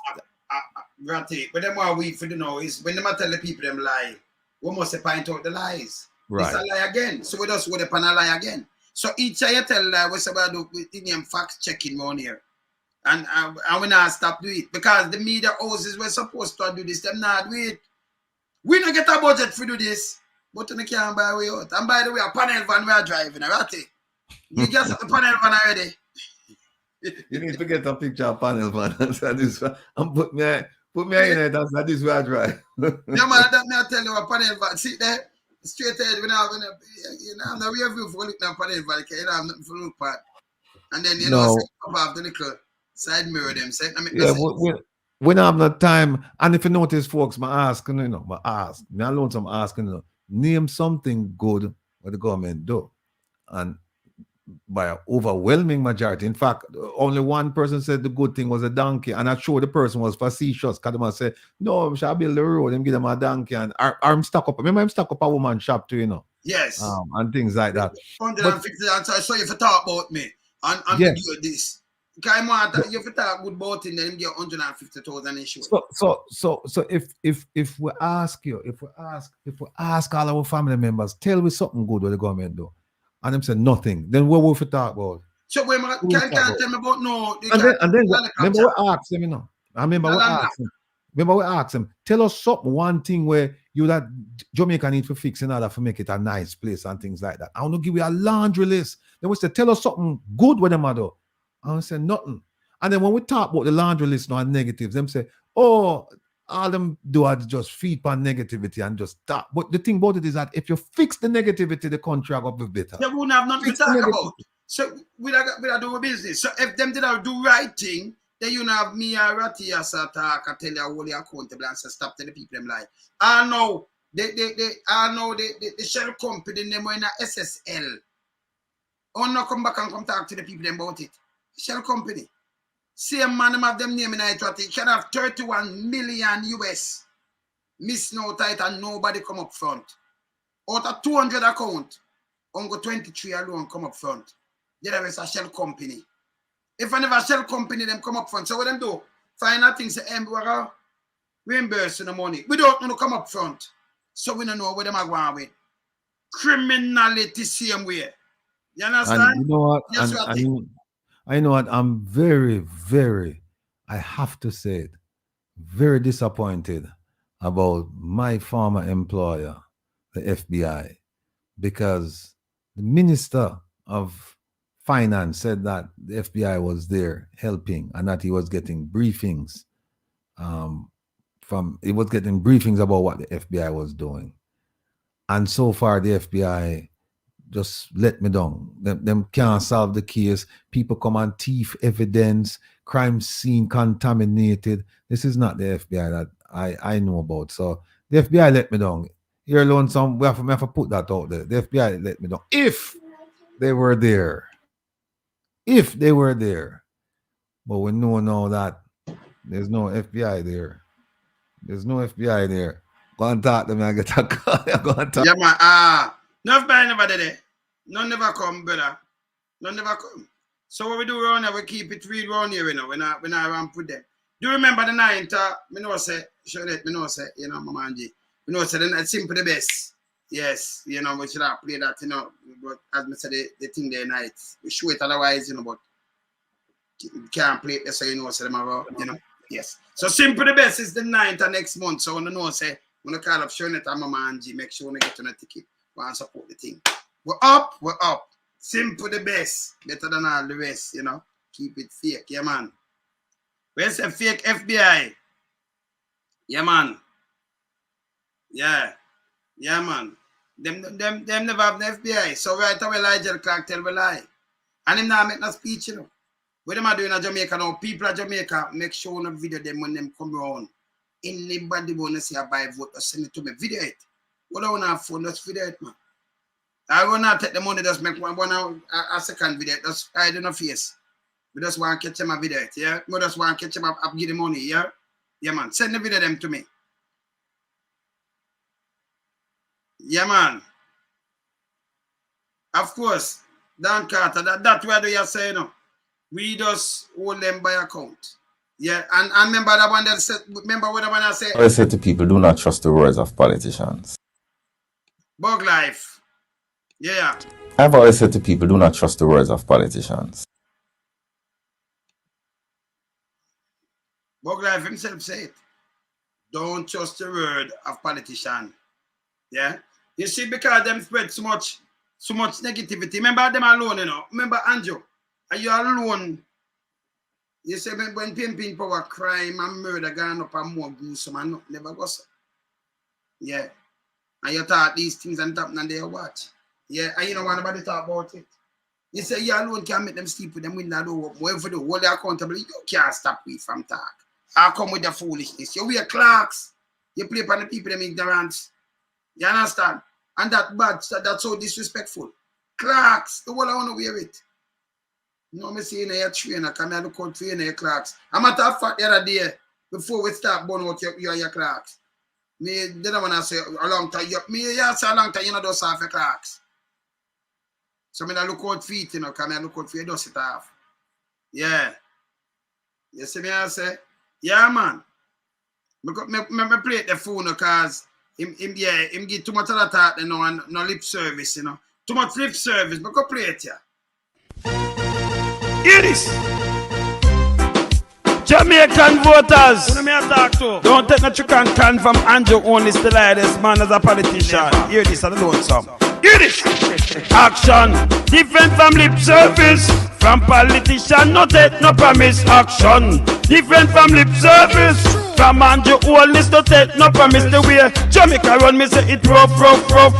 Ratty, but then what we for know is when they tell the people them lie, we must point out the lies. Right. It's a lie again. So we just would upon a lie again. So each time you tell lie, we say about the fact checking on here. And we not stop doing it. Because the media houses were supposed to do this, them not do it. We don't get a budget to do this. But we can't buy way out. And by the way, a panel van we are driving, Ratty. You just have the panel van already. You need to get a picture of panel van. And put me in it. That is where I drive. Yeah, man, that me I tell you a panel van. See there, straight ahead. We have no review for looking at panel van. You don't have nothing for look at. And then you know, have the little side mirror them. Say, I mean, yeah, we don't have no time. And if you notice, folks, me asking, me alone some asking, name something good what the government do. And by an overwhelming majority. In fact, only one person said the good thing was a donkey, and I'm sure the person was facetious. Because they said, no, we shall build the road and give them a donkey. And I'm stuck up. Remember, I'm stuck up a woman's shop too, you know. Yes. And things like that. 150. I saw you for talk about me. And yes. Do this. Because you have to talk good about it, then get 150,000 insurance. So if we ask you, if we ask all our family members, tell me something good what the government do. And them said nothing. Then what will we talk about? So when can't tell me about no. And then remember we asked them, you know. I remember we asked them, tell us something, one thing where you that Jamaica need to fix in order to make it a nice place and things like that. I want to give you a laundry list. Then we said, tell us something good with them do. And we said nothing. And then when we talk about the laundry list now and negatives, them say, oh, all them do is just feed on negativity and just talk. But the thing about it is that if you fix the negativity, the country will be better. They wouldn't have nothing to talk about. So we don't do a business. So if them did not do right thing, then you have me or Ratty as a talk and tell you all you're accountable and say stop telling the people them lie. I know the shell company them in a SSL. Or not come back and come talk to the people them about it. Shell company. Same man have them name in it, Ratty. Can have 31 million US. Miss no tight and nobody come up front. Out of 200 account, only 23 alone come up front. There is a shell company. If I never shell company, them come up front. So what them do? Find out things say, we're reimbursing the money. We don't want to come up front. So we don't know where them are going with. Criminality same way. You understand? And you know what? Yes, I know what, I'm very, very, I have to say it, very disappointed about my former employer, the FBI because the Minister of Finance said that the FBI was there helping and that he was getting briefings about what the FBI was doing. And so far, the FBI just let me down. Them can't solve the case. People come and thief evidence, crime scene contaminated. This is not the FBI that I know about. So the FBI let me down. Here alone, we have to put that out there. The FBI let me down. If they were there. If they were there. But we know now that there's no FBI there. There's no FBI there. Go and talk to me and get a call. Go and talk. Yeah, man. No FBI never did it. None never come, brother. None never come. So what we do around here, we keep it real around here, you know. We're not around put them. Do you remember the 9th? Me know say, you know, Mama Angie. Me know say it's simple the best. Yes, you know, we should have played that, you know. But as me said, the thing there night. We show it otherwise, you know, but can't play it so you know, say them around, you know. Yes. So simple the best is the 9th of next month. So when you know say, when you call up Shonette and Mama Angie, make sure you get on a ticket. Go and support the thing. We're up. Simple the best. Better than all the rest, you know. Keep it fake, yeah, man. Where's the fake FBI? Yeah, man. Yeah, man. Them never have the FBI. So right away, Elijah Clark tell we lie. And him now make no speech, you know. What them are doing in Jamaica now? People of Jamaica, make sure on video them when them come around. Anybody want to say I buy vote or send it to me, video it. What I want to have phone, just video it, man. I will not take the money, just make a second video, just hide in the face. We just want to catch them a video, yeah? We just want to catch them up, give the money, yeah? Yeah, man. Send the video them to me. Yeah, man. Of course, Dan Carter, that's what you say, you know. We just hold them by account. Yeah, and remember that one that said, remember what the one I said? I say to people, do not trust the words of politicians. Bug Life. Yeah. I've always said to people, do not trust the words of politicians. Bug Life himself said, don't trust the word of politician. Yeah. You see, because them spread so much negativity. Remember them alone, you know. Remember Andrew, are you alone? You say when pimping power, crime and murder gone up and more gruesome and never goes. Yeah. And you thought these things and happen and they watch. Yeah, and you don't want nobody talk about it. You say you alone can make them sleep with them window door open. Whatever do, hold you accountable. You can't stop me from talk. I come with the foolishness. You wear clocks. You play upon the people them ignorance. You understand? And that bad, that's so disrespectful. Clocks, the whole I want to wear it. You know me saying your trainer, come here look out for your clocks. I'm matter of fact the other day, before we start burning out your clocks. Me didn't want to say a long time. You say a long time, you know, those half your clocks. So I look out for it, you know, come here look out for your dust it off. Yeah. You see me I say? Yeah, man. I play the phone because him give too much of that talk, you know, and no lip service, you know. Too much lip service, but go play it, yeah. Hear this. Jamaican voters, don't take no trick and can from Andrew only still this man as a politician. Hear this, I don't some. Hear this. Action, different from lip service. From politician, no take no promise. Action, different from lip service. From Andrew only still take no promise. The way Jamaica run me say it rough.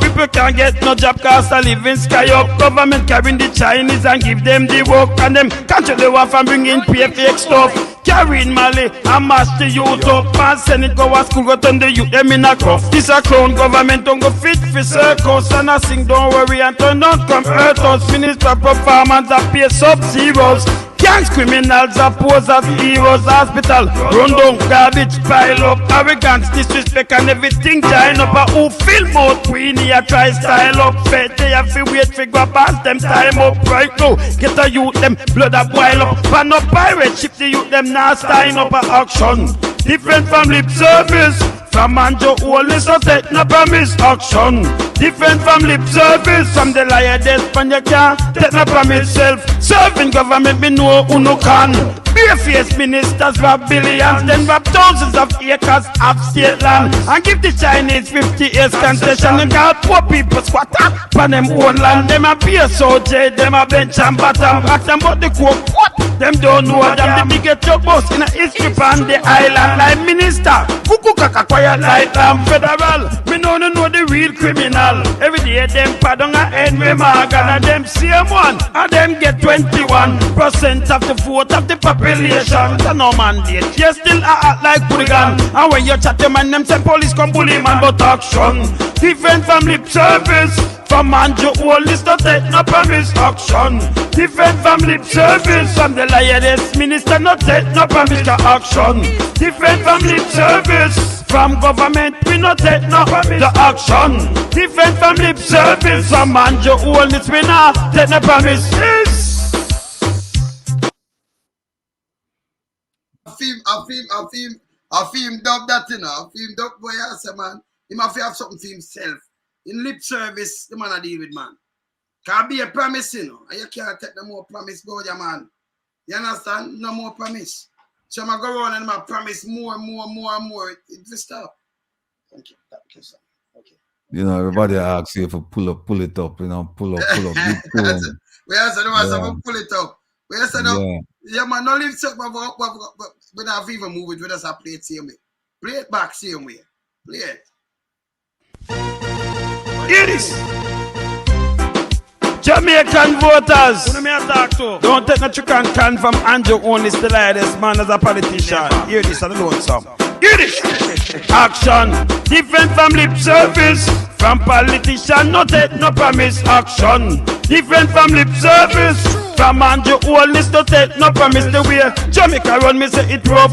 People can't get no job cause a living sky up. Government carrying the Chinese and give them the work. And them control the war and bring in pay fake stuff. Carrying Mali and mash the youth up. And send it go to school, go turn the youth them in a cuff. This a crown government don't go fit for circus. And I sing don't worry and turn on come hurt us. Minister performance and pay sub-zeros. Gangs criminals are posed as heroes. Hospital run down, garbage pile up. Arrogance, disrespect and everything giant up. And who film out queen here try style up. Bet they have to wait for go pass them time up right now. Get a youth them blood up boil up. Pan up pirate ship the youth them now sign up a action. Different from lip service. From Anjo only so take no promise. Action. Different from lip service. From the liar death when you can't take no promise self. Serving government me know who no can. Bare-faced ministers rob billions, then rob thousands of acres of state land, and give the Chinese 50 years concession. And got poor people squat up on them own land. Them a beer soldier, them a bench and bottom. Ask them about the coke, what? Them don't know them. The biggest job boss in a history on the island. Like minister, cuckoo kaka quiet like federal. We know the real criminal. Every day them pardon a Henry Morgan, and them same one, and them get 21% of the vote of the population. That's no mandate. You still act like hooligan. And when you chat them and them say police come bully man, but action different from lip service. From Anjo only to take no promise. Action different from lip service. From the lioness minister no take no promise. Action different from lip service. From government we no take no promise. The action different from lip service. From Anjo only we no take no promise. I feel dub that, you know. I feel dub boy, I say, man. He must have something for himself. In lip service, the man I deal with, man. Can't be a promise, you know. And you can't take no more promise, go, yeah, man. You understand? No more promise. So I'm going to go around and I promise more and more and more and more. It's stop. Thank you. Sir. Okay. You know, everybody asks you if you pull it up, you know, pull up. We also don't pull it up. We also don't. Yeah, man, no leave stuff, but we don't even move it. We just play it same way. Play it back same way. Play it. Hear this. Jamaican voters, don't take no trick and can from Andrew only still like this man as a politician. Hear this, I don't want some. Hear this. Action, different from lip service. From politician, no take no promise. Action, different from lip service. From Andrew only to take no promise. The way Jamaica run me say it rough.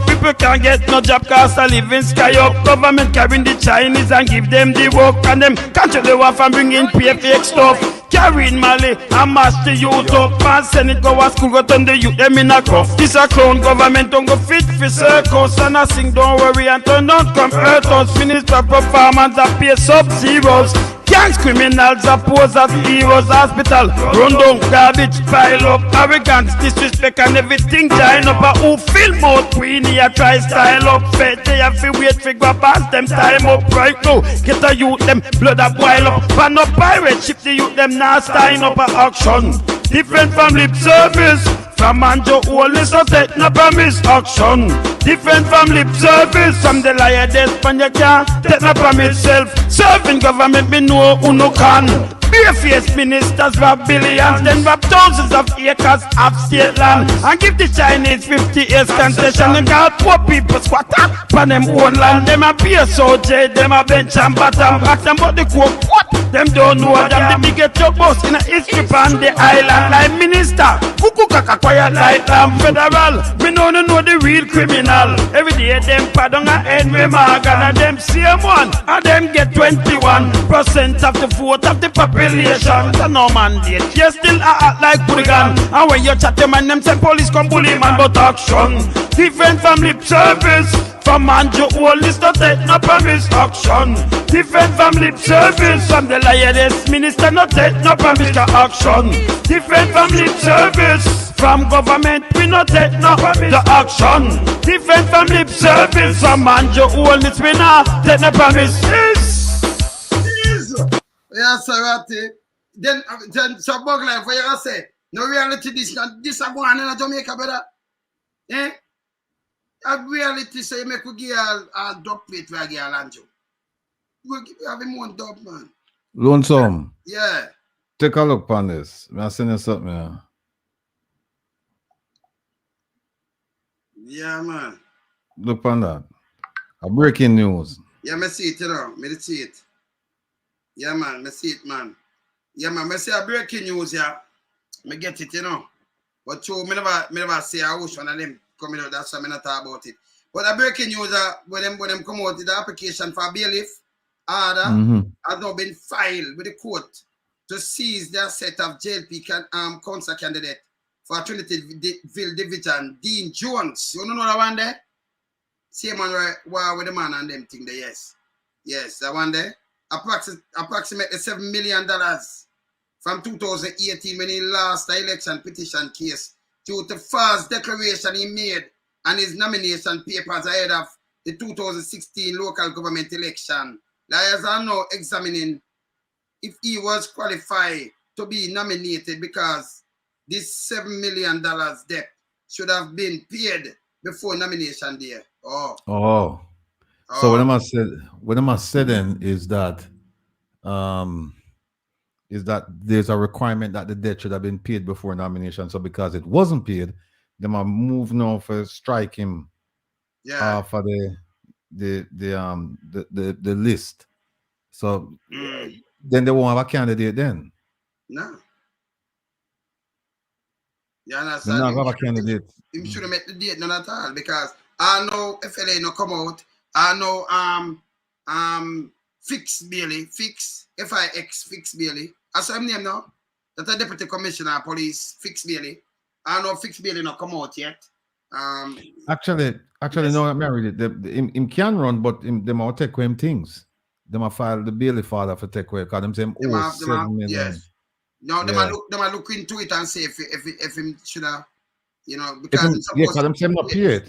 People can't get no job cause a living sky up. Government carrying the Chinese and give them the work. And them control the war and bring in fake stuff. Carrying Mali and mash the youth up. And send it go to school, go turn the youth them in a cuff. This a clown government don't go fit for circus. And I sing don't worry and turn don't come hurt us. Minister performance that pay sub-zeros. Gangs criminals are posed as heroes. Hospital run down, garbage pile up. Arrogance, disrespect and everything giant up. A who film out Queenie a try style up. Fed they have to wait for go past them time up right now. Get a youth them blood a boil up. Pan up pirate ship the youth them now stein up a action. Different from lip service. From Anjo only so take no promise. Action different from lip service. From the liar death when you can't take no promise self. Serving government me know who no can. Bare-faced ministers rob billions, then rob thousands of acres of state land, and give the Chinese 50 years concession. And got poor people squat up on them own land. Them a beer soldier, them a bench and bottom. Ask them about the coke, what? Them don't know them. The biggest job boss in a history on the island. Like minister, cuckoo kaka quiet like federal. We know the real criminal. Every day them pardon a Henry Morgan, and them same one, and them get 21% of the vote of the population. That's no mandate. You still act like hooligan. And when you chat them and them say police come bully man, but action different from lip service. From Anjo only to take no promise. Action different from lip service. From the lioness minister no take no promise. Action different from lip service. From government we no take no promise. The action different from lip service. From Anjo only we no take no promise. Yes, sir. Then so Bug Life, what you say? No reality, this is going on in Jamaica, brother. Eh? A reality, so you make we give a dub plate for a girl and you. We have him one dub, man. Lonesome. Yeah. Take a look on this. I'm sending something here. Yeah, man. Look on that. A breaking news. Yeah, me see it, you know. Me see it. Yeah, man, me see it, man. Yeah, man, me see a breaking news, yeah. Me get it, you know. But true, me never see a which one of them coming out, that's why I not talk about it. But a breaking news, when them come out, the application for bailiff order has now been filed with the court to seize the asset of JLP council candidate for Trinityville Division, Dean Jones. You know that one there? Same man with the man and them thing there, yes. Yes, that one there. approximately $7 million from 2018 when he lost the election petition case due to false declaration he made and his nomination papers ahead of the 2016 local government election. Lawyers are now examining if he was qualified to be nominated because this $7 million debt should have been paid before nomination day. So what I said then is that there's a requirement that the debt should have been paid before nomination. So because it wasn't paid, they might move now for strike him for the list. So then they won't have a candidate then. No. You They understand? not have a candidate. Him should have met the date none at all because I know FLA no come out. I know Fix Bailey, Fix Bailey. I saw him name now. That's a deputy commissioner of police, Fix Bailey. I know Fix Bailey not come out yet. Actually, yes. No, I'm married. Him can run, but they might take him things. They might file the Bailey father for take away because them say $7 million. Yes. No, they might look into it and say if him should have, because it's supposed to be not paid.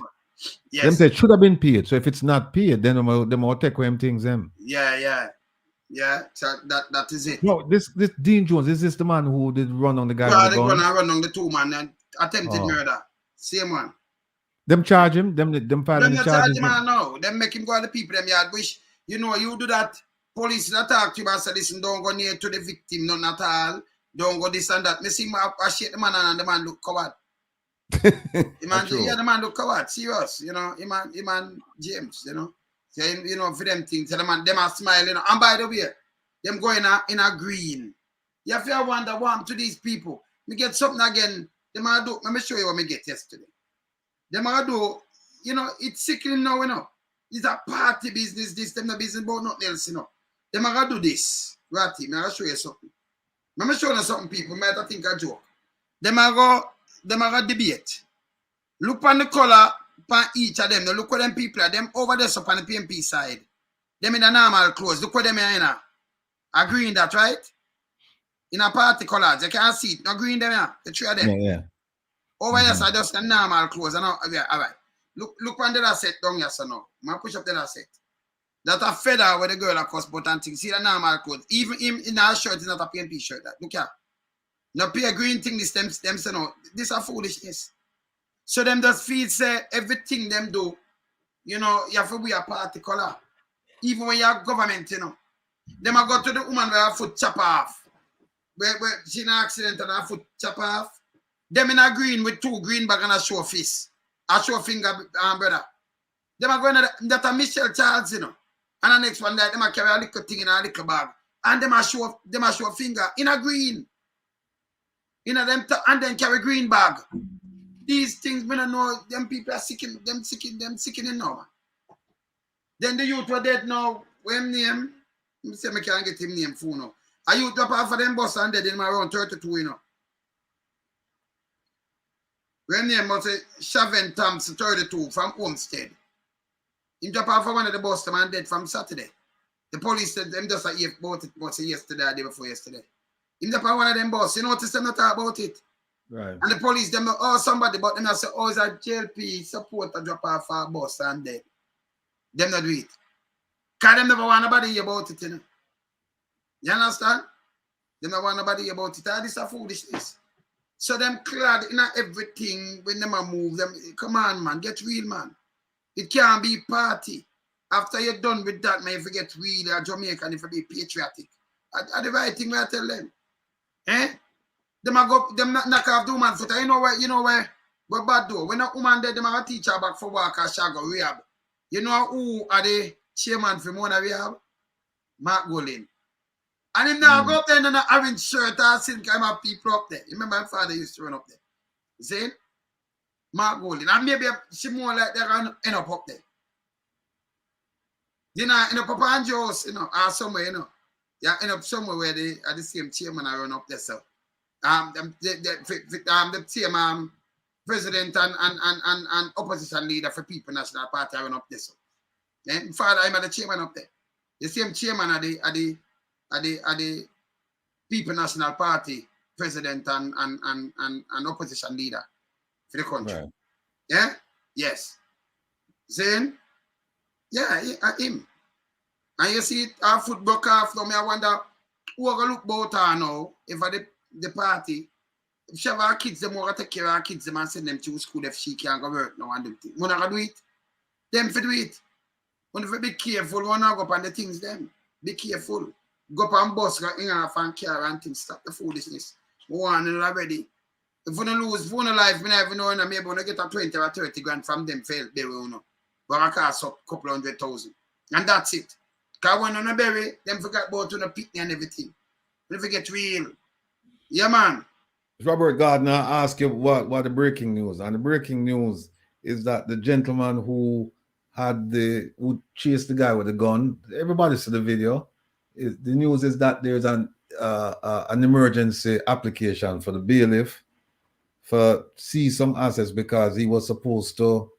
Yes. Them say it should have been paid. So if it's not paid, then they might take away things them. Yeah. So that is it. No, this Dean Jones, is this the man who did run on the guy? Yeah, they gonna run on the two man and attempted murder. Same one. Them charge him. Them file the charges. No, them make him go to the people them yard. Wish you do that. Police that talk to you and say listen, don't go near to the victim, none at all. Don't go this and that. Me see I shake the man and the man look covered. The man look covered. Serious, man James, So, for them things, the man, them are smiling. And by the way, them going in a green. You have to wonder what to these people. Me get something again. Them are do. Let me show you what me get yesterday. Them are do. It's sickening now. It's a party business. This them no business about nothing else. Them are do this. Ratty, me I show you something. Let me show you something. People might think a joke. Them are go debate. Look on the color on each of them. Now look at them people. Them over there up on the PMP side. Them in the normal clothes. Look at them here. Agree in that, right? In a party colors. You can't see it. No green them here. The three of them. Yeah. Over here, so just the normal clothes. All right. Look on the other set down here, so now. I'm push up the other set. That a feather where the girl across button thing. See the normal clothes. Even him in our shirt is not a PMP shirt. Look here. No pay a green thing, them say no. This is foolishness. So them just feel say everything them do, you have to be a party color. Even when you're government, Them a go to the woman where her foot chop off. Where she in an accident and her foot chop off. Them in a green with 2 green bag and a show fist. A show finger, brother. Them a going that a Michelle Charles, And the next one that them a carry a little thing in a little bag. And them a show finger in a green. And then carry green bag. These things, we don't know, them people are sickening now. Then the youth were dead now. When name? I say I can't get him name phone now. A youth drop off of them bus and dead in around 32, When name was Shaven Thompson 32 from Homestead. He drop off of one of the bus and dead from Saturday. The police said them just about it yesterday or day before yesterday. He drop off one of them bus. You notice them not talk about it. Right. And the police, them somebody, but them say, it's a JLP supporter drop off a bus and dead. Them not do it. Because them never want nobody hear about it, You understand? They never want nobody hear about it. This is a foolishness. So them clad in everything when them move them. Come on, man. Get real, man. It can't be party. After you're done with that, man, if you get real or Jamaican, if you be patriotic. I the right thing I tell them. Them knock off the woman foot. You know where? But bad though. When a woman dead, them have a teacher back for work or shag or rehab. You know who are the chairman for Mona Rehab? Mark Golin. And him now go up there in an orange shirt or silk, I'm have people up there. You remember my father used to run up there. You see? Mark Golin. And maybe she more like they're going to end up there. In a Papa and Joe's, or somewhere, Yeah, end up somewhere where they are the same chairman I run up there, so. The same president and opposition leader for People National Party I run up there, so. Father, I'm the chairman up there. the same chairman of the People National Party president and opposition leader for the country. Right. Yeah? Yes. Saying, yeah, him. And you see our foot broke off now. I wonder who are gonna look about her now if the party. If she have our kids, them want to take care of our kids, them and send them to school if she can't go work now and do things. We're not gonna do it. Them for do it. When you be careful, when I go up on the things them. Be careful. Go up on bus, go in off and car and things. Stop the foolishness. We want it already. If we don't lose phone life, we never know, and maybe we get a 20 or 30 grand from them fail, they will know. But I cost up a couple 100,000. And that's it. Because when you bury, them forget about the picnic and everything. They forget real. Yeah, man. Robert Gardner asked you what the breaking news. And the breaking news is that the gentleman who chased the guy with the gun, everybody saw the video. The news is that there's an emergency application for the bailiff for seize some assets because he was supposed to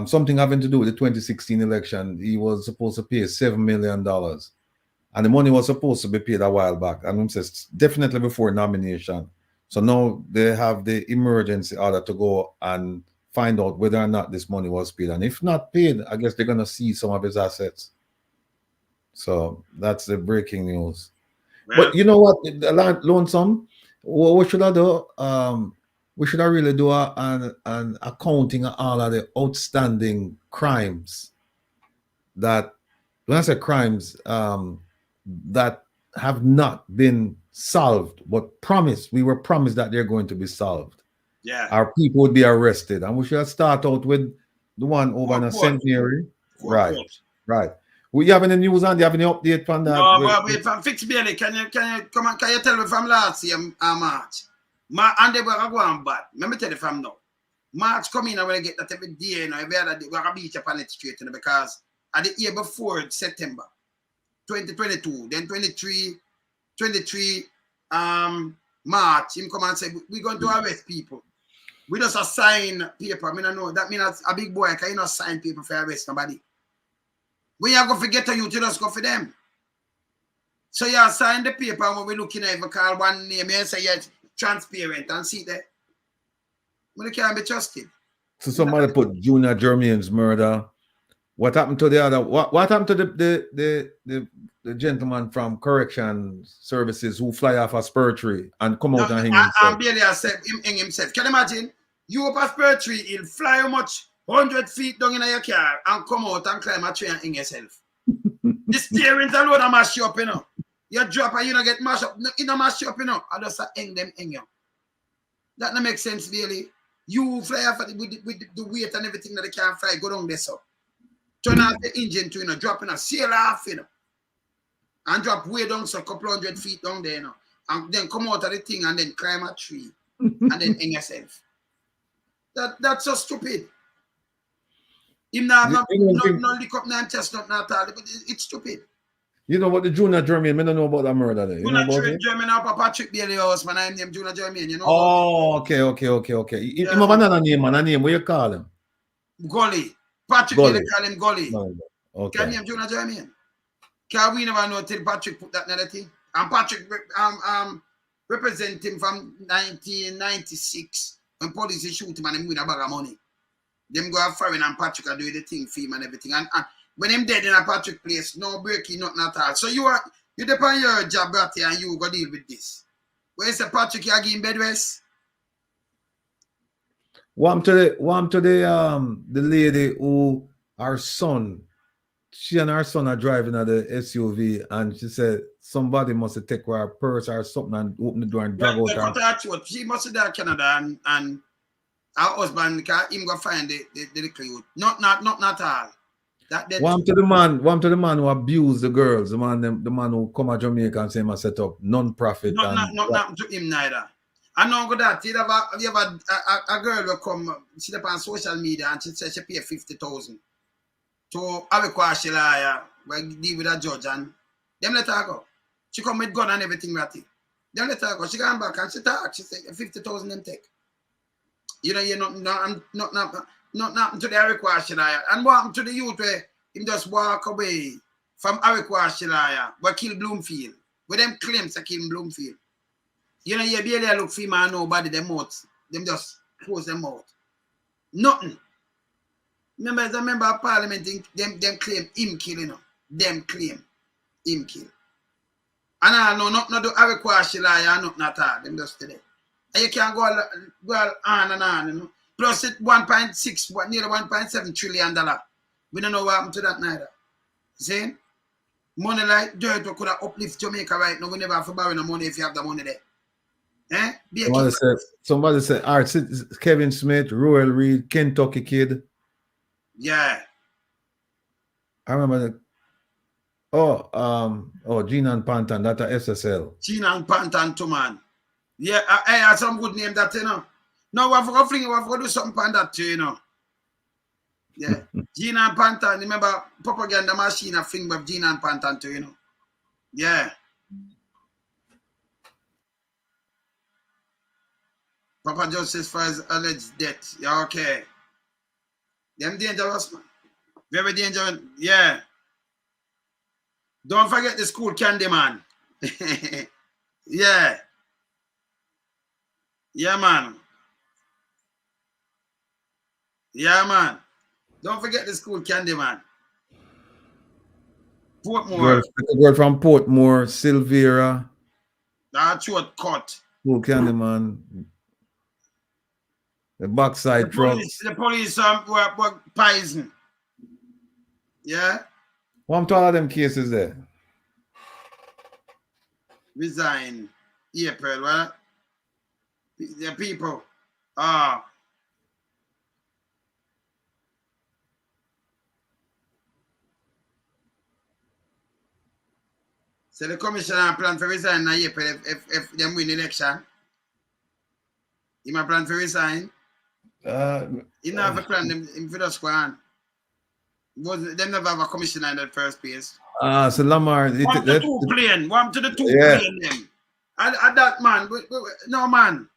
something having to do with the 2016 election. He was supposed to pay $7 million. And the money was supposed to be paid a while back. And it says definitely before nomination. So now they have the emergency order to go and find out whether or not this money was paid. And if not paid, I guess they're going to seize some of his assets. So that's the breaking news. Well, but you know what, Lonesome, what should I do? We should really do an accounting of all of the outstanding crimes that, when I say crimes, that have not been solved, but we were promised that they're going to be solved. Yeah. Our people would be arrested. And we should start out with the one over in a Centenary. Right. Right. We have any news on? Do you have any update on that? No, but wait, from Fix Bailey, can you come on? Can you tell me from last year, March? And they were going bad. Let me tell you from now. March come in and when I get that every day, every other day, we're going to beat up on it straight, because at the year before September 2022, then 23 March, him come and say, we're going to arrest people. We just assign paper. I mean, I know that means a big boy can not sign paper for arrest nobody. When you go for get to you, you just go for them. So you assign the paper, and when we're looking at it, we call one name, you say it's transparent and see that. When you can't be trusted. So somebody put Junior Jermaine's murder. What happened to the other? What happened to the gentleman from Correction Services who fly off a spur tree and come out and hang himself? And Bailey has said hang himself. Can you imagine? You up a spur tree, he'll fly how much? 100 feet down in your car and come out and climb a tree and hang yourself. The steering's a load of mash up, you know. You drop and you don't get mashed up. You don't mash up, you know. I just hang them hang you. That don't make sense, really. You fly off with the weight and everything that they can't fly, go down there, so. Turn off the engine to, you know, drop in a sail off, you know. And drop way down, so a couple 100 feet down there, you know. And then come out of the thing and then climb a tree. And then hang yourself. That's so stupid. Him not lick up nine chestnut not all, but it's stupid. You know what the Junior Jermaine, I don't know about that murder there. Junior Jermaine up Patrick Bailey house, man. I'm named Junior Jermaine, you know. Oh, okay. He have another name, what you call him? Gully. Patrick Bailey call him Gully. No, okay. Can you name Junior Jermaine? Can we never know till Patrick put that in the thing? And Patrick represent him from 1996 when police shoot him and him win a bag of money. Them go have foreign and Patrick are doing the thing for him and everything. And when him dead in a Patrick place, no breaking, nothing at all. So you depend your job, Bratty, and you go deal with this. Where is the Patrick you are getting bed rest? One to the lady who her son, she and her son are driving at the SUV, and she said somebody must have taken her purse or something and open the door and drag out her. She must have done Canada and her husband can him go find the clue. Not all. One to the man who abused the girls, the man who come to Jamaica and say he set up non-profit. Not to him neither. I know go that you have a girl will come, she up on social media and she said she pay 50,000 to have a question lawyer deal with a judge and them let her go. She come with gun and everything ratty. Them let her go. She come back and she talk. She say 50,000 them take. You know, you're not to the question lawyer. And what happened to the youth where him just walk away from Shilaya, but kill Bloomfield. With them claims to kill Bloomfield. You know, you barely look for man, nobody, them mouth. Them just close them out. Nothing. Remember of Parliament, them claim him killing them. Them claim him kill. And I know not do Shilaya, nothing at all. Them just today. And you can't go on and on, you know. Plus it 1.6, nearly $1.7 trillion. We don't know what happened to that neither. See? Money like dirt we could have uplift Jamaica right now. We never have to borrow no money if you have the money there. Eh? Somebody said, all right, Kevin Smith, Royal Reed, Kentucky Kid. Yeah. I remember Gina and Pantan, that's a SSL. Gina and Pantan too, man. Yeah, I had some good name that, you know. No, we have to do something on that too, you know. Yeah. Gina and Pantan, remember propaganda machine a thing with Gina and Pantan too, you know. Yeah. Papa Justice for his alleged death. Yeah, okay. Them dangerous, man. Very dangerous. Yeah. Don't forget the school candy, man. Yeah. Yeah, man. Yeah, man. Don't forget the school candy, man. Portmore. Girl from Portmore, Silvera. That short cut. School candy, man. The backside trucks. The police were poison. Yeah. What to all of them cases there? Resign April, right? The people. So the commissioner plan for resign in April if them win election. He might plan for resign. He never have a plan him for the squad. Them never have a commissioner in the first place. So Lamar. One to the two playing them. At that man. No man.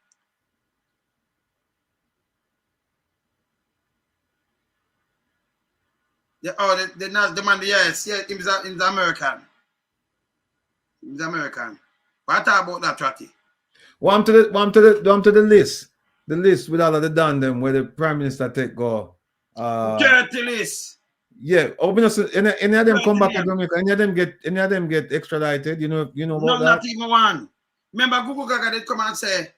The man, yes, he's American. He's American. What about that, Tratty? One to the list. The list with all of the done them where the Prime Minister take go. Dirty list. Yeah, any of them come back to Jamaica, any of them get extradited, you know about no, that? Not even one. Remember Google Gaga did come and say,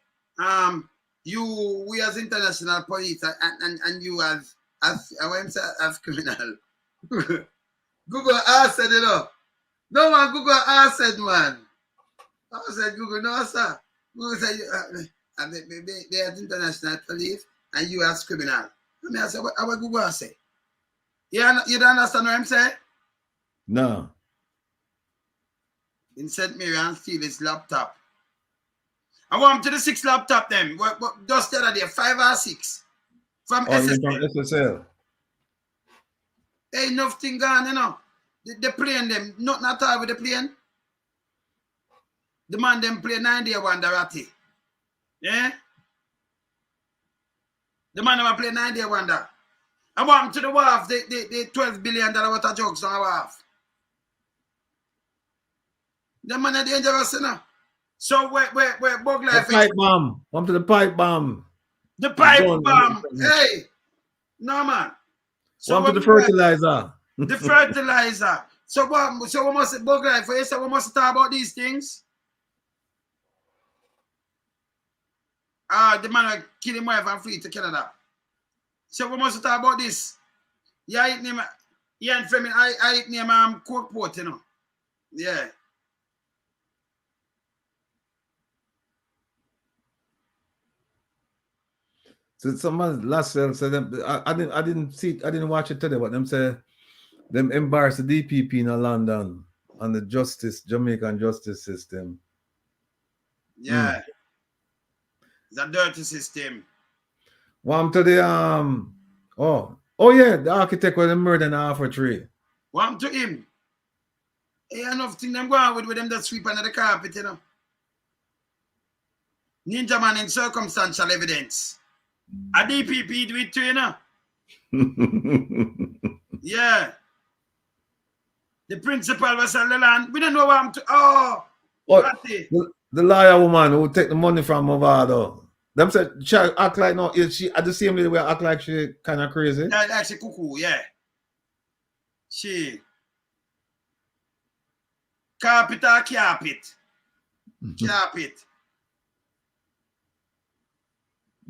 we as international police and you as criminal. Google said it up. No man, Google said, man. I said Google, no sir. Google said they are international police and you as criminal. I mean, I said, what Google say? You don't understand what I'm saying? No. In St. Mary and steal his laptop. I want him to the 6 laptop then. What just the other day, 5 or 6. From SSL. Ain't nothing gone, you know. The plane them, nothing at all with the plane. The man them play 9-day wonder ratty. Yeah? The man never play 9-day wonder. I want him to the wharf, the $12 billion worth of drugs on the wharf. The man are dangerous, you know. So where Bug Life the pipe bomb. Come to the pipe bomb. The pipe bomb. Hey. No man. So come to the fertilizer. The fertilizer. So we must Bug Life. So we must talk about these things. The man kill him wife and flee to Canada. So we must talk about this. Yeah, it name and Fleming. I name Cookport, you know. Yeah. So someone last said them. I didn't watch it today, but them say them embarrass the DPP in London on the Jamaican justice system. Yeah. It's a dirty system. One to the the architect with the murder and half a tree. One to him. Hey, enough thing them go on with them that sweep under the carpet, you know. Ninja man in circumstantial evidence. A DPP do it too, you know. Yeah. The principal was sell the land. We don't know what I'm to. Oh, what? The lawyer woman who take the money from Movado. Them said she act like no, she at the same way act like she kind of crazy. Yeah, actually cuckoo, yeah. She carpet or carpet. Carpet.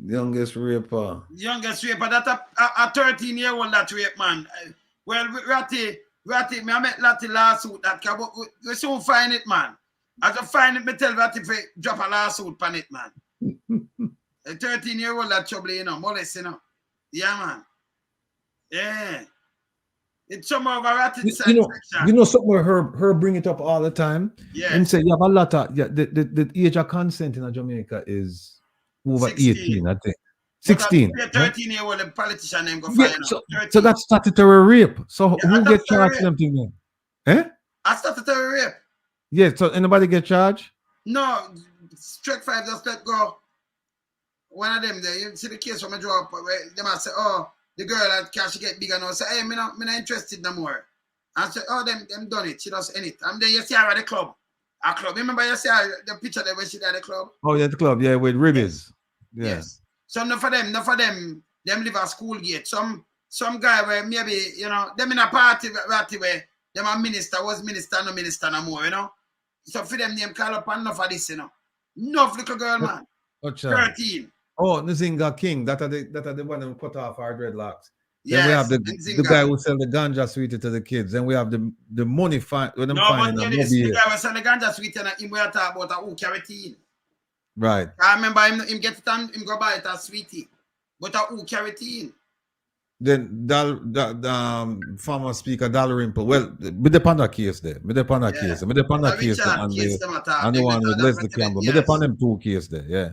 Youngest raper. Youngest raper. That a 13-year-old that rape man. Well, Ratty, me I met Ratty lawsuit that we soon find it, man. As I find it, me tell Ratty to drop a lawsuit on it, man. A 13-year-old that trouble, you know, molest, you know. Yeah, man. Yeah. It's some of a Ratty section. You know something where her bring it up all the time. Yeah. And say you have a lot of the age of consent in Jamaica is over 18, I think. 16. A 13-year-old a politician name go fire. So that's statutory rape. So who get charged for them thing then? Eh? A statutory rape. Yeah, so anybody get charged? No, straight 5 just let go. One of them there, you see the case from a draw up where they might say, oh, the girl that can she get bigger now. Say, hey, me not interested no more. And say, oh, them done it. She does any it. And then you see her at the club. A club. Remember you see her, the picture there when she at the club? Oh, yeah, the club, yeah, with ribbies. Yes. Yeah. Yes. So enough for them live at school gate. Some guy where maybe, you know, them in a party where them a minister, no minister no more, you know. So for them name call up enough of this, you know. Enough little girl, man. 13. Oh, Nzinga King. That are the one who cut off our dreadlocks. Yes, then we have the guy who sell the ganja sweetie to the kids. Then we have the money when them finding them. The guy who sell the ganja sweetie and him we are talking about who carry teen. Right. I remember him get it and him go buy it as sweetie. But who carry teen? Then former speaker Dalrymple. Well, with the panda case there. With the panda case. With the panda case there. And the one with Leslie Campbell. With the panda two case there, yeah.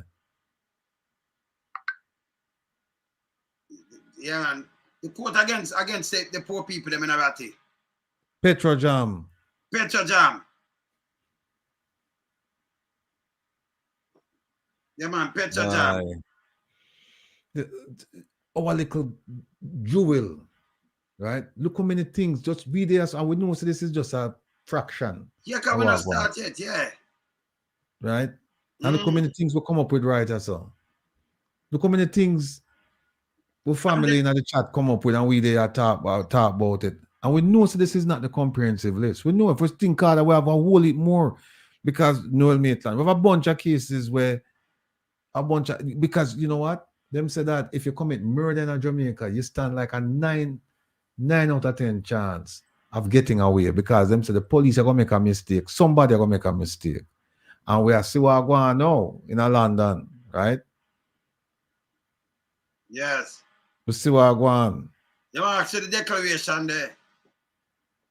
Yeah, and the court against the poor people them in Arati. Petrojam. Yeah, man, Petrojam. Our little jewel, right? Look how many things just be there, and we know so this is just a fraction. Yeah, because we not start yet, yeah. Right? And look how many things we come up with right as well. Look how many things we family in the chat come up with and we there talk about it. And we know so this is not the comprehensive list. We know if we think harder, we have a whole lot more because Noel Maitland. We have a bunch of cases where because you know what? Them say that if you commit murder in Jamaica, you stand like a 9 out of 10 chance of getting away because them say the police are gonna make a mistake. Somebody are gonna make a mistake. And we are see what going on now in London, right? Yes. We see what going on. You want to see the declaration there.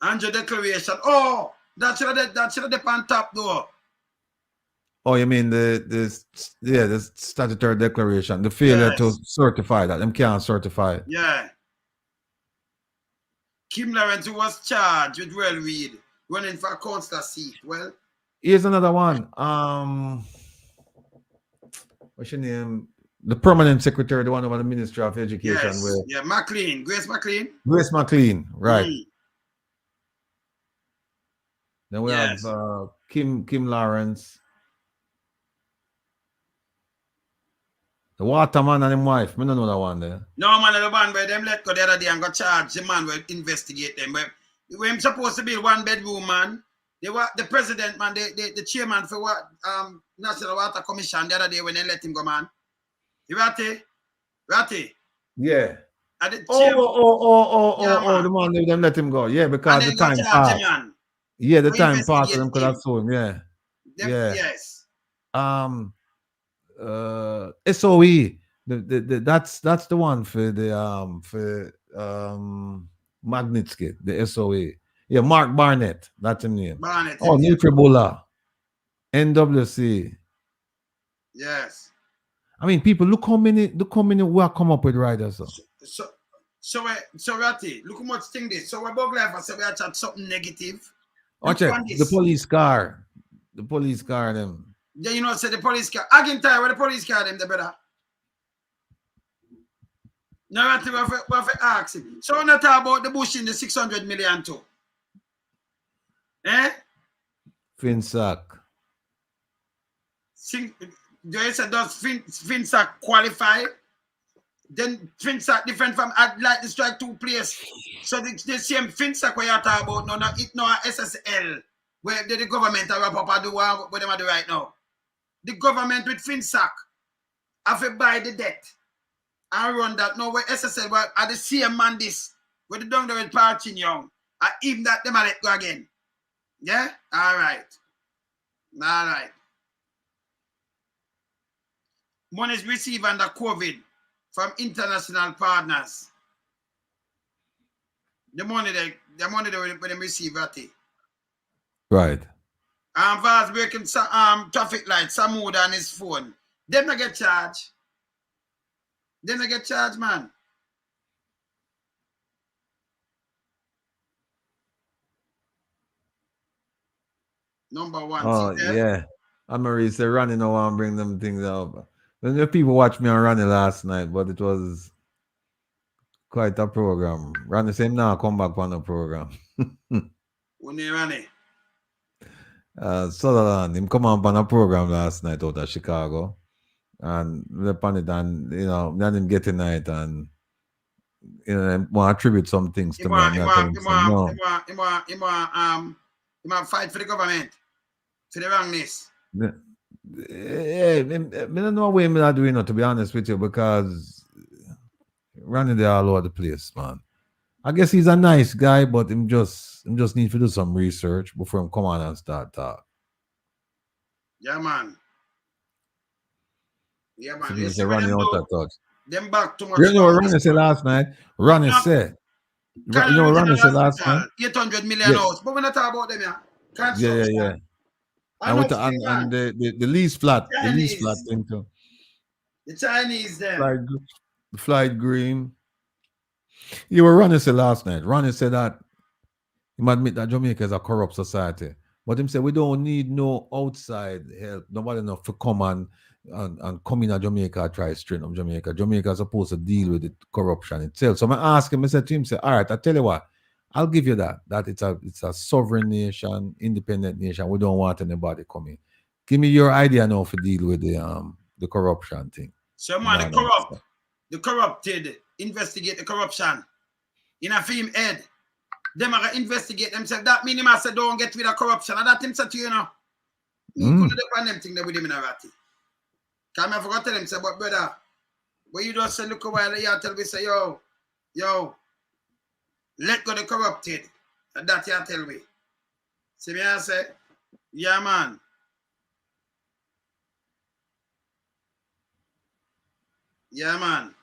Andrew declaration. Oh, that should have on top though. Oh, you mean the statutory declaration, the failure to certify that. Them can't certify it. Yeah. Kim Lawrence, who was charged with Well Reid, running for a councillor seat. Well, here's another one. What's your name? The permanent secretary, the one over the Ministry of Education. Yes. Yeah, McLean. Grace McLean. Grace McLean, right. Then we have Kim Lawrence. The Waterman and his wife. I don't know that one there. No, man, the man where them let go the other day and got charged. The man will investigate them. Where him supposed to be 1 bedroom, man. The president, man, the chairman for what National Water Commission the other day when they let him go, man. You Ratty? Yeah. The man, they let him go. Yeah, because the time passed. Yeah, the time passed and them could have sued him. Yeah. Yes. SOE. That's the one for the Magnitsky, the SOE. Yeah, Mark Barnett, that's his name. Barnett. Oh, Nutribullah. NWC. Yes. I mean, people, look how many we come up with riders. So Ratty, look how much thing this. So we're Bug Life, I said we are chat something negative. Oh, check the police car. The police car, them. Yeah, you know, say the police car. I can tell you where the police car, them, the better. Now, Ratty, we have to ask him. So we're not talking about the bush in the 600 million too. Finsack. Does Finsack qualify? Then Finsack different from like the strike 2 players. So the same Finsack where you talk about no, it no SSL where the government are wrap up and do what they do right now. The government with Finsack have to buy the debt and run that. No, where SSL are the same man this where the down there with Parchin Young. And even that them let go again. Yeah? All right. Money is received under COVID from international partners. The money they receive at it. Right. Vaz breaking traffic lights, Samud on his phone. Them not get charged. Man. Number one. Oh, yeah. Marie said Ronnie no one bring them things up. Then the people watched me on Ronnie last night, but it was quite a program. Ronnie said now come back on the program. When you Ronnie? Sutherland, him come on a program last night out of Chicago. And upon it, and then him get tonight and want to attribute some things to me. He want fight for the government. For the wrongness. Yeah, I don't know what I'm doing, to be honest with you, because running there all over the place, man. I guess he's a nice guy, but him just need to do some research before him come on and start talk. Yeah, man. So you running out of touch. Them back too much. You know what Ronnie said last night? Ronnie said. You know what Ronnie said last night? 800 million hours. But we're not talking about them, yeah. Yeah. And the lease flat. The lease flat thing too. The Chinese them. Flight Green. You were Ronnie said last night. Ronnie said that he might admit that Jamaica is a corrupt society. But him said we don't need no outside help. Nobody enough to come and come in a Jamaica, try straighten up Jamaica. Jamaica is supposed to deal with the corruption itself. So I asked him, I said to him, all right, I tell you what, I'll give you that it's a sovereign nation, independent nation. We don't want anybody coming. Give me your idea now to deal with the corruption thing. So man, the corrupted investigate the corruption in a film head. Them are investigate themselves. That means I said don't get rid of corruption. And that him said to you know. Me couldn't depend them thing that with him in a ratty. Can I forgot to them say, but brother, when you just say look a while you tell me say yo, let go the corrupted. And that you tell me. See me I say, yeah man. Yeah man.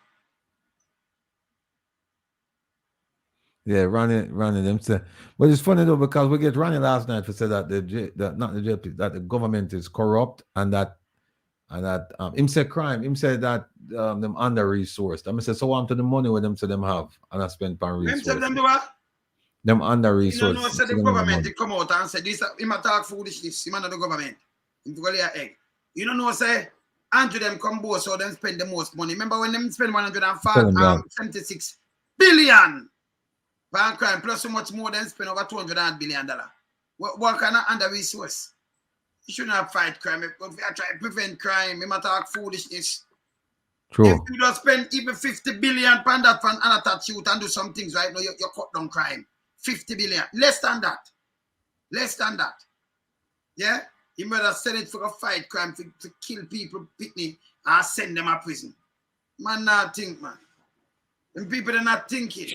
Yeah, Ronnie them say. But it's funny though because we get Ronnie last night to say that that the government is corrupt and that him say crime. Him say that them under resourced. I say so what to the money with them so them have and I spend on resources. Them do what? Them under resourced. You know, so the government they come out and say this him talk foolishness. Him under the government. Him to go lay egg. You don't know say Andrew them come both so them spend the most money. Remember when them spend 176 billion for crime plus so much more than spend over $200 billion. What kind of under resource? You shouldn't have fight crime. If you try to prevent crime, you might talk foolishness. True. If you don't spend even 50 billion pound that for an unattached youth and do some things right now, you cut down crime. 50 billion. Less than that. Yeah? You better send it for a fight crime to kill people, picnic, and send them to prison. Man, not think, man. Them people are not thinking.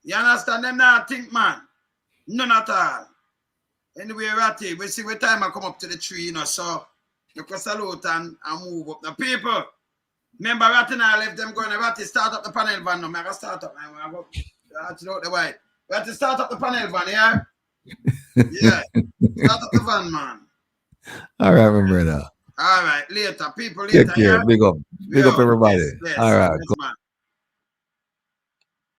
You understand? Them not think, man. None at all. Anyway, Ratty, we see what time I come up to the tree, so you can salute and move up. The people, remember Ratty and I left them going to Ratty start up the panel van. No, I got start up. I go out the white. Ratty start up the panel van, yeah? Yeah. Start up the van, man. All right, my brother. All right, later. People, later. Take care. Yeah? Big up. Big up, everybody. Yes, all right. yes, man.